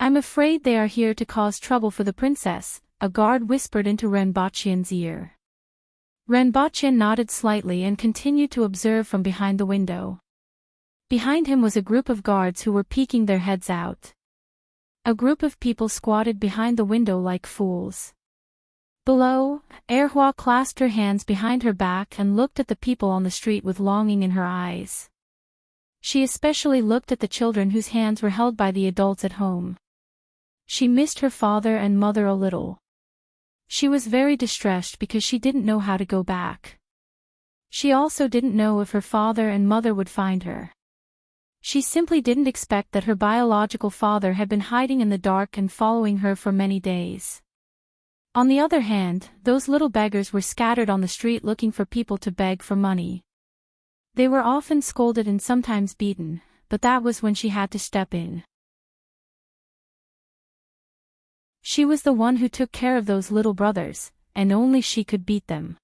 I'm afraid they are here to cause trouble for the princess, a guard whispered into Renbochin's ear. Renbochin nodded slightly and continued to observe from behind the window. Behind him was a group of guards who were peeking their heads out. A group of people squatted behind the window like fools. Below, Erhua clasped her hands behind her back and looked at the people on the street with longing in her eyes. She especially looked at the children whose hands were held by the adults at home. She missed her father and mother a little. She was very distressed because she didn't know how to go back. She also didn't know if her father and mother would find her. She simply didn't expect that her biological father had been hiding in the dark and following her for many days. On the other hand, those little beggars were scattered on the street looking for people to beg for money. They were often scolded and sometimes beaten, but that was when she had to step in. She was the one who took care of those little brothers, and only she could beat them.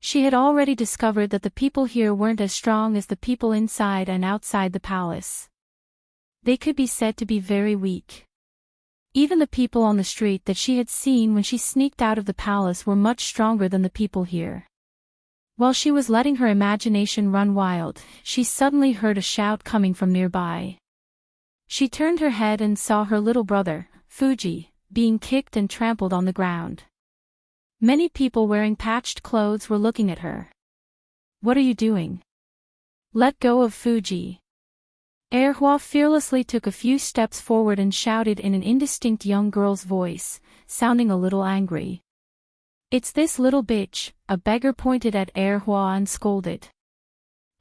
She had already discovered that the people here weren't as strong as the people inside and outside the palace. They could be said to be very weak. Even the people on the street that she had seen when she sneaked out of the palace were much stronger than the people here. While she was letting her imagination run wild, she suddenly heard a shout coming from nearby. She turned her head and saw her little brother, Fuji, being kicked and trampled on the ground. Many people wearing patched clothes were looking at her. "What are you doing? Let go of Fuji." Erhua fearlessly took a few steps forward and shouted in an indistinct young girl's voice, sounding a little angry. "It's this little bitch," a beggar pointed at Erhua and scolded.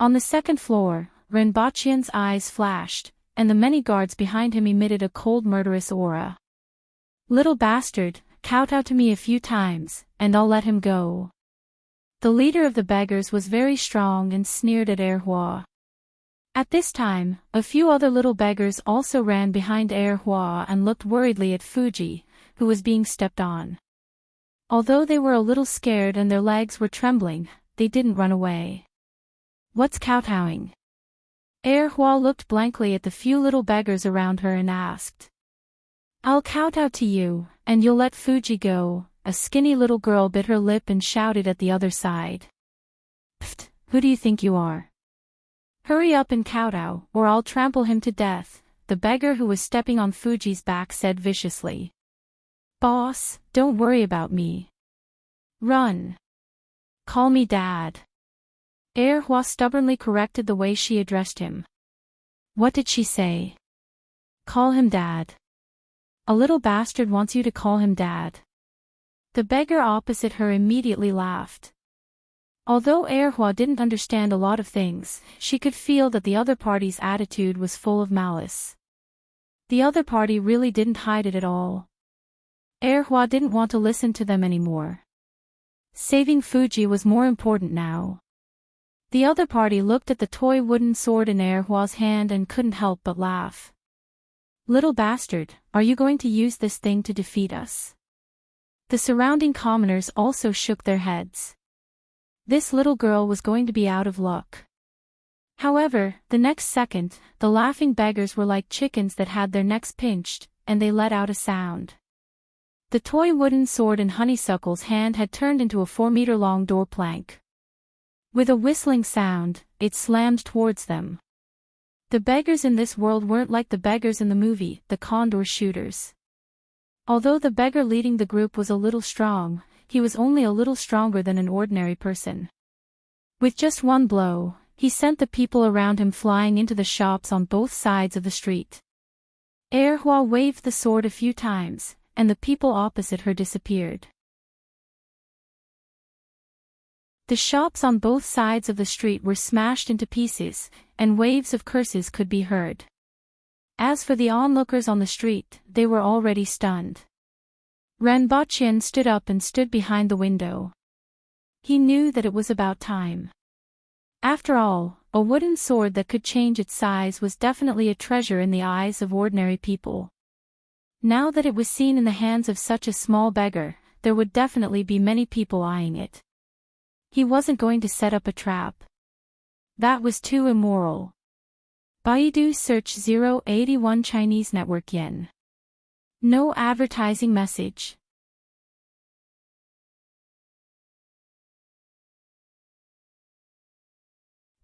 On the second floor, Renbachian's eyes flashed, and the many guards behind him emitted a cold murderous aura. "Little bastard, kowtow to me a few times, and I'll let him go." The leader of the beggars was very strong and sneered at Erhua. At this time, a few other little beggars also ran behind Erhua and looked worriedly at Fuji, who was being stepped on. Although they were a little scared and their legs were trembling, they didn't run away. "What's kowtowing?" Erhua looked blankly at the few little beggars around her and asked. "I'll kowtow to you, and you'll let Fuji go," a skinny little girl bit her lip and shouted at the other side. "Pfft, who do you think you are? Hurry up and kowtow, or I'll trample him to death," the beggar who was stepping on Fuji's back said viciously. "Boss, don't worry about me. Run. Call me Dad." Erhua stubbornly corrected the way she addressed him. "What did she say? Call him Dad. A little bastard wants you to call him Dad." The beggar opposite her immediately laughed. Although Erhua didn't understand a lot of things, she could feel that the other party's attitude was full of malice. The other party really didn't hide it at all. Erhua didn't want to listen to them anymore. Saving Fuji was more important now. The other party looked at the toy wooden sword in Erhua's hand and couldn't help but laugh. "Little bastard, are you going to use this thing to defeat us?" The surrounding commoners also shook their heads. This little girl was going to be out of luck. However, the next second, the laughing beggars were like chickens that had their necks pinched, and they let out a sound. The toy wooden sword in Honeysuckle's hand had turned into a 4-meter-long door plank. With a whistling sound, it slammed towards them. The beggars in this world weren't like the beggars in the movie, The Condor Shooters. Although the beggar leading the group was a little strong, he was only a little stronger than an ordinary person. With just one blow, he sent the people around him flying into the shops on both sides of the street. Erhua waved the sword a few times, and the people opposite her disappeared. The shops on both sides of the street were smashed into pieces, and waves of curses could be heard. As for the onlookers on the street, they were already stunned. Renbachian stood up and stood behind the window. He knew that it was about time. After all, a wooden sword that could change its size was definitely a treasure in the eyes of ordinary people. Now that it was seen in the hands of such a small beggar, there would definitely be many people eyeing it. He wasn't going to set up a trap. That was too immoral. Baidu search 081 Chinese network yen. No advertising message.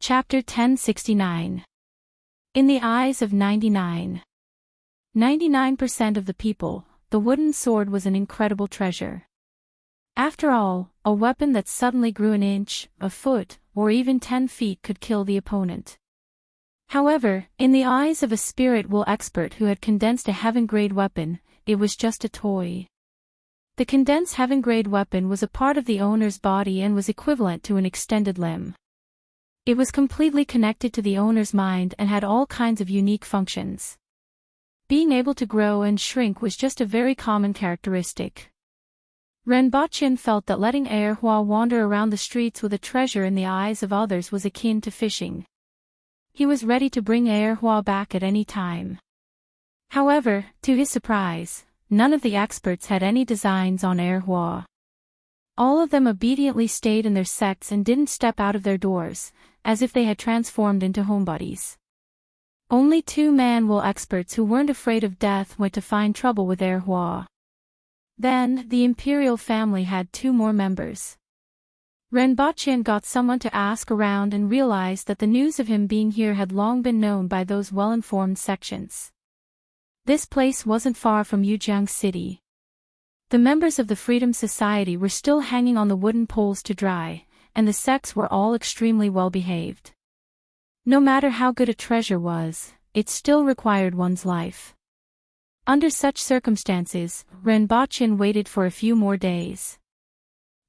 Chapter 1069. In the eyes of 99% of the people, the wooden sword was an incredible treasure. After all, a weapon that suddenly grew an inch, a foot, or even 10 feet could kill the opponent. However, in the eyes of a spirit will expert who had condensed a heaven-grade weapon, it was just a toy. The condensed heaven-grade weapon was a part of the owner's body and was equivalent to an extended limb. It was completely connected to the owner's mind and had all kinds of unique functions. Being able to grow and shrink was just a very common characteristic. Renbochin felt that letting Erhua wander around the streets with a treasure in the eyes of others was akin to fishing. He was ready to bring Erhua back at any time. However, to his surprise, none of the experts had any designs on Erhua. All of them obediently stayed in their sects and didn't step out of their doors, as if they had transformed into homebodies. Only 2 manual experts who weren't afraid of death went to find trouble with Erhua. Then, the imperial family had 2 more members. Renbochin got someone to ask around and realized that the news of him being here had long been known by those well-informed sections. This place wasn't far from Yujiang City. The members of the Freedom Society were still hanging on the wooden poles to dry, and the sects were all extremely well behaved. No matter how good a treasure was, it still required one's life. Under such circumstances, Renbochin waited for a few more days.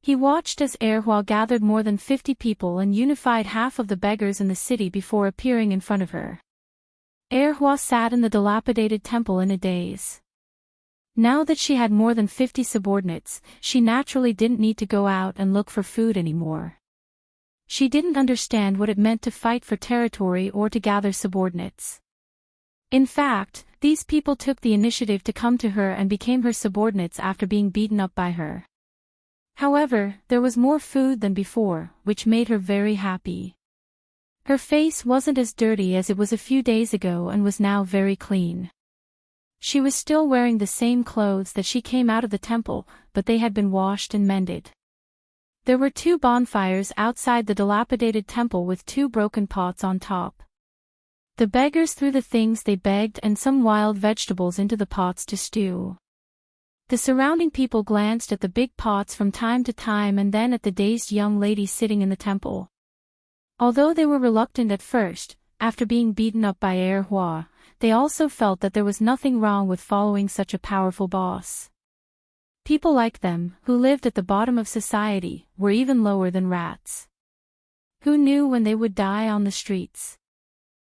He watched as Erhua gathered more than 50 people and unified half of the beggars in the city before appearing in front of her. Erhua sat in the dilapidated temple in a daze. Now that she had more than 50 subordinates, she naturally didn't need to go out and look for food anymore. She didn't understand what it meant to fight for territory or to gather subordinates. In fact, these people took the initiative to come to her and became her subordinates after being beaten up by her. However, there was more food than before, which made her very happy. Her face wasn't as dirty as it was a few days ago and was now very clean. She was still wearing the same clothes that she came out of the temple, but they had been washed and mended. There were 2 bonfires outside the dilapidated temple with 2 broken pots on top. The beggars threw the things they begged and some wild vegetables into the pots to stew. The surrounding people glanced at the big pots from time to time and then at the dazed young lady sitting in the temple. Although they were reluctant at first, after being beaten up by Erhua, they also felt that there was nothing wrong with following such a powerful boss. People like them, who lived at the bottom of society, were even lower than rats. Who knew when they would die on the streets?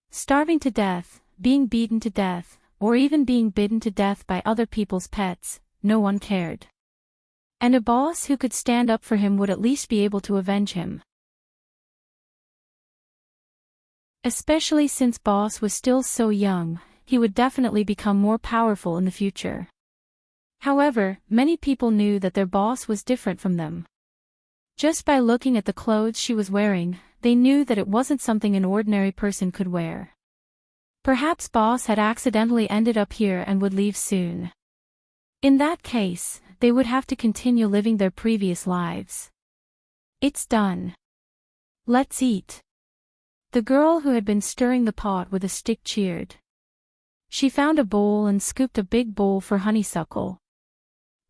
Starving to death, being beaten to death, or even being bitten to death by other people's pets, no one cared. And a boss who could stand up for him would at least be able to avenge him. Especially since boss was still so young, he would definitely become more powerful in the future. However, many people knew that their boss was different from them. Just by looking at the clothes she was wearing, they knew that it wasn't something an ordinary person could wear. Perhaps boss had accidentally ended up here and would leave soon. In that case, they would have to continue living their previous lives. It's done. Let's eat. The girl who had been stirring the pot with a stick cheered. She found a bowl and scooped a big bowl for Honeysuckle.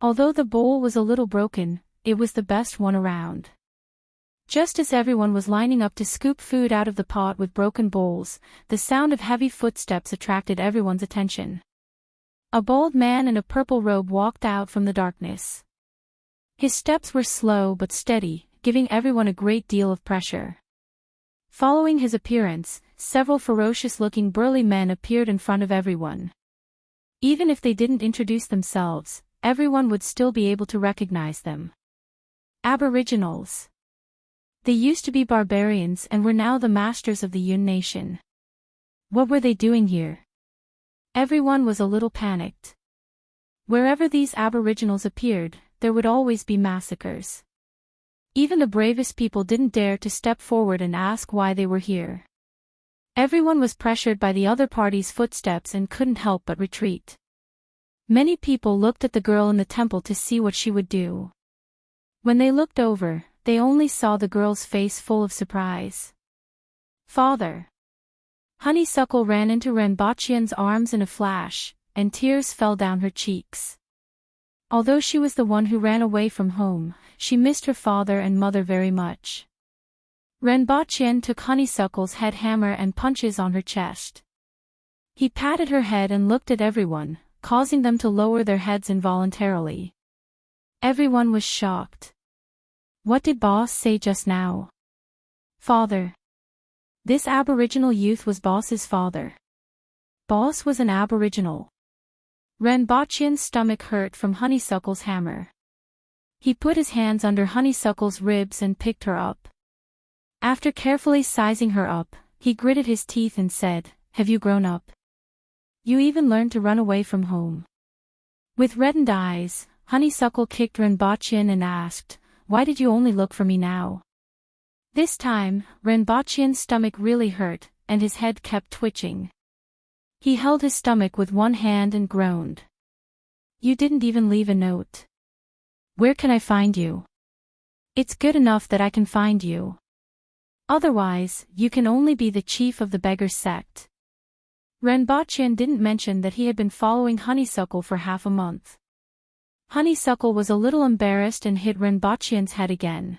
Although the bowl was a little broken, it was the best one around. Just as everyone was lining up to scoop food out of the pot with broken bowls, the sound of heavy footsteps attracted everyone's attention. A bald man in a purple robe walked out from the darkness. His steps were slow but steady, giving everyone a great deal of pressure. Following his appearance, several ferocious-looking burly men appeared in front of everyone. Even if they didn't introduce themselves, everyone would still be able to recognize them. Aboriginals. They used to be barbarians and were now the masters of the Yun nation. What were they doing here? Everyone was a little panicked. Wherever these aboriginals appeared, there would always be massacres. Even the bravest people didn't dare to step forward and ask why they were here. Everyone was pressured by the other party's footsteps and couldn't help but retreat. Many people looked at the girl in the temple to see what she would do. When they looked over, they only saw the girl's face full of surprise. Father! Honeysuckle ran into Renbochin's arms in a flash, and tears fell down her cheeks. Although she was the one who ran away from home, she missed her father and mother very much. Renbochin took Honeysuckle's head hammer and punches on her chest. He patted her head and looked at everyone, causing them to lower their heads involuntarily. Everyone was shocked. What did boss say just now? Father. This aboriginal youth was boss's father. Boss was an aboriginal. Renbochin's stomach hurt from Honeysuckle's hammer. He put his hands under Honeysuckle's ribs and picked her up. After carefully sizing her up, he gritted his teeth and said, "Have you grown up? You even learned to run away from home." With reddened eyes, Honeysuckle kicked Renbochin and asked, "Why did you only look for me now?" This time, Renbochin's stomach really hurt, and his head kept twitching. He held his stomach with one hand and groaned. "You didn't even leave a note. Where can I find you? It's good enough that I can find you. Otherwise, you can only be the chief of the beggars sect." Renbochin didn't mention that he had been following Honeysuckle for half a month. Honeysuckle was a little embarrassed and hit Renbochin's head again.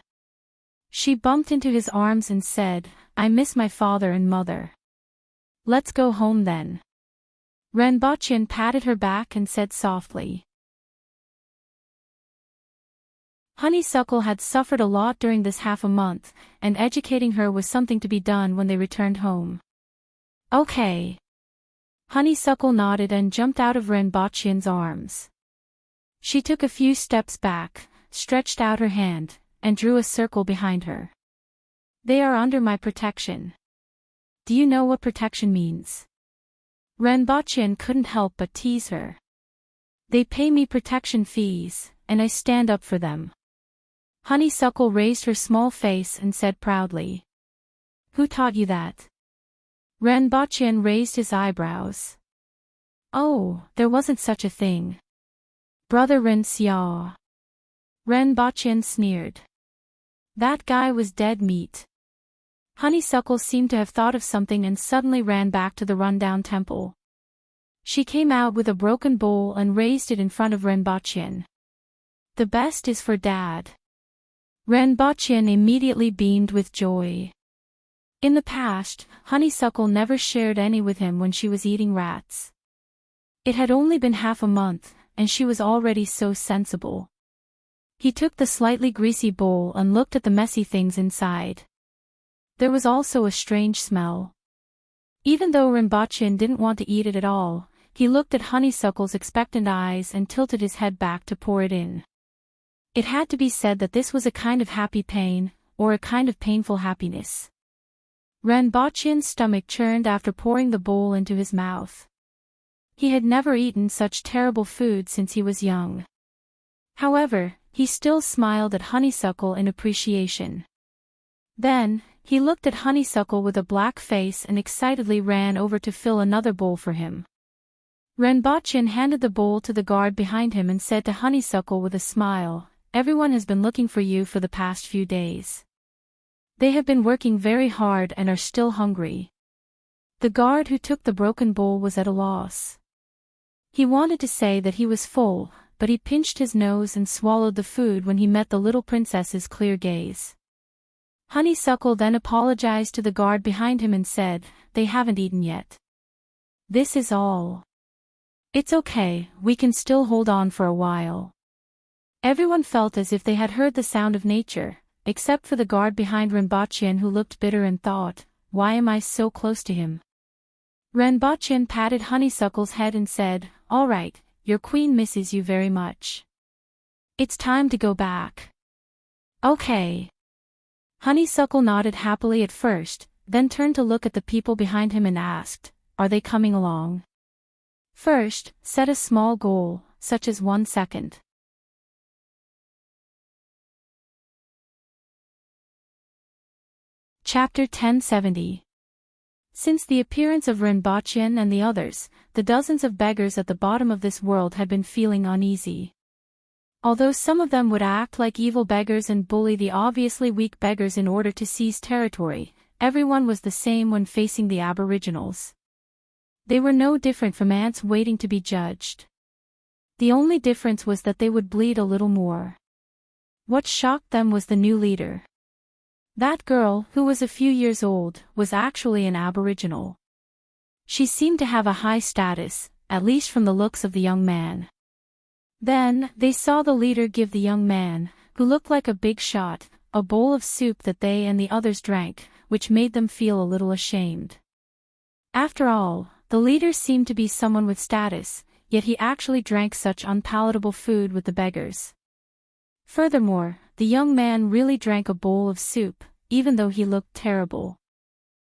She bumped into his arms and said, "I miss my father and mother. Let's go home then." Renbochin patted her back and said softly. Honeysuckle had suffered a lot during this half a month, and educating her was something to be done when they returned home. "Okay." Honeysuckle nodded and jumped out of Renbochin's arms. She took a few steps back, stretched out her hand, and drew a circle behind her. "They are under my protection." "Do you know what protection means?" Renbochin couldn't help but tease her. "They pay me protection fees, and I stand up for them." Honeysuckle raised her small face and said proudly. "Who taught you that?" Renbochin raised his eyebrows. "Oh, there wasn't such a thing. Brother Renxia." Renbochin sneered. That guy was dead meat. Honeysuckle seemed to have thought of something and suddenly ran back to the rundown temple. She came out with a broken bowl and raised it in front of Renbochin. "The best is for Dad." Renbochin immediately beamed with joy. In the past, Honeysuckle never shared any with him when she was eating rats. It had only been half a month, and she was already so sensible. He took the slightly greasy bowl and looked at the messy things inside. There was also a strange smell. Even though Renbochin didn't want to eat it at all, he looked at Honeysuckle's expectant eyes and tilted his head back to pour it in. It had to be said that this was a kind of happy pain, or a kind of painful happiness. Renbochin's stomach churned after pouring the bowl into his mouth. He had never eaten such terrible food since he was young. However, he still smiled at Honeysuckle in appreciation. Then, he looked at Honeysuckle with a black face and excitedly ran over to fill another bowl for him. Renbochin handed the bowl to the guard behind him and said to Honeysuckle with a smile, "Everyone has been looking for you for the past few days. They have been working very hard and are still hungry." The guard who took the broken bowl was at a loss. He wanted to say that he was full, but he pinched his nose and swallowed the food when he met the little princess's clear gaze. Honeysuckle then apologized to the guard behind him and said, "They haven't eaten yet. This is all. It's okay, we can still hold on for a while." Everyone felt as if they had heard the sound of nature, except for the guard behind Renbochin, who looked bitter and thought, "Why am I so close to him?" Renbochin patted Honeysuckle's head and said, "All right, your queen misses you very much. It's time to go back." "Okay." Honeysuckle nodded happily at first, then turned to look at the people behind him and asked, "Are they coming along?" "First, set a small goal, such as 1 second. Chapter 1070. Since the appearance of Renbochin and the others, the dozens of beggars at the bottom of this world had been feeling uneasy. Although some of them would act like evil beggars and bully the obviously weak beggars in order to seize territory, everyone was the same when facing the aboriginals. They were no different from ants waiting to be judged. The only difference was that they would bleed a little more. What shocked them was the new leader. That girl, who was a few years old, was actually an aboriginal. She seemed to have a high status, at least from the looks of the young man. Then, they saw the leader give the young man, who looked like a big shot, a bowl of soup that they and the others drank, which made them feel a little ashamed. After all, the leader seemed to be someone with status, yet he actually drank such unpalatable food with the beggars. Furthermore, the young man really drank a bowl of soup, even though he looked terrible.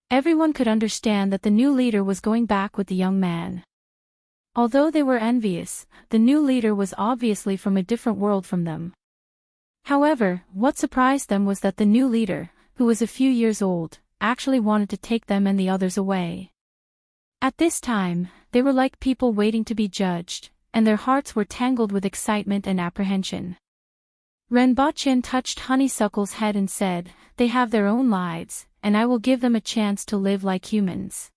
Everyone could understand that the new leader was going back with the young man. Although they were envious, the new leader was obviously from a different world from them. However, what surprised them was that the new leader, who was a few years old, actually wanted to take them and the others away. At this time, they were like people waiting to be judged, and their hearts were tangled with excitement and apprehension. Renbochin touched Honeysuckle's head and said, "They have their own lives, and I will give them a chance to live like humans.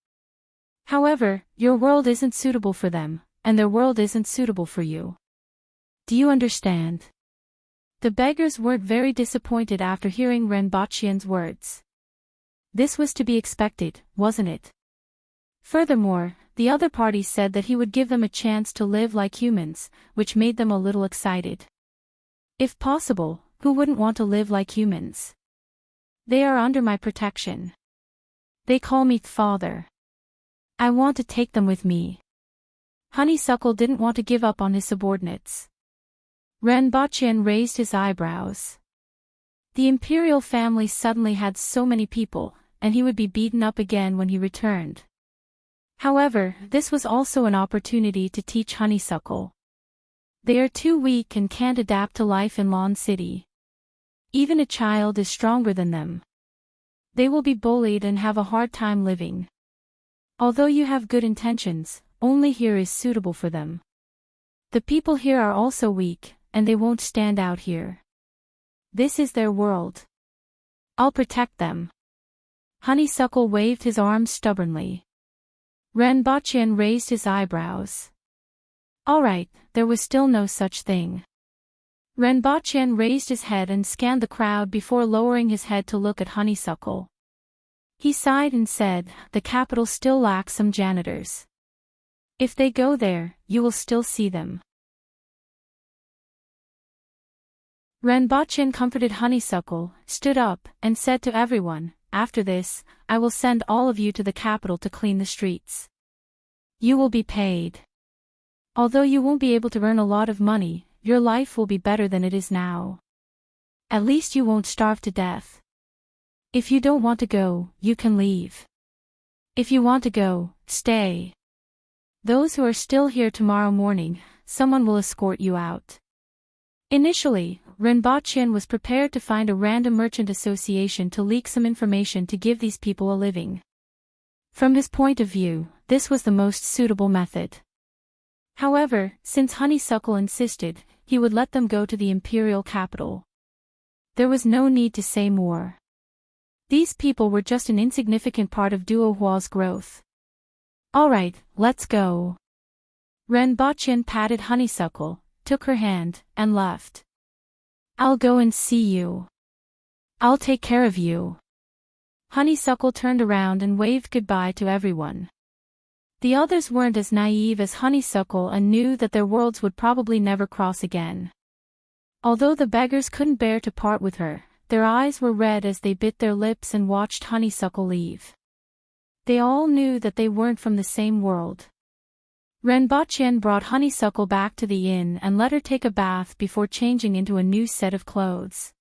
However, your world isn't suitable for them, and their world isn't suitable for you. Do you understand?" The beggars weren't very disappointed after hearing Renbochin's words. This was to be expected, wasn't it? Furthermore, the other party said that he would give them a chance to live like humans, which made them a little excited. If possible, who wouldn't want to live like humans? They are under my protection. They call me father. I want to take them with me. Honeysuckle didn't want to give up on his subordinates. Renbochin raised his eyebrows. The imperial family suddenly had so many people, and he would be beaten up again when he returned. However, this was also an opportunity to teach Honeysuckle. They are too weak and can't adapt to life in Lawn City. Even a child is stronger than them. They will be bullied and have a hard time living. Although you have good intentions, only here is suitable for them. The people here are also weak, and they won't stand out here. This is their world. I'll protect them. Honeysuckle waved his arms stubbornly. Renbochin raised his eyebrows. All right, there was still no such thing. Renbochin raised his head and scanned the crowd before lowering his head to look at Honeysuckle. He sighed and said, "The capital still lacks some janitors. If they go there, you will still see them." Renbochin comforted Honeysuckle, stood up, and said to everyone, "After this, I will send all of you to the capital to clean the streets. You will be paid. Although you won't be able to earn a lot of money, your life will be better than it is now. At least you won't starve to death. If you don't want to go, you can leave. If you want to go, stay. Those who are still here tomorrow morning, someone will escort you out." Initially, Renbochin was prepared to find a random merchant association to leak some information to give these people a living. From his point of view, this was the most suitable method. However, since Honeysuckle insisted, he would let them go to the imperial capital. There was no need to say more. These people were just an insignificant part of Duohua's growth. "All right, let's go." Renbochin patted Honeysuckle, took her hand, and left. "I'll go and see you. I'll take care of you." Honeysuckle turned around and waved goodbye to everyone. The others weren't as naive as Honeysuckle and knew that their worlds would probably never cross again. Although the beggars couldn't bear to part with her, their eyes were red as they bit their lips and watched Honeysuckle leave. They all knew that they weren't from the same world. Renbochin brought Honeysuckle back to the inn and let her take a bath before changing into a new set of clothes.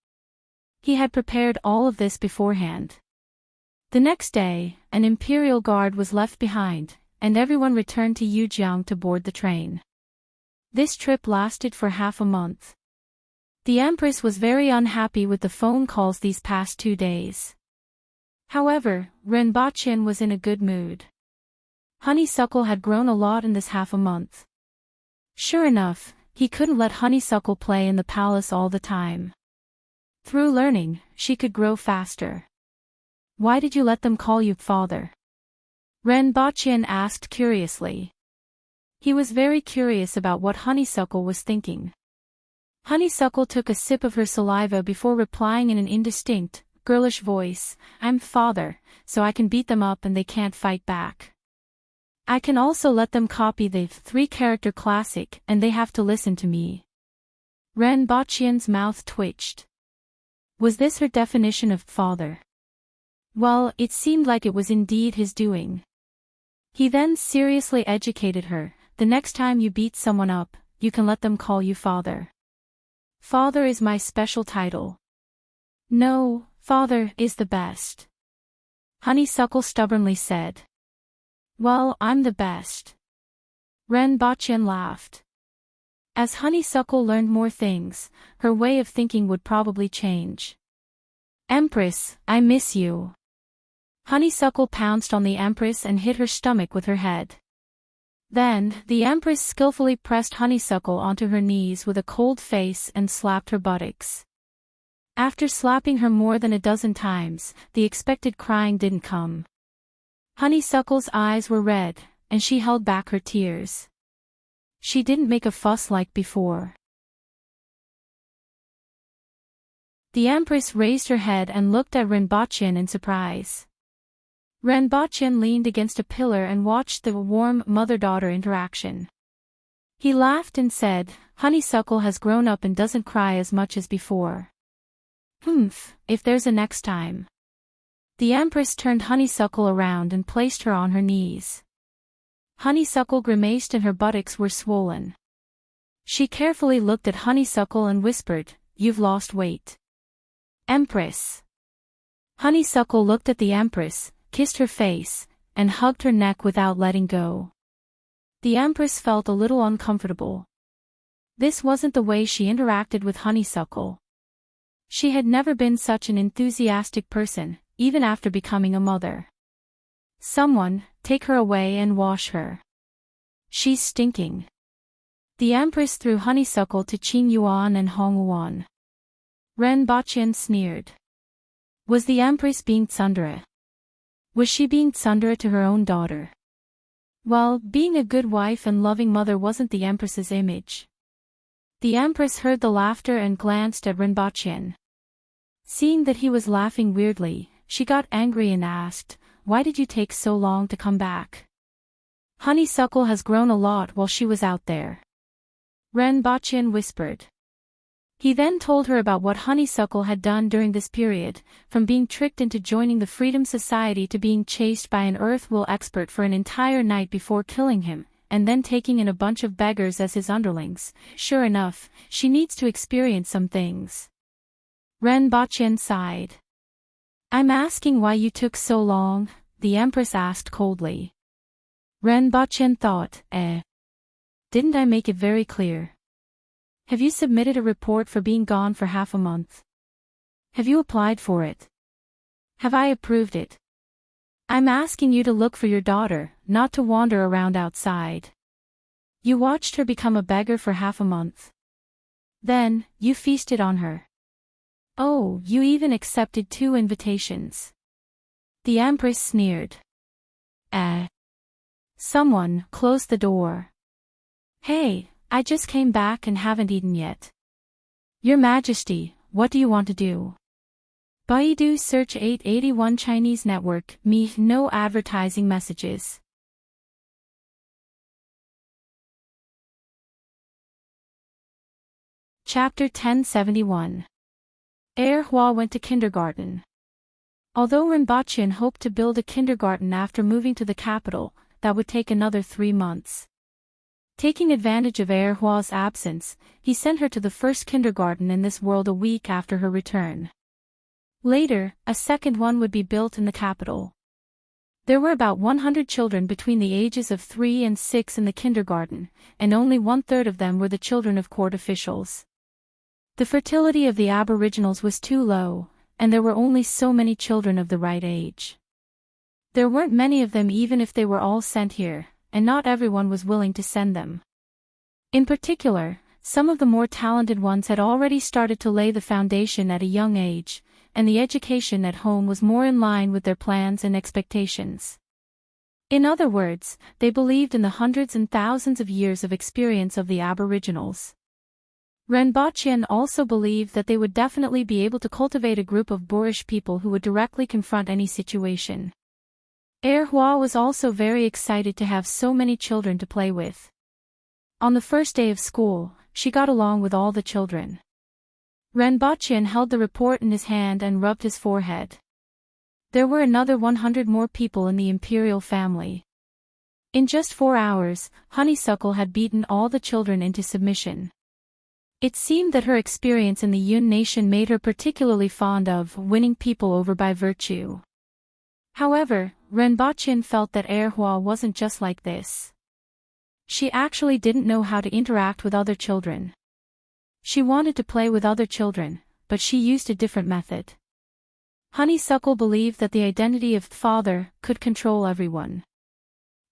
He had prepared all of this beforehand. The next day, an imperial guard was left behind, and everyone returned to Yujiang to board the train. This trip lasted for half a month. The Empress was very unhappy with the phone calls these past 2 days. However, Renbochin was in a good mood. Honeysuckle had grown a lot in this half a month. Sure enough, he couldn't let Honeysuckle play in the palace all the time. Through learning, she could grow faster. "Why did you let them call you father?" Renbochin asked curiously. He was very curious about what Honeysuckle was thinking. Honeysuckle took a sip of her saliva before replying in an indistinct, girlish voice, "I'm father, so I can beat them up and they can't fight back. I can also let them copy the 3-character classic and they have to listen to me." Renbochin's mouth twitched. Was this her definition of father? Well, it seemed like it was indeed his doing. He then seriously educated her, "The next time you beat someone up, you can let them call you father." Father is my special title. No, father is the best. Honeysuckle stubbornly said. Well, I'm the best. Renbochin laughed. As Honeysuckle learned more things, her way of thinking would probably change. Empress, I miss you. Honeysuckle pounced on the Empress and hit her stomach with her head. Then, the Empress skillfully pressed Honeysuckle onto her knees with a cold face and slapped her buttocks. After slapping her more than a dozen times, the expected crying didn't come. Honeysuckle's eyes were red, and she held back her tears. She didn't make a fuss like before. The Empress raised her head and looked at Renbochin in surprise. Renbochin leaned against a pillar and watched the warm mother-daughter interaction. He laughed and said, Honeysuckle has grown up and doesn't cry as much as before. If there's a next time. The Empress turned Honeysuckle around and placed her on her knees. Honeysuckle grimaced and her buttocks were swollen. She carefully looked at Honeysuckle and whispered, You've lost weight. Empress. Honeysuckle looked at the Empress, kissed her face, and hugged her neck without letting go. The Empress felt a little uncomfortable. This wasn't the way she interacted with Honeysuckle. She had never been such an enthusiastic person, even after becoming a mother. Someone, take her away and wash her. She's stinking. The Empress threw Honeysuckle to Qing Yuan and Hong Wuan. Renbochin sneered. Was the Empress being tsundere? Was she being tsundere to her own daughter? Well, being a good wife and loving mother wasn't the Empress's image. The Empress heard the laughter and glanced at Renbochin. Seeing that he was laughing weirdly, she got angry and asked, Why did you take so long to come back? Honeysuckle has grown a lot while she was out there. Renbochin whispered. He then told her about what Honeysuckle had done during this period, from being tricked into joining the Freedom Society to being chased by an Earth Will expert for an entire night before killing him, and then taking in a bunch of beggars as his underlings. Sure enough, she needs to experience some things. Renbochin sighed. I'm asking why you took so long, the Empress asked coldly. Renbochin thought, Didn't I make it very clear? Have you submitted a report for being gone for half a month? Have you applied for it? Have I approved it? I'm asking you to look for your daughter, not to wander around outside. You watched her become a beggar for half a month. Then, you feasted on her. Oh, you even accepted 2 invitations. The Empress sneered. Someone, close the door. Hey, I just came back and haven't eaten yet. Your Majesty, what do you want to do? Baidu Search 881 Chinese Network, no advertising messages. Chapter 1071. Hua went to kindergarten. Although Renbochin hoped to build a kindergarten after moving to the capital, that would take another 3 months. Taking advantage of Hua's absence, he sent her to the first kindergarten in this world a week after her return. Later, a second one would be built in the capital. There were about 100 children between the ages of 3 and 6 in the kindergarten, and only 1/3 of them were the children of court officials. The fertility of the Aboriginals was too low, and there were only so many children of the right age. There weren't many of them even if they were all sent here, and not everyone was willing to send them. In particular, some of the more talented ones had already started to lay the foundation at a young age, and the education at home was more in line with their plans and expectations. In other words, they believed in the hundreds and thousands of years of experience of the Aboriginals. Renbochin also believed that they would definitely be able to cultivate a group of boorish people who would directly confront any situation. Hua was also very excited to have so many children to play with. On the first day of school, she got along with all the children. Renbochin held the report in his hand and rubbed his forehead. There were another 100 more people in the imperial family. In just 4 hours, Honeysuckle had beaten all the children into submission. It seemed that her experience in the Yun nation made her particularly fond of winning people over by virtue. However, Renbochin felt that Erhua wasn't just like this. She actually didn't know how to interact with other children. She wanted to play with other children, but she used a different method. Honeysuckle believed that the identity of father could control everyone.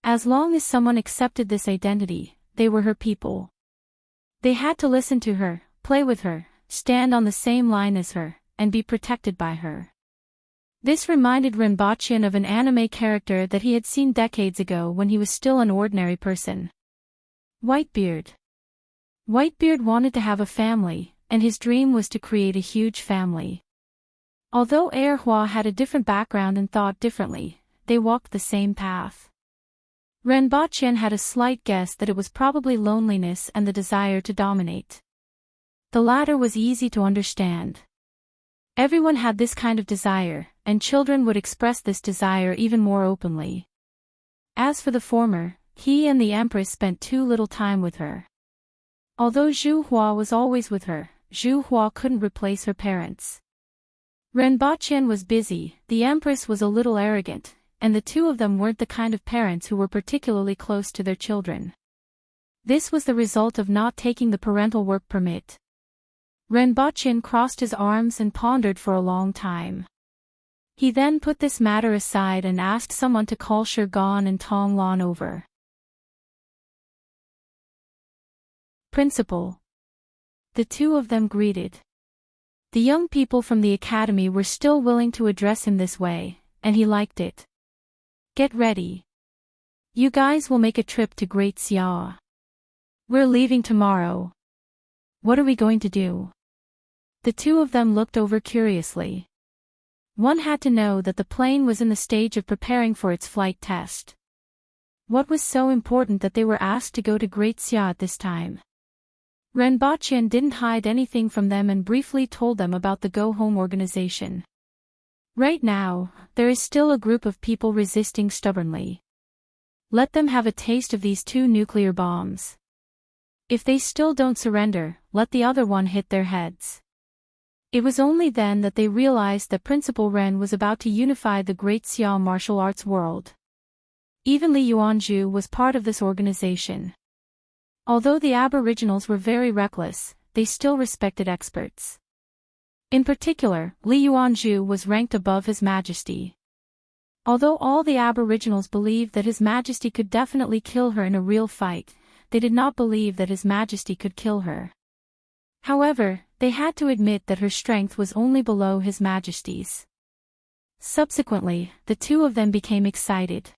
As long as someone accepted this identity, they were her people. They had to listen to her, play with her, stand on the same line as her, and be protected by her. This reminded Renbochin of an anime character that he had seen decades ago when he was still an ordinary person. Whitebeard. Whitebeard wanted to have a family, and his dream was to create a huge family. Although Erhua had a different background and thought differently, they walked the same path. Renbochin had a slight guess that it was probably loneliness and the desire to dominate. The latter was easy to understand. Everyone had this kind of desire, and children would express this desire even more openly. As for the former, he and the Empress spent too little time with her. Although Zhu Hua was always with her, Zhu Hua couldn't replace her parents. Renbochin was busy, the Empress was a little arrogant, and the two of them weren't the kind of parents who were particularly close to their children. This was the result of not taking the parental work permit. Renbochin crossed his arms and pondered for a long time. He then put this matter aside and asked someone to call Shirgan and Tonglan over. Principal. The two of them greeted. The young people from the academy were still willing to address him this way, and he liked it. Get ready. You guys will make a trip to Great Xia. We're leaving tomorrow. What are we going to do? The two of them looked over curiously. One had to know that the plane was in the stage of preparing for its flight test. What was so important that they were asked to go to Great Xia at this time? Renbochin didn't hide anything from them and briefly told them about the Go Home organization. Right now, there is still a group of people resisting stubbornly. Let them have a taste of these 2 nuclear bombs. If they still don't surrender, let the other one hit their heads. It was only then that they realized that Principal Ren was about to unify the Great Xia martial arts world. Even Li Yuanzhu was part of this organization. Although the Aboriginals were very reckless, they still respected experts. In particular, Li Yuanzhu was ranked above His Majesty. Although all the Aboriginals believed that His Majesty could definitely kill her in a real fight, they did not believe that His Majesty could kill her. However, they had to admit that her strength was only below His Majesty's. Subsequently, the two of them became excited.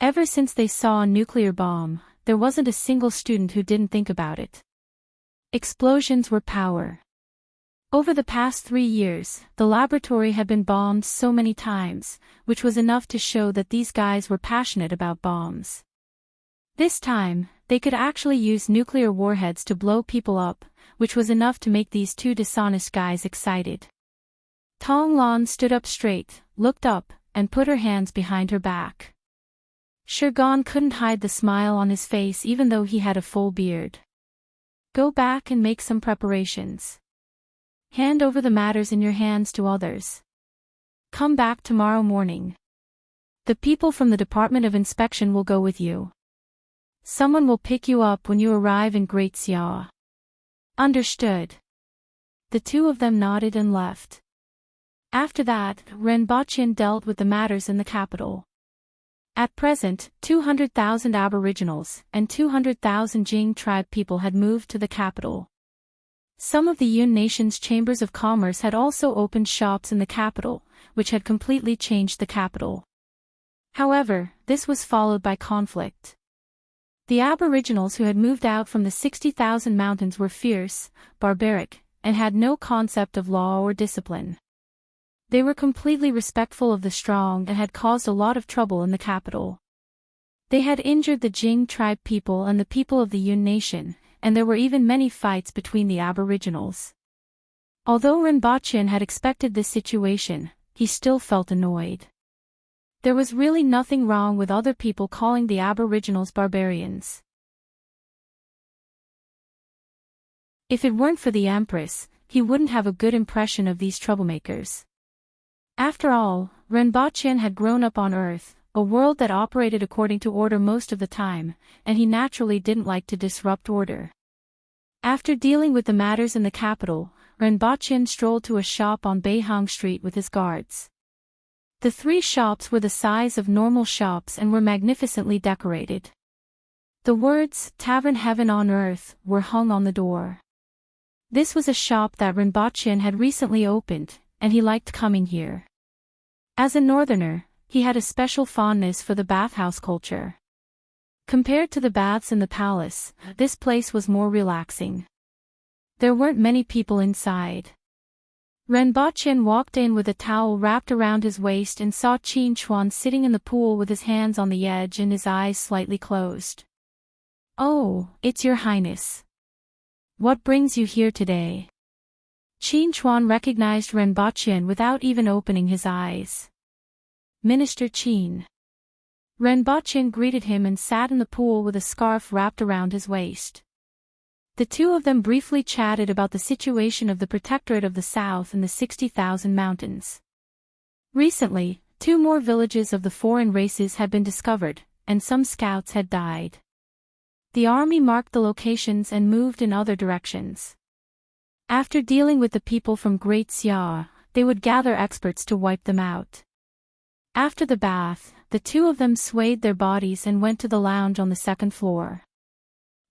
Ever since they saw a nuclear bomb, there wasn't a single student who didn't think about it. Explosions were power. Over the past 3 years, the laboratory had been bombed so many times, which was enough to show that these guys were passionate about bombs. This time, they could actually use nuclear warheads to blow people up, which was enough to make these 2 dishonest guys excited. Tonglan stood up straight, looked up, and put her hands behind her back. Shirgan couldn't hide the smile on his face even though he had a full beard. Go back and make some preparations. Hand over the matters in your hands to others. Come back tomorrow morning. The people from the Department of Inspection will go with you. Someone will pick you up when you arrive in Great Xia. Understood. The two of them nodded and left. After that, Renbochin dealt with the matters in the capital. At present, 200,000 Aboriginals and 200,000 Jing tribe people had moved to the capital. Some of the Yun Nation's chambers of commerce had also opened shops in the capital, which had completely changed the capital. However, this was followed by conflict. The Aboriginals who had moved out from the 60,000 mountains were fierce, barbaric, and had no concept of law or discipline. They were completely respectful of the strong and had caused a lot of trouble in the capital. They had injured the Jing tribe people and the people of the Yun Nation, and there were even many fights between the Aboriginals. Although Renbochin had expected this situation, he still felt annoyed. There was really nothing wrong with other people calling the Aboriginals barbarians. If it weren't for the Empress, he wouldn't have a good impression of these troublemakers. After all, Renbachien had grown up on Earth, a world that operated according to order most of the time, and he naturally didn't like to disrupt order. After dealing with the matters in the capital, Renbachien strolled to a shop on Beihang Street with his guards. The 3 shops were the size of normal shops and were magnificently decorated. The words, "Tavern Heaven on Earth," were hung on the door. This was a shop that Renbachien had recently opened, and he liked coming here. As a northerner, he had a special fondness for the bathhouse culture. Compared to the baths in the palace, this place was more relaxing. There weren't many people inside. Renbachien walked in with a towel wrapped around his waist and saw Qin Chuan sitting in the pool with his hands on the edge and his eyes slightly closed. "Oh, it's your highness. What brings you here today?" Qin Chuan recognized Renbachien without even opening his eyes. "Minister Qin." Renbachien greeted him and sat in the pool with a scarf wrapped around his waist. The two of them briefly chatted about the situation of the Protectorate of the South and the 60,000 mountains. Recently, 2 more villages of the foreign races had been discovered, and some scouts had died. The army marked the locations and moved in other directions. After dealing with the people from Great Xia, they would gather experts to wipe them out. After the bath, the two of them swayed their bodies and went to the lounge on the 2nd floor.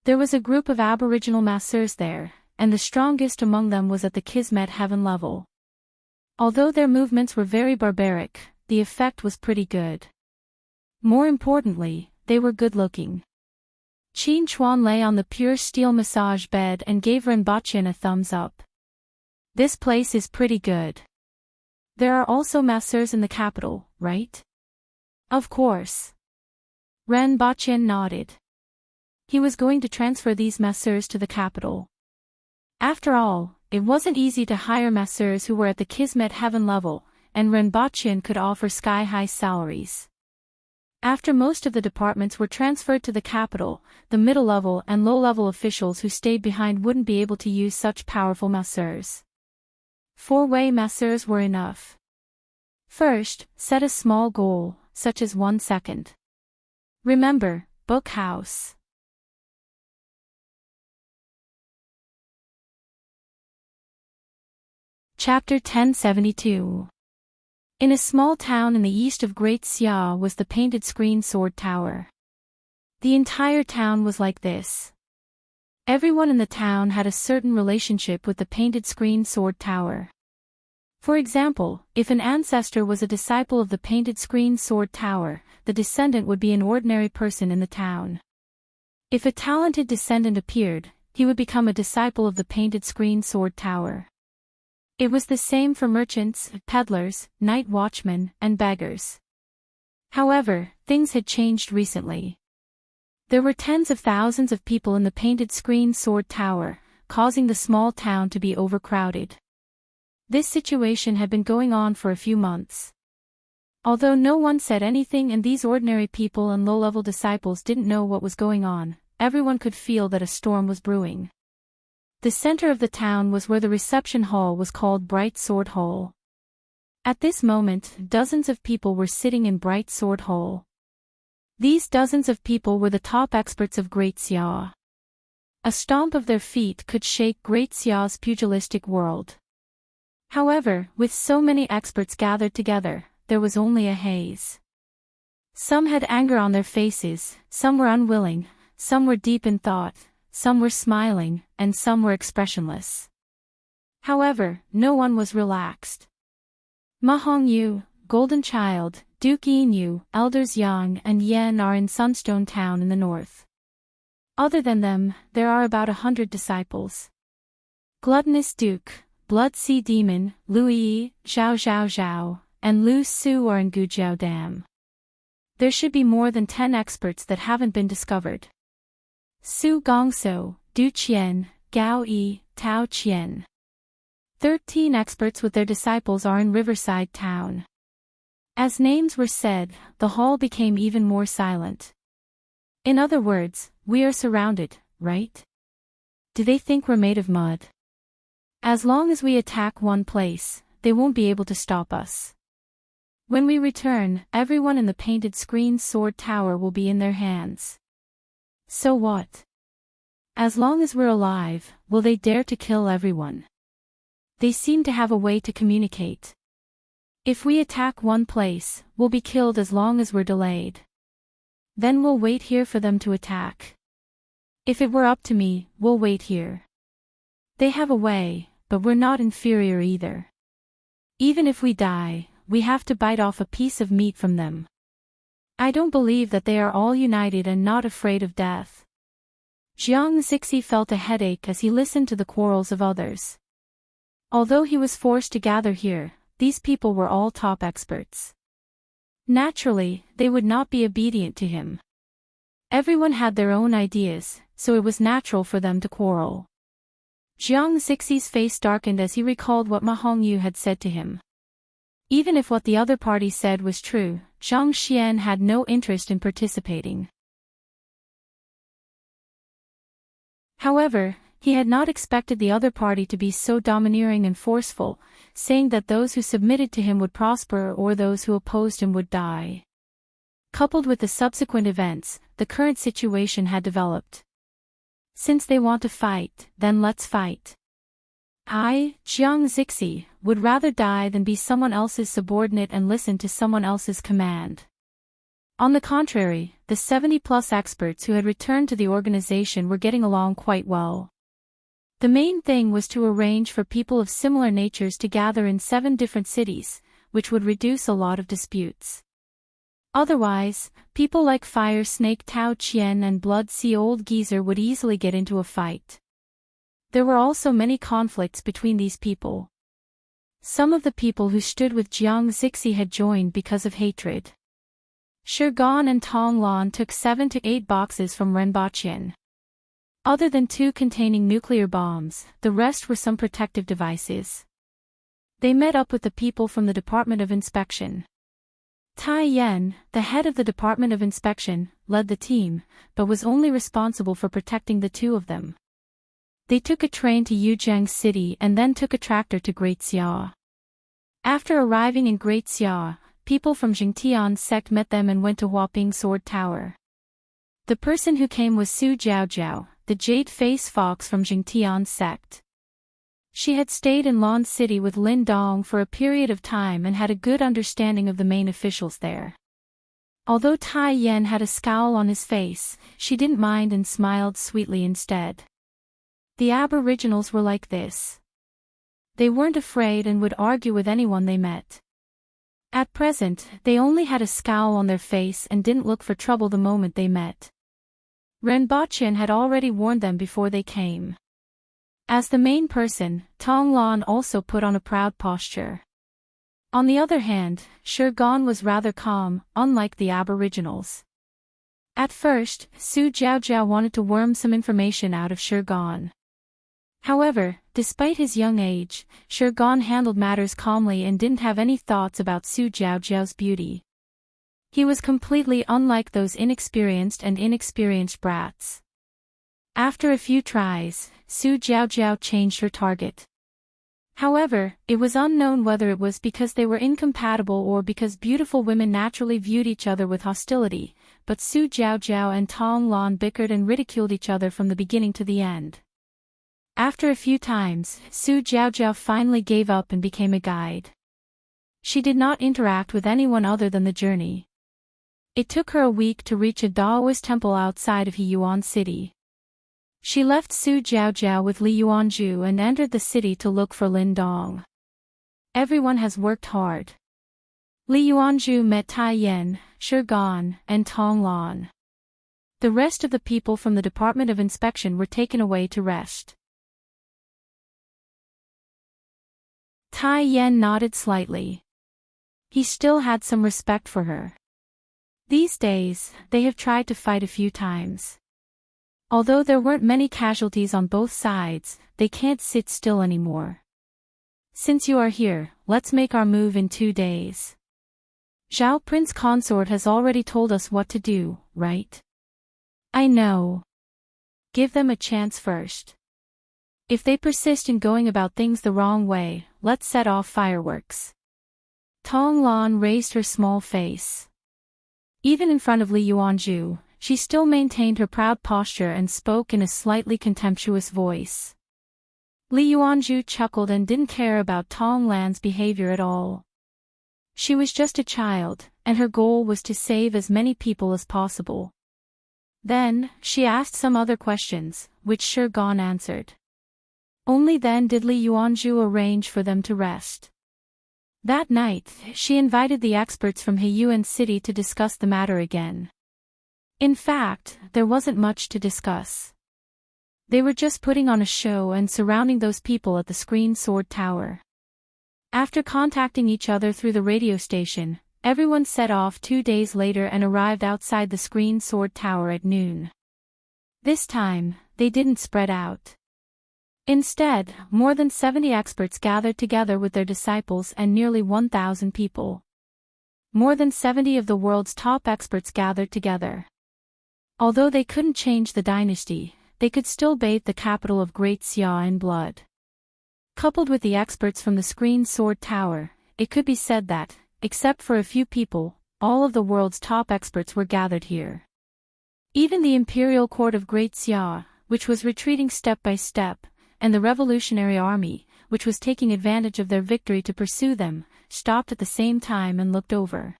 There was a group of aboriginal masseurs there, and the strongest among them was at the Kismet Heaven level. Although their movements were very barbaric, the effect was pretty good. More importantly, they were good-looking. Qin Chuan lay on the pure steel massage bed and gave Renbachien a thumbs up. "This place is pretty good. There are also masseurs in the capital, right?" "Of course." Renbachien nodded. He was going to transfer these masseurs to the capital. After all, it wasn't easy to hire masseurs who were at the Kismet Heaven level, and Renbachien could offer sky-high salaries. After most of the departments were transferred to the capital, the middle-level and low-level officials who stayed behind wouldn't be able to use such powerful masseurs. 4-way masseurs were enough. First, set a small goal, such as 1 second. Remember, book house. Chapter 1072. In a small town in the east of Great Xia was the painted screen sword tower. The entire town was like this. Everyone in the town had a certain relationship with the painted screen sword tower. For example, if an ancestor was a disciple of the painted screen sword tower, the descendant would be an ordinary person in the town. If a talented descendant appeared, he would become a disciple of the painted screen sword tower. It was the same for merchants, peddlers, night watchmen, and beggars. However, things had changed recently. There were tens of thousands of people in the painted screen sword tower, causing the small town to be overcrowded. This situation had been going on for a few months. Although no one said anything and these ordinary people and low-level disciples didn't know what was going on, everyone could feel that a storm was brewing. The center of the town was where the reception hall was called Bright Sword Hall. At this moment, dozens of people were sitting in Bright Sword Hall. These dozens of people were the top experts of Great Xia. A stomp of their feet could shake Great Xia's pugilistic world. However, with so many experts gathered together, there was only a haze. Some had anger on their faces, some were unwilling, some were deep in thought, some were smiling, and some were expressionless. However, no one was relaxed. Ma Hongyu, Golden Child, Duke Yinyu, Elders Yang and Yan are in Sunstone Town in the north. Other than them, there are about 100 disciples. Gluttonous Duke, Blood Sea Demon, Lu Yi, Zhao Zhao Zhao, and Lu Su are in Gujiao Dam. There should be more than 10 experts that haven't been discovered. Su Gongso, Du Qian, Gao Yi, Tao Qian. 13 experts with their disciples are in Riverside Town. As names were said, the hall became even more silent. In other words, we are surrounded, right? Do they think we're made of mud? As long as we attack one place, they won't be able to stop us. When we return, everyone in the painted screen sword tower will be in their hands. So what? As long as we're alive, will they dare to kill everyone? They seem to have a way to communicate. If we attack one place, we'll be killed as long as we're delayed. Then we'll wait here for them to attack. If it were up to me, we'll wait here. They have a way, but we're not inferior either. Even if we die, we have to bite off a piece of meat from them. I don't believe that they are all united and not afraid of death. Jiang Zixi felt a headache as he listened to the quarrels of others. Although he was forced to gather here, these people were all top experts. Naturally, they would not be obedient to him. Everyone had their own ideas, so it was natural for them to quarrel. Jiang Zixi's face darkened as he recalled what Ma Hongyu had said to him. Even if what the other party said was true, Zhang Xian had no interest in participating. However, he had not expected the other party to be so domineering and forceful, saying that those who submitted to him would prosper or those who opposed him would die. Coupled with the subsequent events, the current situation had developed. Since they want to fight, then let's fight. I, Jiang Zixi, would rather die than be someone else's subordinate and listen to someone else's command. On the contrary, the 70-plus experts who had returned to the organization were getting along quite well. The main thing was to arrange for people of similar natures to gather in 7 different cities, which would reduce a lot of disputes. Otherwise, people like Fire Snake Tao Qian and Blood Sea Old Geezer would easily get into a fight. There were also many conflicts between these people. Some of the people who stood with Jiang Zixi had joined because of hatred. Shirgan and Tong Lan took 7 to 8 boxes from Renbaqian. Other than 2 containing nuclear bombs, the rest were some protective devices. They met up with the people from the Department of Inspection. Tai Yan, the head of the Department of Inspection, led the team, but was only responsible for protecting the 2 of them. They took a train to Yujiang City and then took a tractor to Great Xia. After arriving in Great Xia, people from Jingtian sect met them and went to Huaping Sword Tower. The person who came was Su Jiaojiao, the Jade Face Fox from Jingtian sect. She had stayed in Lan City with Lin Dong for a period of time and had a good understanding of the main officials there. Although Tai Yan had a scowl on his face, she didn't mind and smiled sweetly instead. The Aboriginals were like this. They weren't afraid and would argue with anyone they met. At present, they only had a scowl on their face and didn't look for trouble the moment they met. Renbaqian had already warned them before they came. As the main person, Tong Lan also put on a proud posture. On the other hand, Shirgan was rather calm, unlike the Aboriginals. At first, Su Jiaojiao wanted to worm some information out of Shirgan. However, despite his young age, Shirgan handled matters calmly and didn't have any thoughts about Su Jiaojiao's beauty. He was completely unlike those inexperienced brats. After a few tries, Su Jiaojiao changed her target. However, it was unknown whether it was because they were incompatible or because beautiful women naturally viewed each other with hostility, but Su Jiaojiao and Tong Lan bickered and ridiculed each other from the beginning to the end. After a few times, Su Jiaojiao finally gave up and became a guide. She did not interact with anyone other than the journey. It took her a week to reach a Daoist temple outside of Heyuan City. She left Su Jiaojiao with Li Yuanzhu and entered the city to look for Lin Dong. Everyone has worked hard. Li Yuanzhu met Tai Yan, Shirgan, and Tong Lan. The rest of the people from the Department of Inspection were taken away to rest. Tai Yan nodded slightly. He still had some respect for her. These days, they have tried to fight a few times. Although there weren't many casualties on both sides, they can't sit still anymore. Since you are here, let's make our move in 2 days. Zhao Prince Consort has already told us what to do, right? I know. Give them a chance first. If they persist in going about things the wrong way, let's set off fireworks. Tong Lan raised her small face. Even in front of Li Yuanzhu, she still maintained her proud posture and spoke in a slightly contemptuous voice. Li Yuanzhu chuckled and didn't care about Tong Lan's behavior at all. She was just a child, and her goal was to save as many people as possible. Then, she asked some other questions, which Shi Gan answered. Only then did Li Yuanzhu arrange for them to rest. That night, she invited the experts from Heiyuan City to discuss the matter again. In fact, there wasn't much to discuss. They were just putting on a show and surrounding those people at the Screen Sword Tower. After contacting each other through the radio station, everyone set off 2 days later and arrived outside the Screen Sword Tower at noon. This time, they didn't spread out. Instead, more than 70 experts gathered together with their disciples and nearly 1,000 people. More than 70 of the world's top experts gathered together. Although they couldn't change the dynasty, they could still bathe the capital of Great Xia in blood. Coupled with the experts from the Screen Sword Tower, it could be said that, except for a few people, all of the world's top experts were gathered here. Even the imperial court of Great Xia, which was retreating step by step, and the revolutionary army, which was taking advantage of their victory to pursue them, stopped at the same time and looked over.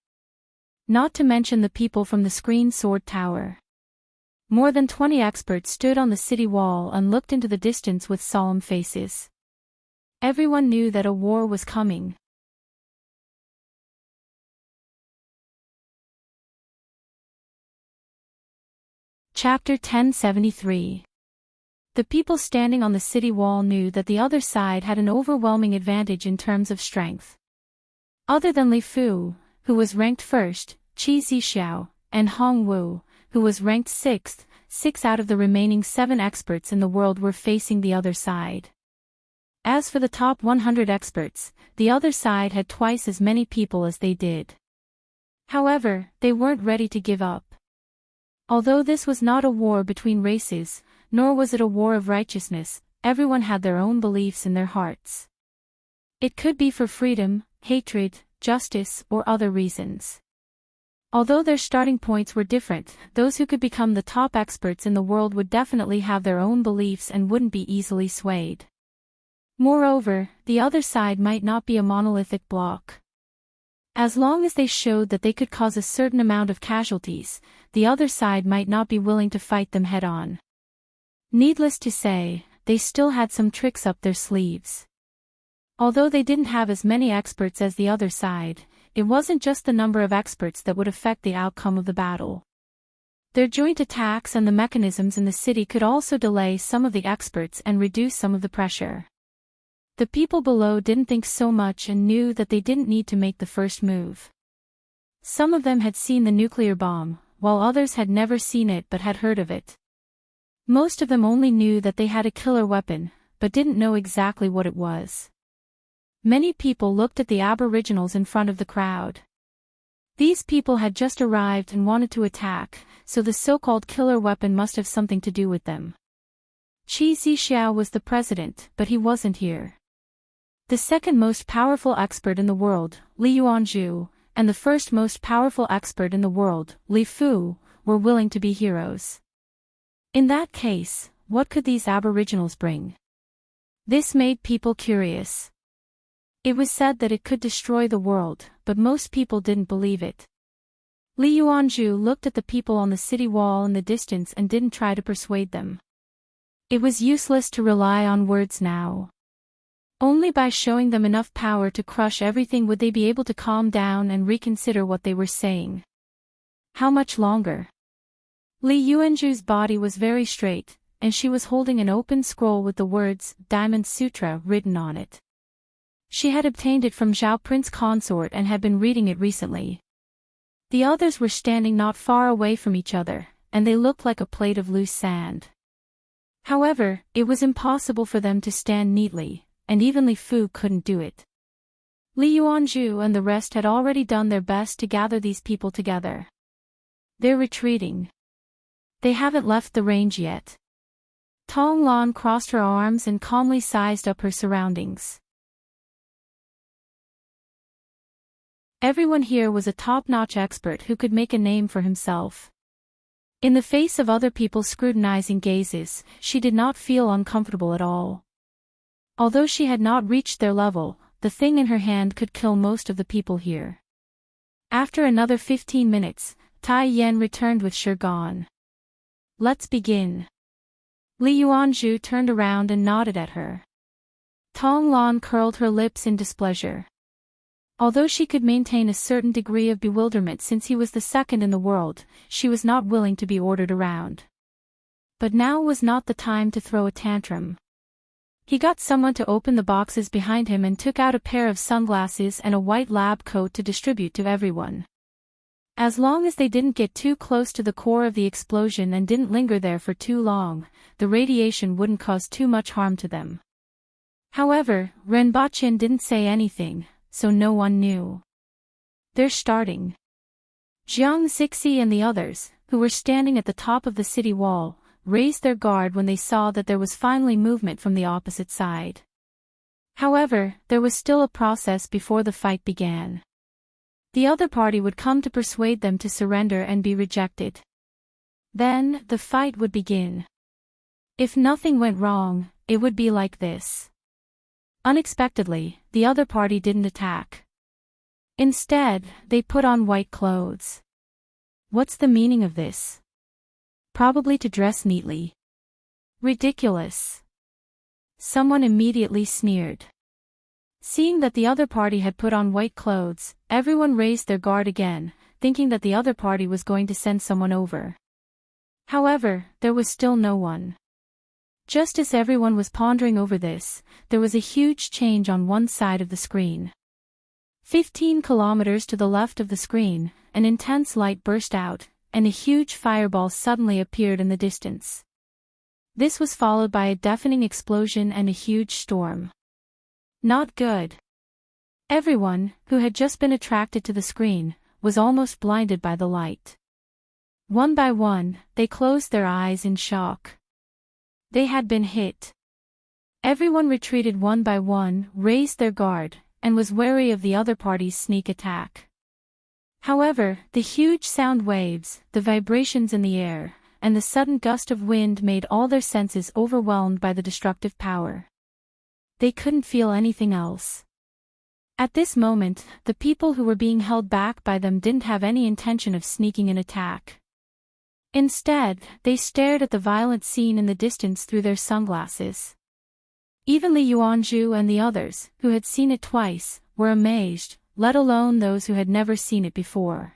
Not to mention the people from the Screen Sword Tower. More than 20 experts stood on the city wall and looked into the distance with solemn faces. Everyone knew that a war was coming. Chapter 1073. The people standing on the city wall knew that the other side had an overwhelming advantage in terms of strength. Other than Li Fu, who was ranked first, Qi Zixiao, and Hong Wu, who was ranked sixth, 6 out of the remaining 7 experts in the world were facing the other side. As for the top 100 experts, the other side had twice as many people as they did. However, they weren't ready to give up. Although this was not a war between races, nor was it a war of righteousness, everyone had their own beliefs in their hearts. It could be for freedom, hatred, justice, or other reasons. Although their starting points were different, those who could become the top experts in the world would definitely have their own beliefs and wouldn't be easily swayed. Moreover, the other side might not be a monolithic block. As long as they showed that they could cause a certain amount of casualties, the other side might not be willing to fight them head-on. Needless to say, they still had some tricks up their sleeves. Although they didn't have as many experts as the other side, it wasn't just the number of experts that would affect the outcome of the battle. Their joint attacks and the mechanisms in the city could also delay some of the experts and reduce some of the pressure. The people below didn't think so much and knew that they didn't need to make the first move. Some of them had seen the nuclear bomb, while others had never seen it but had heard of it. Most of them only knew that they had a killer weapon, but didn't know exactly what it was. Many people looked at the aboriginals in front of the crowd. These people had just arrived and wanted to attack, so the so-called killer weapon must have something to do with them. Qi Zixiao was the president, but he wasn't here. The second most powerful expert in the world, Li Yuanzhu, and the first most powerful expert in the world, Li Fu, were willing to be heroes. In that case, what could these aboriginals bring? This made people curious. It was said that it could destroy the world, but most people didn't believe it. Li Yuanzhu looked at the people on the city wall in the distance and didn't try to persuade them. It was useless to rely on words now. Only by showing them enough power to crush everything would they be able to calm down and reconsider what they were saying. How much longer? Li Yuanzhu's body was very straight, and she was holding an open scroll with the words, Diamond Sutra, written on it. She had obtained it from Zhao Prince Consort and had been reading it recently. The others were standing not far away from each other, and they looked like a plate of loose sand. However, it was impossible for them to stand neatly, and even Li Fu couldn't do it. Li Yuanzhu and the rest had already done their best to gather these people together. They're retreating. They haven't left the range yet. Tong Lan crossed her arms and calmly sized up her surroundings. Everyone here was a top-notch expert who could make a name for himself. In the face of other people's scrutinizing gazes, she did not feel uncomfortable at all. Although she had not reached their level, the thing in her hand could kill most of the people here. After another 15 minutes, Tai Yan returned with Shirgan. "Let's begin." Li Yuanzhu turned around and nodded at her. Tong Lan curled her lips in displeasure. Although she could maintain a certain degree of bewilderment since he was the second in the world, she was not willing to be ordered around. But now was not the time to throw a tantrum. He got someone to open the boxes behind him and took out a pair of sunglasses and a white lab coat to distribute to everyone. As long as they didn't get too close to the core of the explosion and didn't linger there for too long, the radiation wouldn't cause too much harm to them. However, Renbachin didn't say anything, so no one knew. "They're starting." Jiang Zixi and the others, who were standing at the top of the city wall, raised their guard when they saw that there was finally movement from the opposite side. However, there was still a process before the fight began. The other party would come to persuade them to surrender and be rejected. Then, the fight would begin. If nothing went wrong, it would be like this. Unexpectedly, the other party didn't attack. Instead, they put on white clothes. What's the meaning of this? Probably to dress neatly. Ridiculous. Someone immediately sneered. Seeing that the other party had put on white clothes, everyone raised their guard again, thinking that the other party was going to send someone over. However, there was still no one. Just as everyone was pondering over this, there was a huge change on one side of the screen. 15 kilometers to the left of the screen, an intense light burst out, and a huge fireball suddenly appeared in the distance. This was followed by a deafening explosion and a huge storm. Not good. Everyone, who had just been attracted to the screen, was almost blinded by the light. One by one, they closed their eyes in shock. They had been hit. Everyone retreated one by one, raised their guard, and was wary of the other party's sneak attack. However, the huge sound waves, the vibrations in the air, and the sudden gust of wind made all their senses overwhelmed by the destructive power. They couldn't feel anything else. At this moment, the people who were being held back by them didn't have any intention of sneaking an attack. Instead, they stared at the violent scene in the distance through their sunglasses. Even Li Yuanzhu and the others, who had seen it twice, were amazed, let alone those who had never seen it before.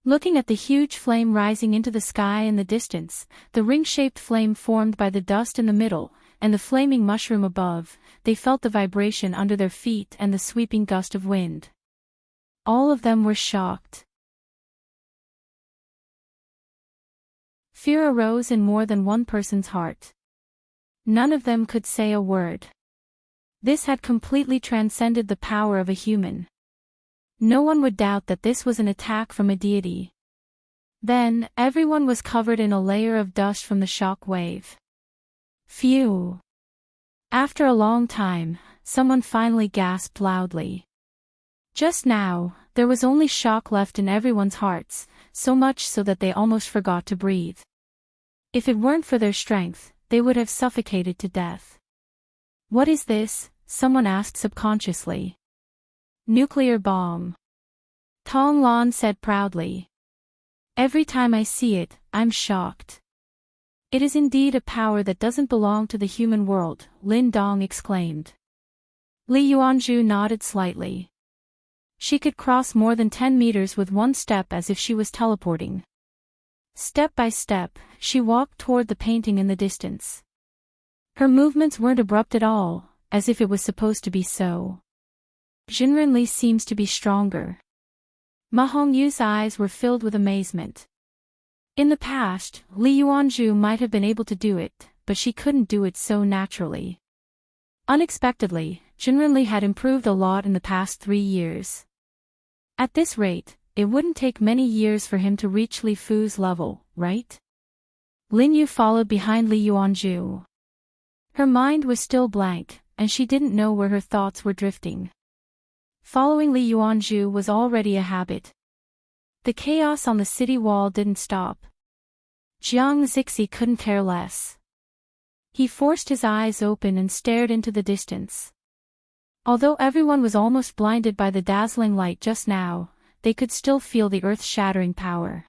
Looking at the huge flame rising into the sky in the distance, the ring-shaped flame formed by the dust in the middle, and the flaming mushroom above, they felt the vibration under their feet and the sweeping gust of wind. All of them were shocked. Fear arose in more than one person's heart. None of them could say a word. This had completely transcended the power of a human. No one would doubt that this was an attack from a deity. Then, everyone was covered in a layer of dust from the shock wave. Phew! After a long time, someone finally gasped loudly. Just now, there was only shock left in everyone's hearts, so much so that they almost forgot to breathe. If it weren't for their strength, they would have suffocated to death. "What is this?" someone asked subconsciously. "Nuclear bomb." Tong Lan said proudly. "Every time I see it, I'm shocked." "It is indeed a power that doesn't belong to the human world," Lin Dong exclaimed. Li Yuanzhu nodded slightly. She could cross more than 10 meters with one step as if she was teleporting. Step by step, she walked toward the painting in the distance. Her movements weren't abrupt at all, as if it was supposed to be so. Jinrenli seems to be stronger. Ma Hongyu's eyes were filled with amazement. In the past, Li Yuanzhu might have been able to do it, but she couldn't do it so naturally. Unexpectedly, Jinrenli had improved a lot in the past 3 years. At this rate, it wouldn't take many years for him to reach Li Fu's level, right? Lin Yu followed behind Li Yuanju. Her mind was still blank, and she didn't know where her thoughts were drifting. Following Li Yuanju was already a habit. The chaos on the city wall didn't stop. Jiang Zixi couldn't care less. He forced his eyes open and stared into the distance. Although everyone was almost blinded by the dazzling light just now, they could still feel the earth-shattering power.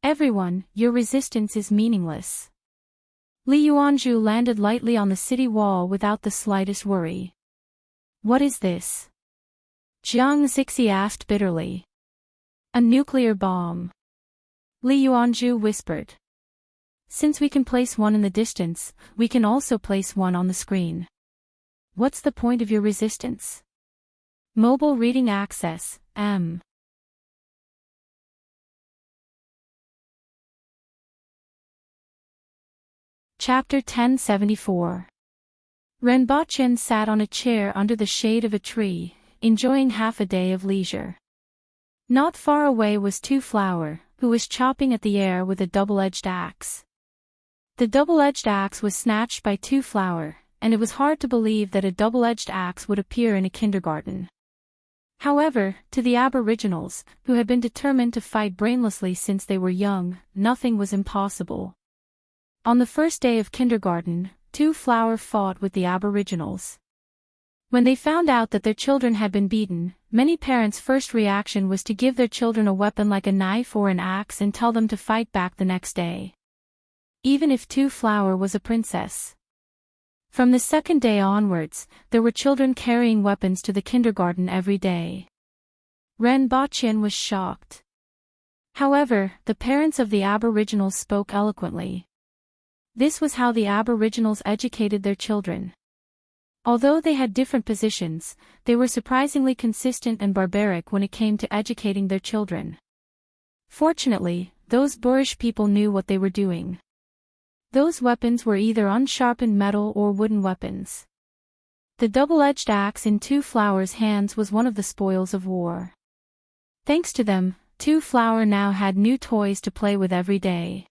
Everyone, your resistance is meaningless. Li Yuanju landed lightly on the city wall without the slightest worry. What is this? Jiang Zixi asked bitterly. A nuclear bomb. Li Yuanju whispered. Since we can place one in the distance, we can also place one on the screen. What's the point of your resistance? Mobile reading access, M. Chapter 1074. Renbachchen sat on a chair under the shade of a tree, enjoying half a day of leisure. Not far away was Two Flower, who was chopping at the air with a double-edged axe. The double-edged axe was snatched by Two Flower, and it was hard to believe that a double-edged axe would appear in a kindergarten. However, to the Aboriginals, who had been determined to fight brainlessly since they were young, nothing was impossible. On the first day of kindergarten, Two Flower fought with the Aboriginals. When they found out that their children had been beaten, many parents' first reaction was to give their children a weapon like a knife or an axe and tell them to fight back the next day. Even if Two Flower was a princess. From the second day onwards, there were children carrying weapons to the kindergarten every day. Renbachchen was shocked. However, the parents of the Aboriginals spoke eloquently. This was how the Aboriginals educated their children. Although they had different positions, they were surprisingly consistent and barbaric when it came to educating their children. Fortunately, those boorish people knew what they were doing. Those weapons were either unsharpened metal or wooden weapons. The double-edged axe in Two Flower's hands was one of the spoils of war. Thanks to them, Two Flower now had new toys to play with every day.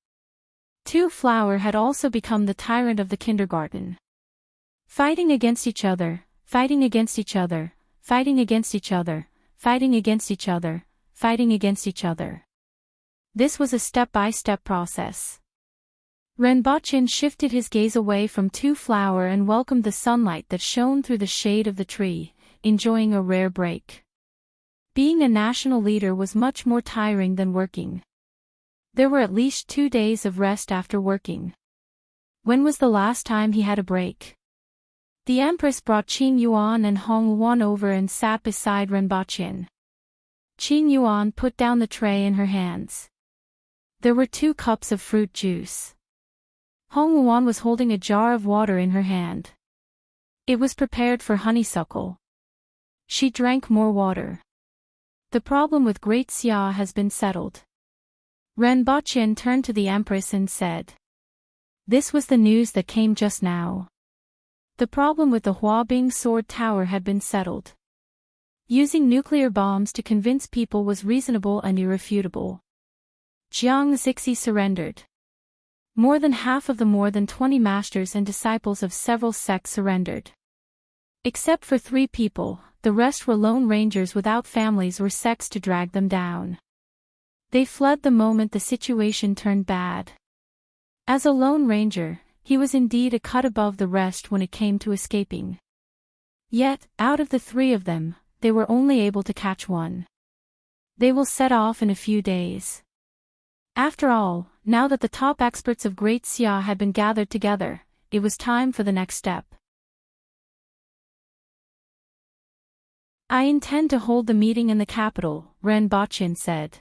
Two Flower had also become the tyrant of the kindergarten. Fighting against each other, fighting against each other, fighting against each other, fighting against each other, fighting against each other. This was a step-by-step process. Renbachchen shifted his gaze away from Two Flower and welcomed the sunlight that shone through the shade of the tree, enjoying a rare break. Being a national leader was much more tiring than working. There were at least 2 days of rest after working. When was the last time he had a break? The Empress brought Qing Yuan and Hong Yuan over and sat beside Renbachchen. Qing Yuan put down the tray in her hands. There were 2 cups of fruit juice. Hong Yuan was holding a jar of water in her hand. It was prepared for honeysuckle. She drank more water. The problem with Great Xia has been settled. Renbachchen turned to the Empress and said. This was the news that came just now. The problem with the Huabing Sword Tower had been settled. Using nuclear bombs to convince people was reasonable and irrefutable. Jiang Zixi surrendered. More than half of the more than 20 masters and disciples of several sects surrendered. Except for 3 people, the rest were lone rangers without families or sects to drag them down. They fled the moment the situation turned bad. As a lone ranger, he was indeed a cut above the rest when it came to escaping. Yet, out of the 3 of them, they were only able to catch 1. They will set off in a few days. After all, now that the top experts of Great Xia had been gathered together, it was time for the next step. I intend to hold the meeting in the capital, Renbachchen said.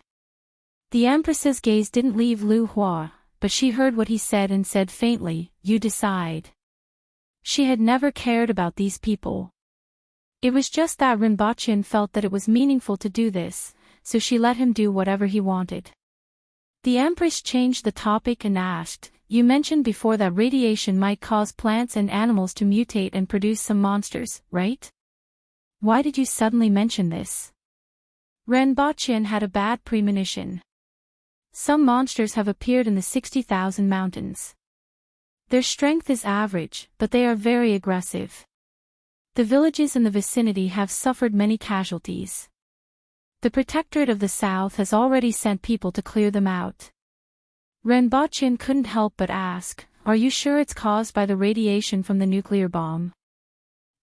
The Empress's gaze didn't leave Lu Hua, but she heard what he said and said faintly, you decide. She had never cared about these people. It was just that Renbachchen felt that it was meaningful to do this, so she let him do whatever he wanted. The Empress changed the topic and asked, you mentioned before that radiation might cause plants and animals to mutate and produce some monsters, right? Why did you suddenly mention this? Renbachchen had a bad premonition. Some monsters have appeared in the 60,000 mountains. Their strength is average, but they are very aggressive. The villages in the vicinity have suffered many casualties. The Protectorate of the South has already sent people to clear them out. Renbochin couldn't help but ask, "Are you sure it's caused by the radiation from the nuclear bomb?"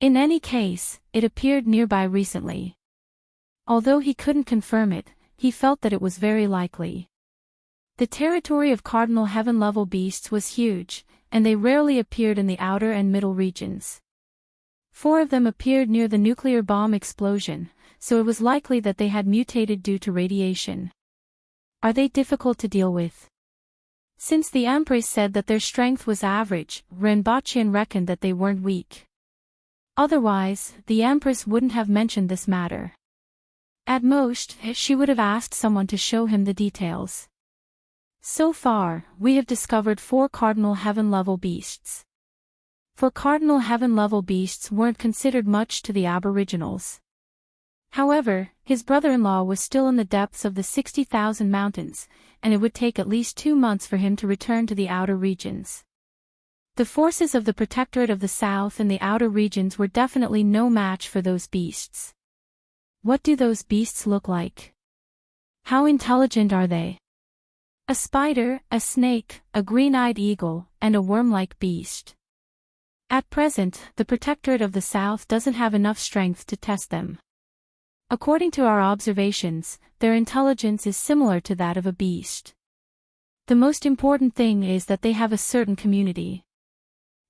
In any case, it appeared nearby recently. Although he couldn't confirm it, he felt that it was very likely. The territory of cardinal heaven-level beasts was huge, and they rarely appeared in the outer and middle regions. 4 of them appeared near the nuclear bomb explosion, so it was likely that they had mutated due to radiation. Are they difficult to deal with? Since the Empress said that their strength was average, Renbochin reckoned that they weren't weak. Otherwise, the Empress wouldn't have mentioned this matter. At most, she would have asked someone to show him the details. So far, we have discovered 4 cardinal heaven-level beasts. 4 cardinal heaven-level beasts weren't considered much to the aboriginals. However, his brother-in-law was still in the depths of the 60,000 mountains, and it would take at least 2 months for him to return to the outer regions. The forces of the Protectorate of the South in the outer regions were definitely no match for those beasts. What do those beasts look like? How intelligent are they? A spider, a snake, a green-eyed eagle, and a worm-like beast. At present, the Protectorate of the South doesn't have enough strength to test them. According to our observations, their intelligence is similar to that of a beast. The most important thing is that they have a certain community.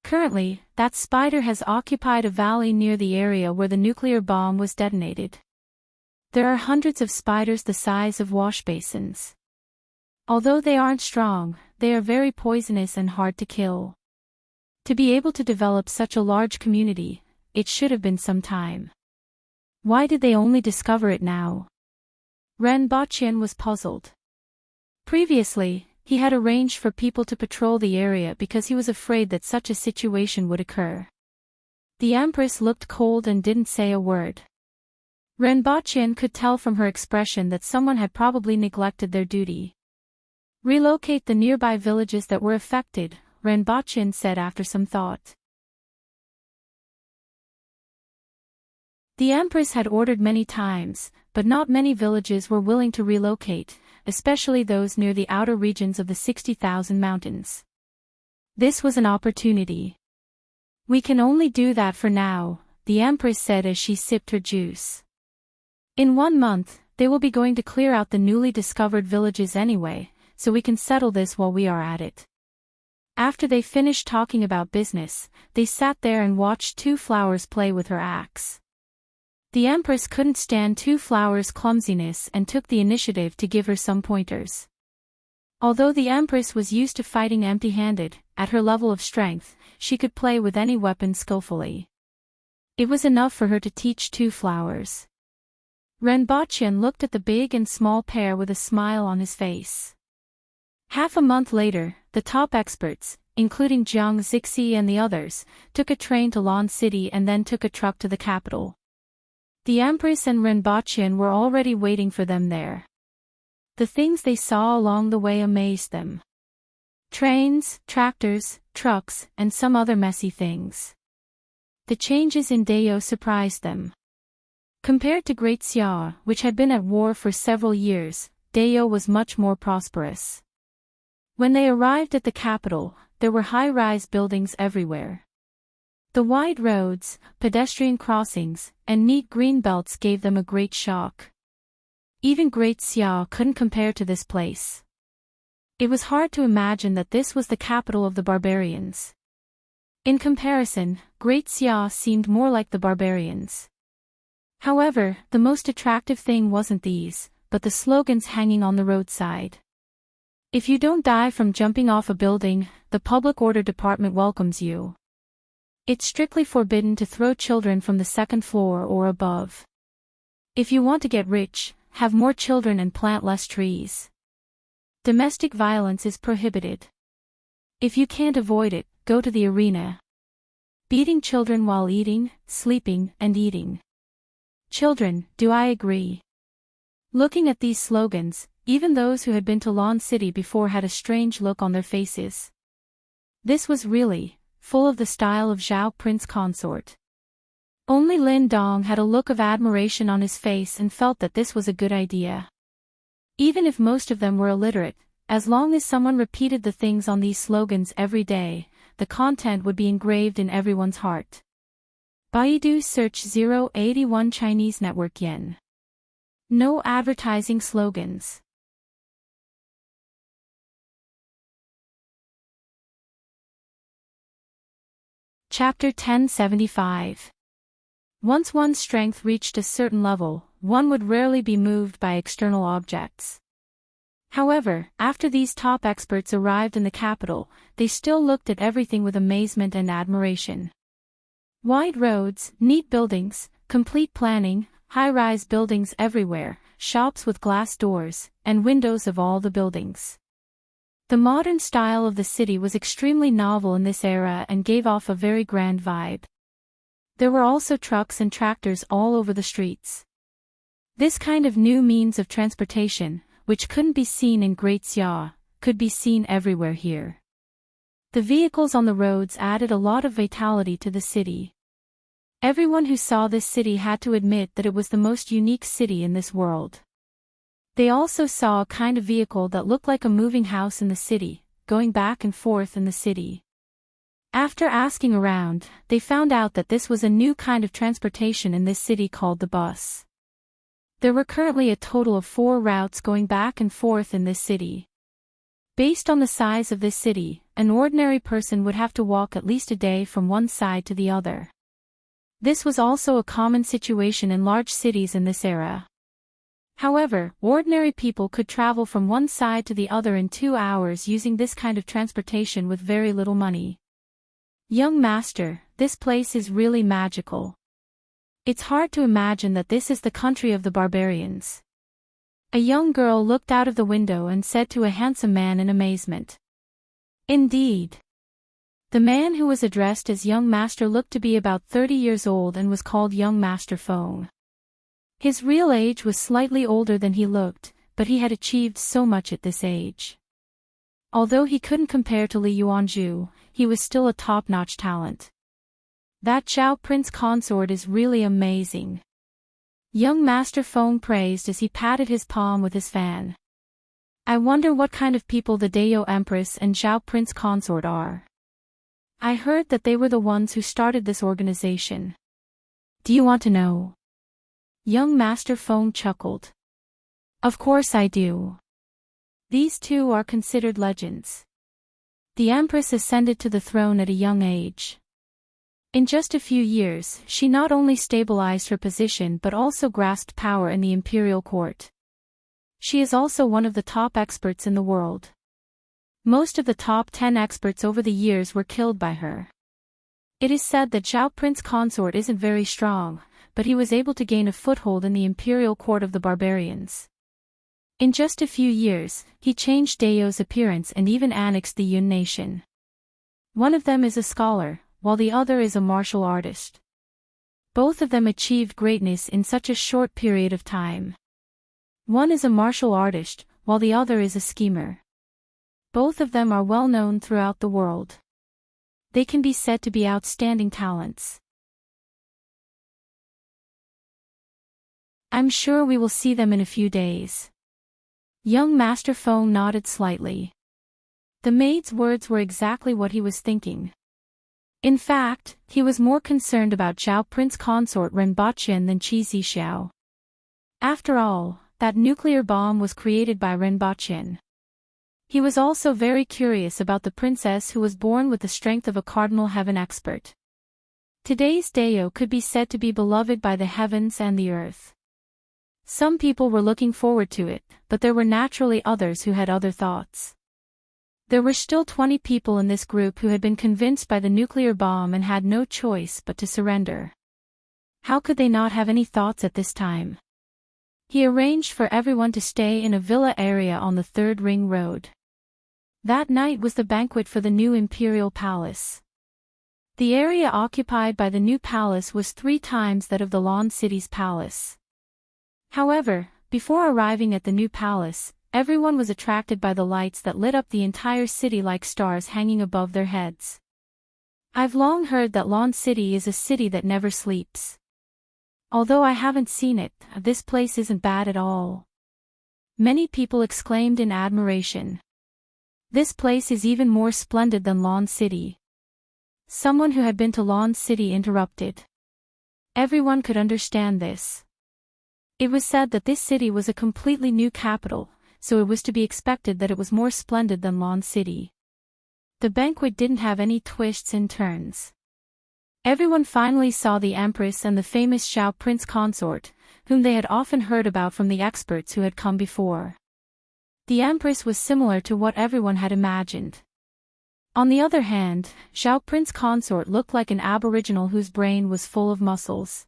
Currently, that spider has occupied a valley near the area where the nuclear bomb was detonated. There are hundreds of spiders the size of wash basins. Although they aren't strong, they are very poisonous and hard to kill. To be able to develop such a large community, it should have been some time. Why did they only discover it now? Renbochin was puzzled. Previously, he had arranged for people to patrol the area because he was afraid that such a situation would occur. The Empress looked cold and didn't say a word. Renbochin could tell from her expression that someone had probably neglected their duty. Relocate the nearby villages that were affected, Renbochin said after some thought. The Empress had ordered many times, but not many villages were willing to relocate, especially those near the outer regions of the 60,000 mountains. This was an opportunity. "We can only do that for now," the Empress said as she sipped her juice. "In 1 month, they will be going to clear out the newly discovered villages anyway, so we can settle this while we are at it." After they finished talking about business, they sat there and watched Two Flowers play with her axe. The Empress couldn't stand Two Flowers' clumsiness and took the initiative to give her some pointers. Although the Empress was used to fighting empty-handed, at her level of strength, she could play with any weapon skillfully. It was enough for her to teach Two Flowers. Renbochin looked at the big and small pair with a smile on his face. Half a month later, the top experts, including Jiang Zixi and the others, took a train to Lan City and then took a truck to the capital. The Empress and Renbochin were already waiting for them there. The things they saw along the way amazed them. Trains, tractors, trucks, and some other messy things. The changes in Dao surprised them. Compared to Great Xia, which had been at war for several years, Dao was much more prosperous. When they arrived at the capital, there were high-rise buildings everywhere. The wide roads, pedestrian crossings, and neat green belts gave them a great shock. Even Great Xia couldn't compare to this place. It was hard to imagine that this was the capital of the barbarians. In comparison, Great Xia seemed more like the barbarians. However, the most attractive thing wasn't these, but the slogans hanging on the roadside. "If you don't die from jumping off a building, the Public Order Department welcomes you. It's strictly forbidden to throw children from the 2nd floor or above. If you want to get rich, have more children and plant less trees. Domestic violence is prohibited. If you can't avoid it, go to the arena. Beating children while eating, sleeping, and eating. Children, do I agree?" Looking at these slogans, even those who had been to Lan City before had a strange look on their faces. This was really full of the style of Zhao Prince Consort. Only Lin Dong had a look of admiration on his face and felt that this was a good idea. Even if most of them were illiterate, as long as someone repeated the things on these slogans every day, the content would be engraved in everyone's heart. Baidu search 081 Chinese network yen. No advertising slogans. Chapter 1075. Once one's strength reached a certain level, one would rarely be moved by external objects. However, after these top experts arrived in the capital, they still looked at everything with amazement and admiration. Wide roads, neat buildings, complete planning, high-rise buildings everywhere, shops with glass doors, and windows of all the buildings. The modern style of the city was extremely novel in this era and gave off a very grand vibe. There were also trucks and tractors all over the streets. This kind of new means of transportation, which couldn't be seen in Great Xia, could be seen everywhere here. The vehicles on the roads added a lot of vitality to the city. Everyone who saw this city had to admit that it was the most unique city in this world. They also saw a kind of vehicle that looked like a moving house in the city, going back and forth in the city. After asking around, they found out that this was a new kind of transportation in this city called the bus. There were currently a total of 4 routes going back and forth in this city. Based on the size of this city, an ordinary person would have to walk at least a day from one side to the other. This was also a common situation in large cities in this era. However, ordinary people could travel from one side to the other in 2 hours using this kind of transportation with very little money. Young master, this place is really magical. It's hard to imagine that this is the country of the barbarians. A young girl looked out of the window and said to a handsome man in amazement. Indeed. The man who was addressed as young master looked to be about 30 years old and was called young master Feng. His real age was slightly older than he looked, but he had achieved so much at this age. Although he couldn't compare to Li Yuanzhu, he was still a top-notch talent. That Zhao Prince Consort is really amazing. Young Master Feng praised as he patted his palm with his fan. I wonder what kind of people the Dayo Empress and Zhao Prince Consort are. I heard that they were the ones who started this organization. Do you want to know? Young Master Feng chuckled. Of course I do. These two are considered legends. The Empress ascended to the throne at a young age. In just a few years, she not only stabilized her position but also grasped power in the imperial court. She is also one of the top experts in the world. Most of the top 10 experts over the years were killed by her. It is said that Zhao Prince Consort isn't very strong, but he was able to gain a foothold in the imperial court of the barbarians. In just a few years, he changed Dayo's appearance and even annexed the Yun nation. One of them is a scholar, while the other is a martial artist. Both of them achieved greatness in such a short period of time. One is a martial artist, while the other is a schemer. Both of them are well known throughout the world. They can be said to be outstanding talents. I'm sure we will see them in a few days. Young Master Feng nodded slightly. The maid's words were exactly what he was thinking. In fact, he was more concerned about Zhao Prince Consort Renbaqian than Qi Zixiao. After all, that nuclear bomb was created by Renbaqian. He was also very curious about the princess who was born with the strength of a cardinal heaven expert. Today's Dayo could be said to be beloved by the heavens and the earth. Some people were looking forward to it, but there were naturally others who had other thoughts. There were still 20 people in this group who had been convinced by the nuclear bomb and had no choice but to surrender. How could they not have any thoughts at this time? He arranged for everyone to stay in a villa area on the Third Ring Road. That night was the banquet for the new imperial palace. The area occupied by the new palace was 3 times that of the Lan City's palace. However, before arriving at the new palace, everyone was attracted by the lights that lit up the entire city like stars hanging above their heads. I've long heard that Lawn City is a city that never sleeps. Although I haven't seen it, this place isn't bad at all. Many people exclaimed in admiration. This place is even more splendid than Lawn City. Someone who had been to Lawn City interrupted. Everyone could understand this. It was said that this city was a completely new capital, so it was to be expected that it was more splendid than Lawn City. The banquet didn't have any twists and turns. Everyone finally saw the Empress and the famous Shao Prince consort, whom they had often heard about from the experts who had come before. The Empress was similar to what everyone had imagined. On the other hand, Shao Prince consort looked like an aboriginal whose brain was full of muscles.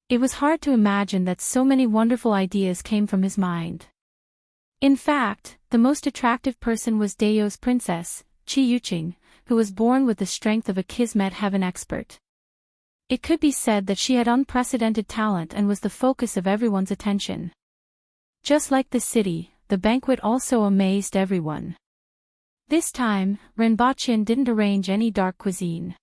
It was hard to imagine that so many wonderful ideas came from his mind. In fact, the most attractive person was Dao's princess, Qi Yuqing, who was born with the strength of a Kismet heaven expert. It could be said that she had unprecedented talent and was the focus of everyone's attention. Just like the city, the banquet also amazed everyone. This time, Renbaqian didn't arrange any dark cuisine.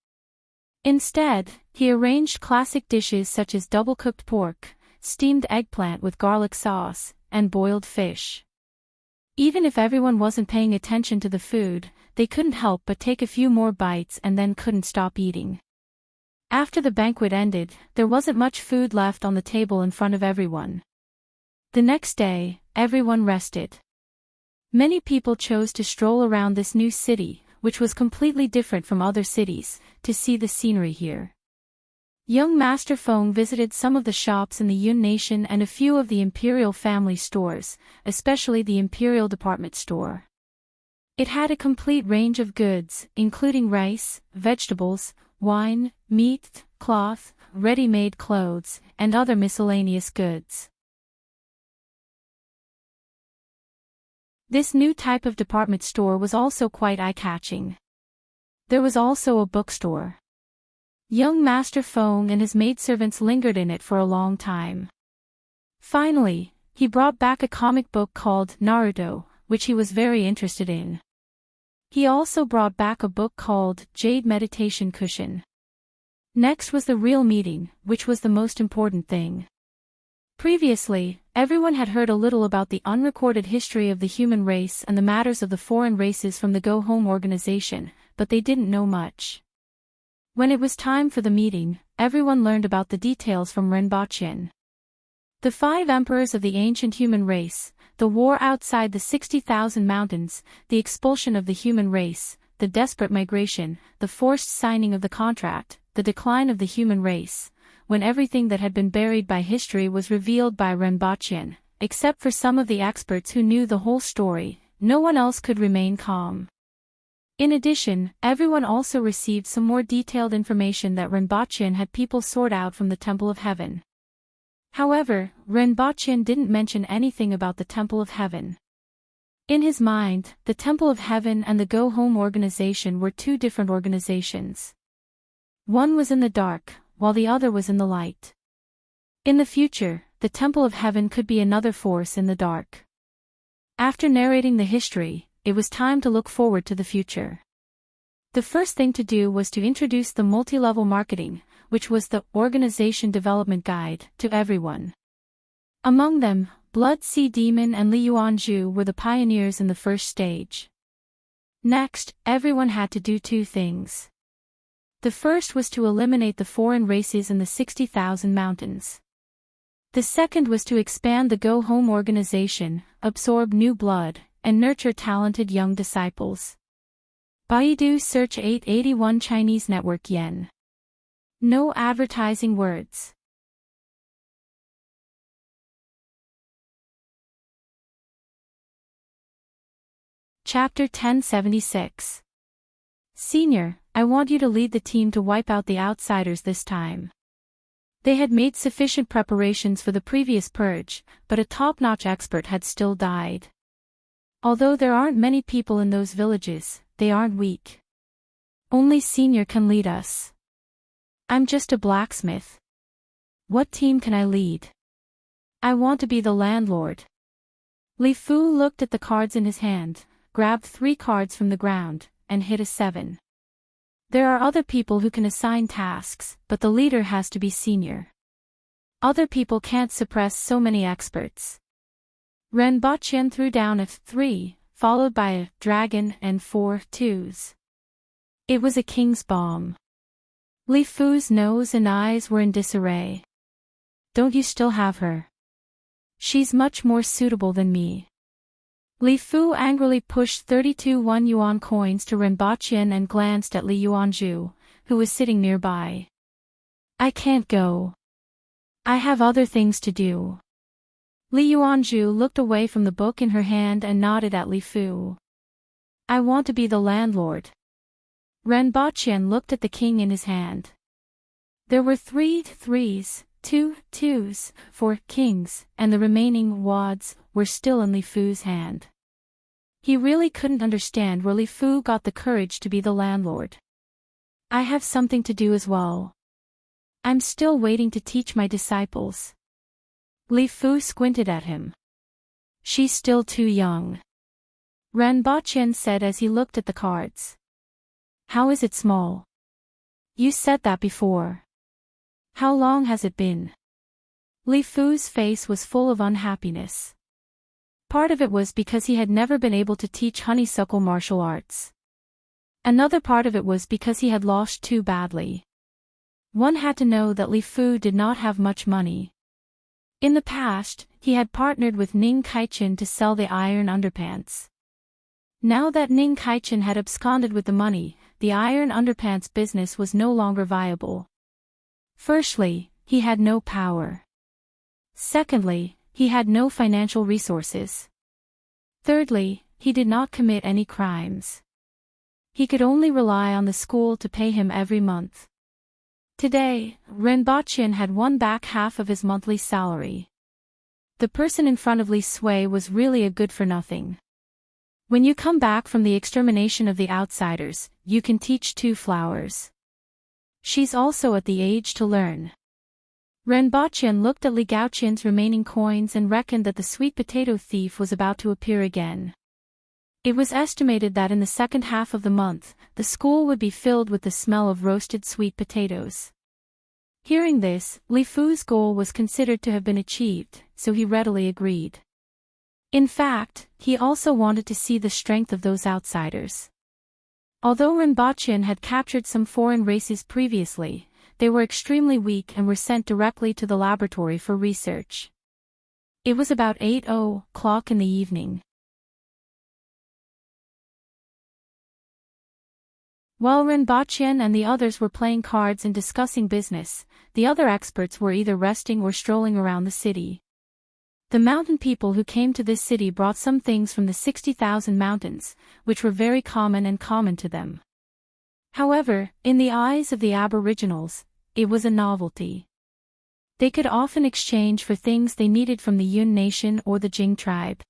Instead, he arranged classic dishes such as double-cooked pork, steamed eggplant with garlic sauce, and boiled fish. Even if everyone wasn't paying attention to the food, they couldn't help but take a few more bites and then couldn't stop eating. After the banquet ended, there wasn't much food left on the table in front of everyone. The next day, everyone rested. Many people chose to stroll around this new city, which was completely different from other cities, to see the scenery here. Young Master Feng visited some of the shops in the Yun Nation and a few of the Imperial family stores, especially the Imperial department store. It had a complete range of goods, including rice, vegetables, wine, meat, cloth, ready-made clothes, and other miscellaneous goods. This new type of department store was also quite eye-catching. There was also a bookstore. Young Master Feng and his maidservants lingered in it for a long time. Finally, he brought back a comic book called Naruto, which he was very interested in. He also brought back a book called Jade Meditation Cushion. Next was the real meeting, which was the most important thing. Previously, everyone had heard a little about the unrecorded history of the human race and the matters of the foreign races from the Go Home organization, but they didn't know much. When it was time for the meeting, everyone learned about the details from Renbaqian. The 5 emperors of the ancient human race, the war outside the 60,000 mountains, the expulsion of the human race, the desperate migration, the forced signing of the contract, the decline of the human race, when everything that had been buried by history was revealed by Renbaqian, except for some of the experts who knew the whole story, no one else could remain calm. In addition, everyone also received some more detailed information that Renbaqian had people sort out from the Temple of Heaven. However, Renbaqian didn't mention anything about the Temple of Heaven. In his mind, the Temple of Heaven and the Go Home organization were 2 different organizations. One was in the dark, while the other was in the light. In the future, the Temple of Heaven could be another force in the dark. After narrating the history, it was time to look forward to the future. The first thing to do was to introduce the multi-level marketing, which was the Organization Development Guide, to everyone. Among them, Blood Sea Demon and Li Yuanzhu were the pioneers in the first stage. Next, everyone had to do 2 things. The first was to eliminate the foreign races in the 60,000 mountains. The second was to expand the Go Home organization, absorb new blood, and nurture talented young disciples. Baidu search 881 Chinese network yen. No advertising words. Chapter 1076. Senior, I want you to lead the team to wipe out the outsiders this time. They had made sufficient preparations for the previous purge, but a top-notch expert had still died. Although there aren't many people in those villages, they aren't weak. Only Senior can lead us. I'm just a blacksmith. What team can I lead? I want to be the landlord. Li Fu looked at the cards in his hand, grabbed 3 cards from the ground, and hit a 7. There are other people who can assign tasks, but the leader has to be senior. Other people can't suppress so many experts. Ren Baqian threw down a 3, followed by a dragon and 4 twos. It was a king's bomb. Li Fu's nose and eyes were in disarray. Don't you still have her? She's much more suitable than me. Li Fu angrily pushed 32 1 yuan coins to Ren Baqian and glanced at Li Yuanzhu, who was sitting nearby. I can't go. I have other things to do. Li Yuanzhu looked away from the book in her hand and nodded at Li Fu. I want to be the landlord. Ren Baqian looked at the king in his hand. There were 3 threes, 2 twos, 4 kings, and the remaining wads were still in Li Fu's hand. He really couldn't understand where Li Fu got the courage to be the landlord. I have something to do as well. I'm still waiting to teach my disciples. Li Fu squinted at him. She's still too young. Ren Baqian said as he looked at the cards. How is it small? You said that before. How long has it been? Li Fu's face was full of unhappiness. Part of it was because he had never been able to teach honeysuckle martial arts. Another part of it was because he had lost too badly. One had to know that Li Fu did not have much money. In the past, he had partnered with Ning Kaichen to sell the iron underpants. Now that Ning Kaichen had absconded with the money, the iron underpants business was no longer viable. Firstly, he had no power. Secondly, he had no financial resources. Thirdly, he did not commit any crimes. He could only rely on the school to pay him every month. Today, Ren Baqian had won back half of his monthly salary. The person in front of Li Sui was really a good-for-nothing. When you come back from the extermination of the outsiders, you can teach 2 flowers. She's also at the age to learn. Ren Baqian looked at Li Gaoqian's remaining coins and reckoned that the sweet potato thief was about to appear again. It was estimated that in the second half of the month, the school would be filled with the smell of roasted sweet potatoes. Hearing this, Li Fu's goal was considered to have been achieved, so he readily agreed. In fact, he also wanted to see the strength of those outsiders. Although Ren Baqian had captured some foreign races previously, they were extremely weak and were sent directly to the laboratory for research. It was about 8:00 in the evening. While Ren Baqian and the others were playing cards and discussing business, the other experts were either resting or strolling around the city. The mountain people who came to this city brought some things from the 60,000 mountains, which were very common to them. However, in the eyes of the aboriginals, it was a novelty. They could often exchange for things they needed from the Yun nation or the Jing tribe.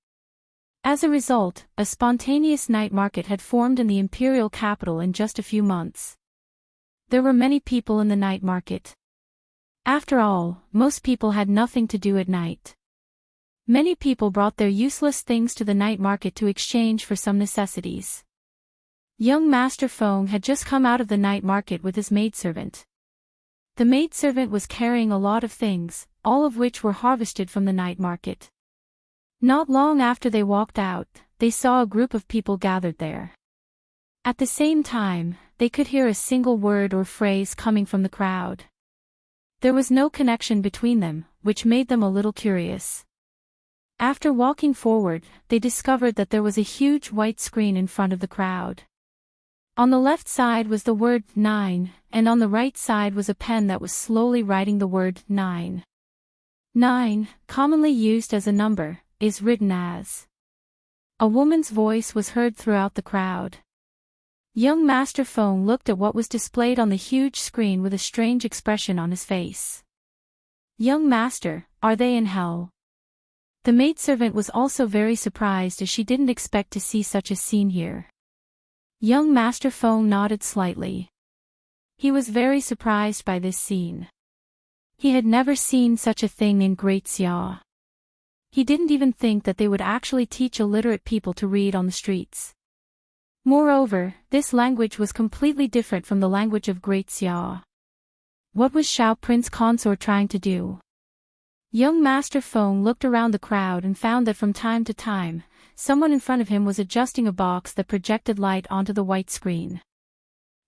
As a result, a spontaneous night market had formed in the imperial capital in just a few months. There were many people in the night market. After all, most people had nothing to do at night. Many people brought their useless things to the night market to exchange for some necessities. Young Master Feng had just come out of the night market with his maidservant. The maidservant was carrying a lot of things, all of which were harvested from the night market. Not long after they walked out, they saw a group of people gathered there. At the same time, they could hear a single word or phrase coming from the crowd. There was no connection between them, which made them a little curious. After walking forward, they discovered that there was a huge white screen in front of the crowd. On the left side was the word 9, and on the right side was a pen that was slowly writing the word 9. 9, commonly used as a number, is written as. A woman's voice was heard throughout the crowd. Young Master Feng looked at what was displayed on the huge screen with a strange expression on his face. Young Master, are they in hell? The maidservant was also very surprised as she didn't expect to see such a scene here. Young Master Feng nodded slightly. He was very surprised by this scene. He had never seen such a thing in Great Xia. He didn't even think that they would actually teach illiterate people to read on the streets. Moreover, this language was completely different from the language of Great Xia. What was Xiao Prince Consort trying to do? Young Master Feng looked around the crowd and found that from time to time, someone in front of him was adjusting a box that projected light onto the white screen.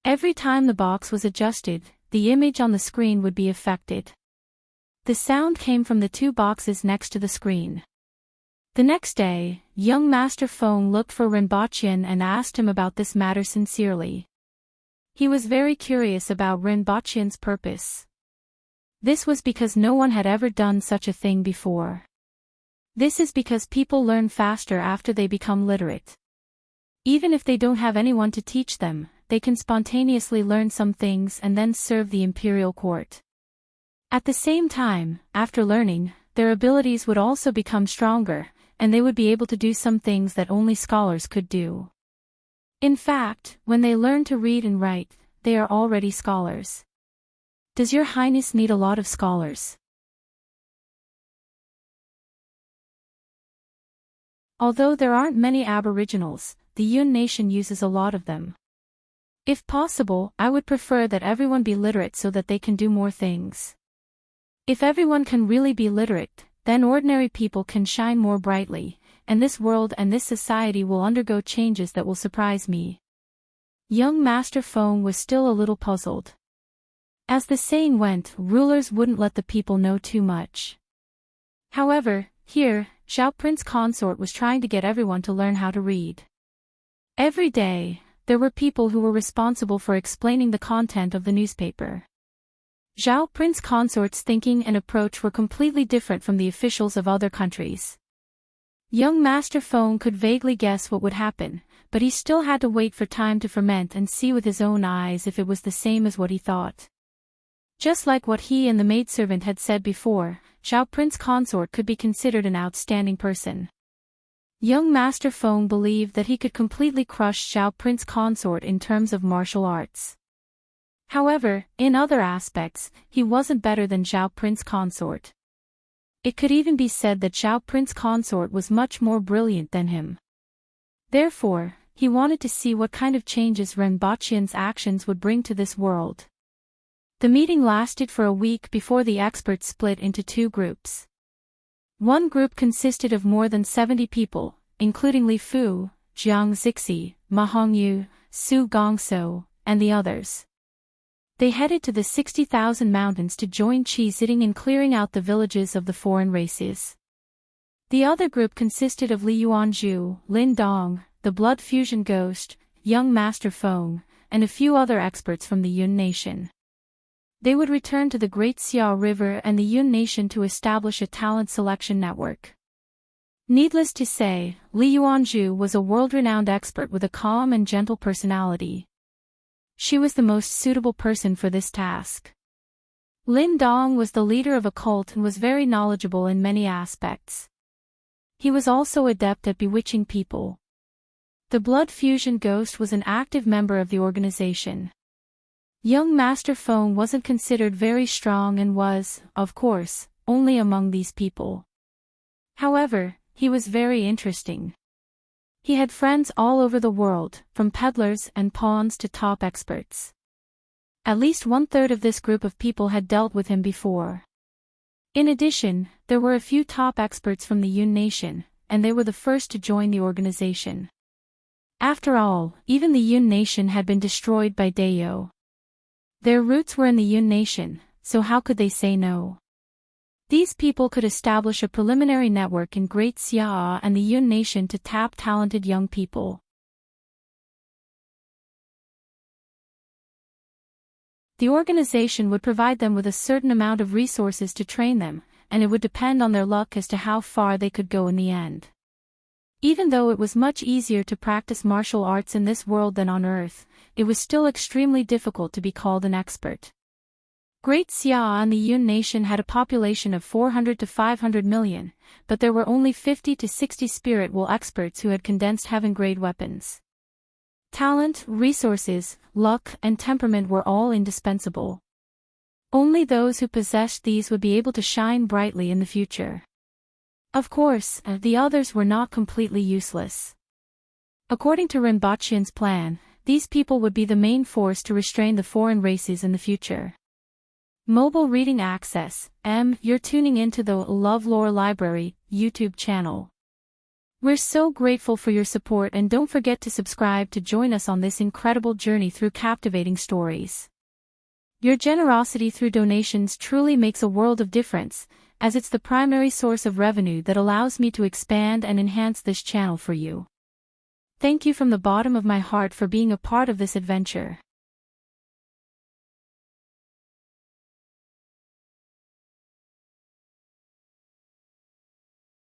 Every time the box was adjusted, the image on the screen would be affected. The sound came from the two boxes next to the screen. The next day, young Master Feng looked for Rinpochen and asked him about this matter sincerely. He was very curious about Rinpochen's purpose. This was because no one had ever done such a thing before. This is because people learn faster after they become literate. Even if they don't have anyone to teach them, they can spontaneously learn some things and then serve the imperial court. At the same time, after learning, their abilities would also become stronger, and they would be able to do some things that only scholars could do. In fact, when they learn to read and write, they are already scholars. Does Your Highness need a lot of scholars? Although there aren't many aboriginals, the Yun nation uses a lot of them. If possible, I would prefer that everyone be literate so that they can do more things. If everyone can really be literate, then ordinary people can shine more brightly, and this world and this society will undergo changes that will surprise me. Young Master Feng was still a little puzzled. As the saying went, rulers wouldn't let the people know too much. However, here, Xiao Prince Consort was trying to get everyone to learn how to read. Every day, there were people who were responsible for explaining the content of the newspaper. Xiao Prince Consort's thinking and approach were completely different from the officials of other countries. Young Master Feng could vaguely guess what would happen, but he still had to wait for time to ferment and see with his own eyes if it was the same as what he thought. Just like what he and the maidservant had said before, Xiao Prince Consort could be considered an outstanding person. Young Master Feng believed that he could completely crush Xiao Prince Consort in terms of martial arts. However, in other aspects, he wasn't better than Xiao Prince Consort. It could even be said that Xiao Prince Consort was much more brilliant than him. Therefore, he wanted to see what kind of changes Rinpochen's actions would bring to this world. The meeting lasted for a week before the experts split into two groups. One group consisted of more than 70 people, including Li Fu, Jiang Zixi, Ma Hongyu, Su Gongso, and the others. They headed to the 60,000 mountains to join Qi Ziding in clearing out the villages of the foreign races. The other group consisted of Li Yuanzhu, Lin Dong, the Blood Fusion Ghost, Young Master Feng, and a few other experts from the Yun Nation. They would return to the Great Xia River and the Yun Nation to establish a talent selection network. Needless to say, Li Yuanzhu was a world-renowned expert with a calm and gentle personality. She was the most suitable person for this task. Lin Dong was the leader of a cult and was very knowledgeable in many aspects. He was also adept at bewitching people. The Blood Fusion Ghost was an active member of the organization. Young Master Feng wasn't considered very strong and was, of course, only among these people. However, he was very interesting. He had friends all over the world, from peddlers and pawns to top experts. At least 1/3 of this group of people had dealt with him before. In addition, there were a few top experts from the Yun Nation, and they were the first to join the organization. After all, even the Yun Nation had been destroyed by Dayo. Their roots were in the Yun Nation, so how could they say no? These people could establish a preliminary network in Great Xia and the Yun Nation to tap talented young people. The organization would provide them with a certain amount of resources to train them, and it would depend on their luck as to how far they could go in the end. Even though it was much easier to practice martial arts in this world than on Earth, it was still extremely difficult to be called an expert. Great Xia and the Yun Nation had a population of 400 to 500 million, but there were only 50 to 60 spirit wool experts who had condensed heaven-grade weapons. Talent, resources, luck, and temperament were all indispensable. Only those who possessed these would be able to shine brightly in the future. Of course, the others were not completely useless. According to Rinpoche's plan, these people would be the main force to restrain the foreign races in the future. Mobile reading access. You're tuning into the LoveLore Library YouTube channel. We're so grateful for your support, and don't forget to subscribe to join us on this incredible journey through captivating stories. Your generosity through donations truly makes a world of difference, as it's the primary source of revenue that allows me to expand and enhance this channel for you. Thank you from the bottom of my heart for being a part of this adventure.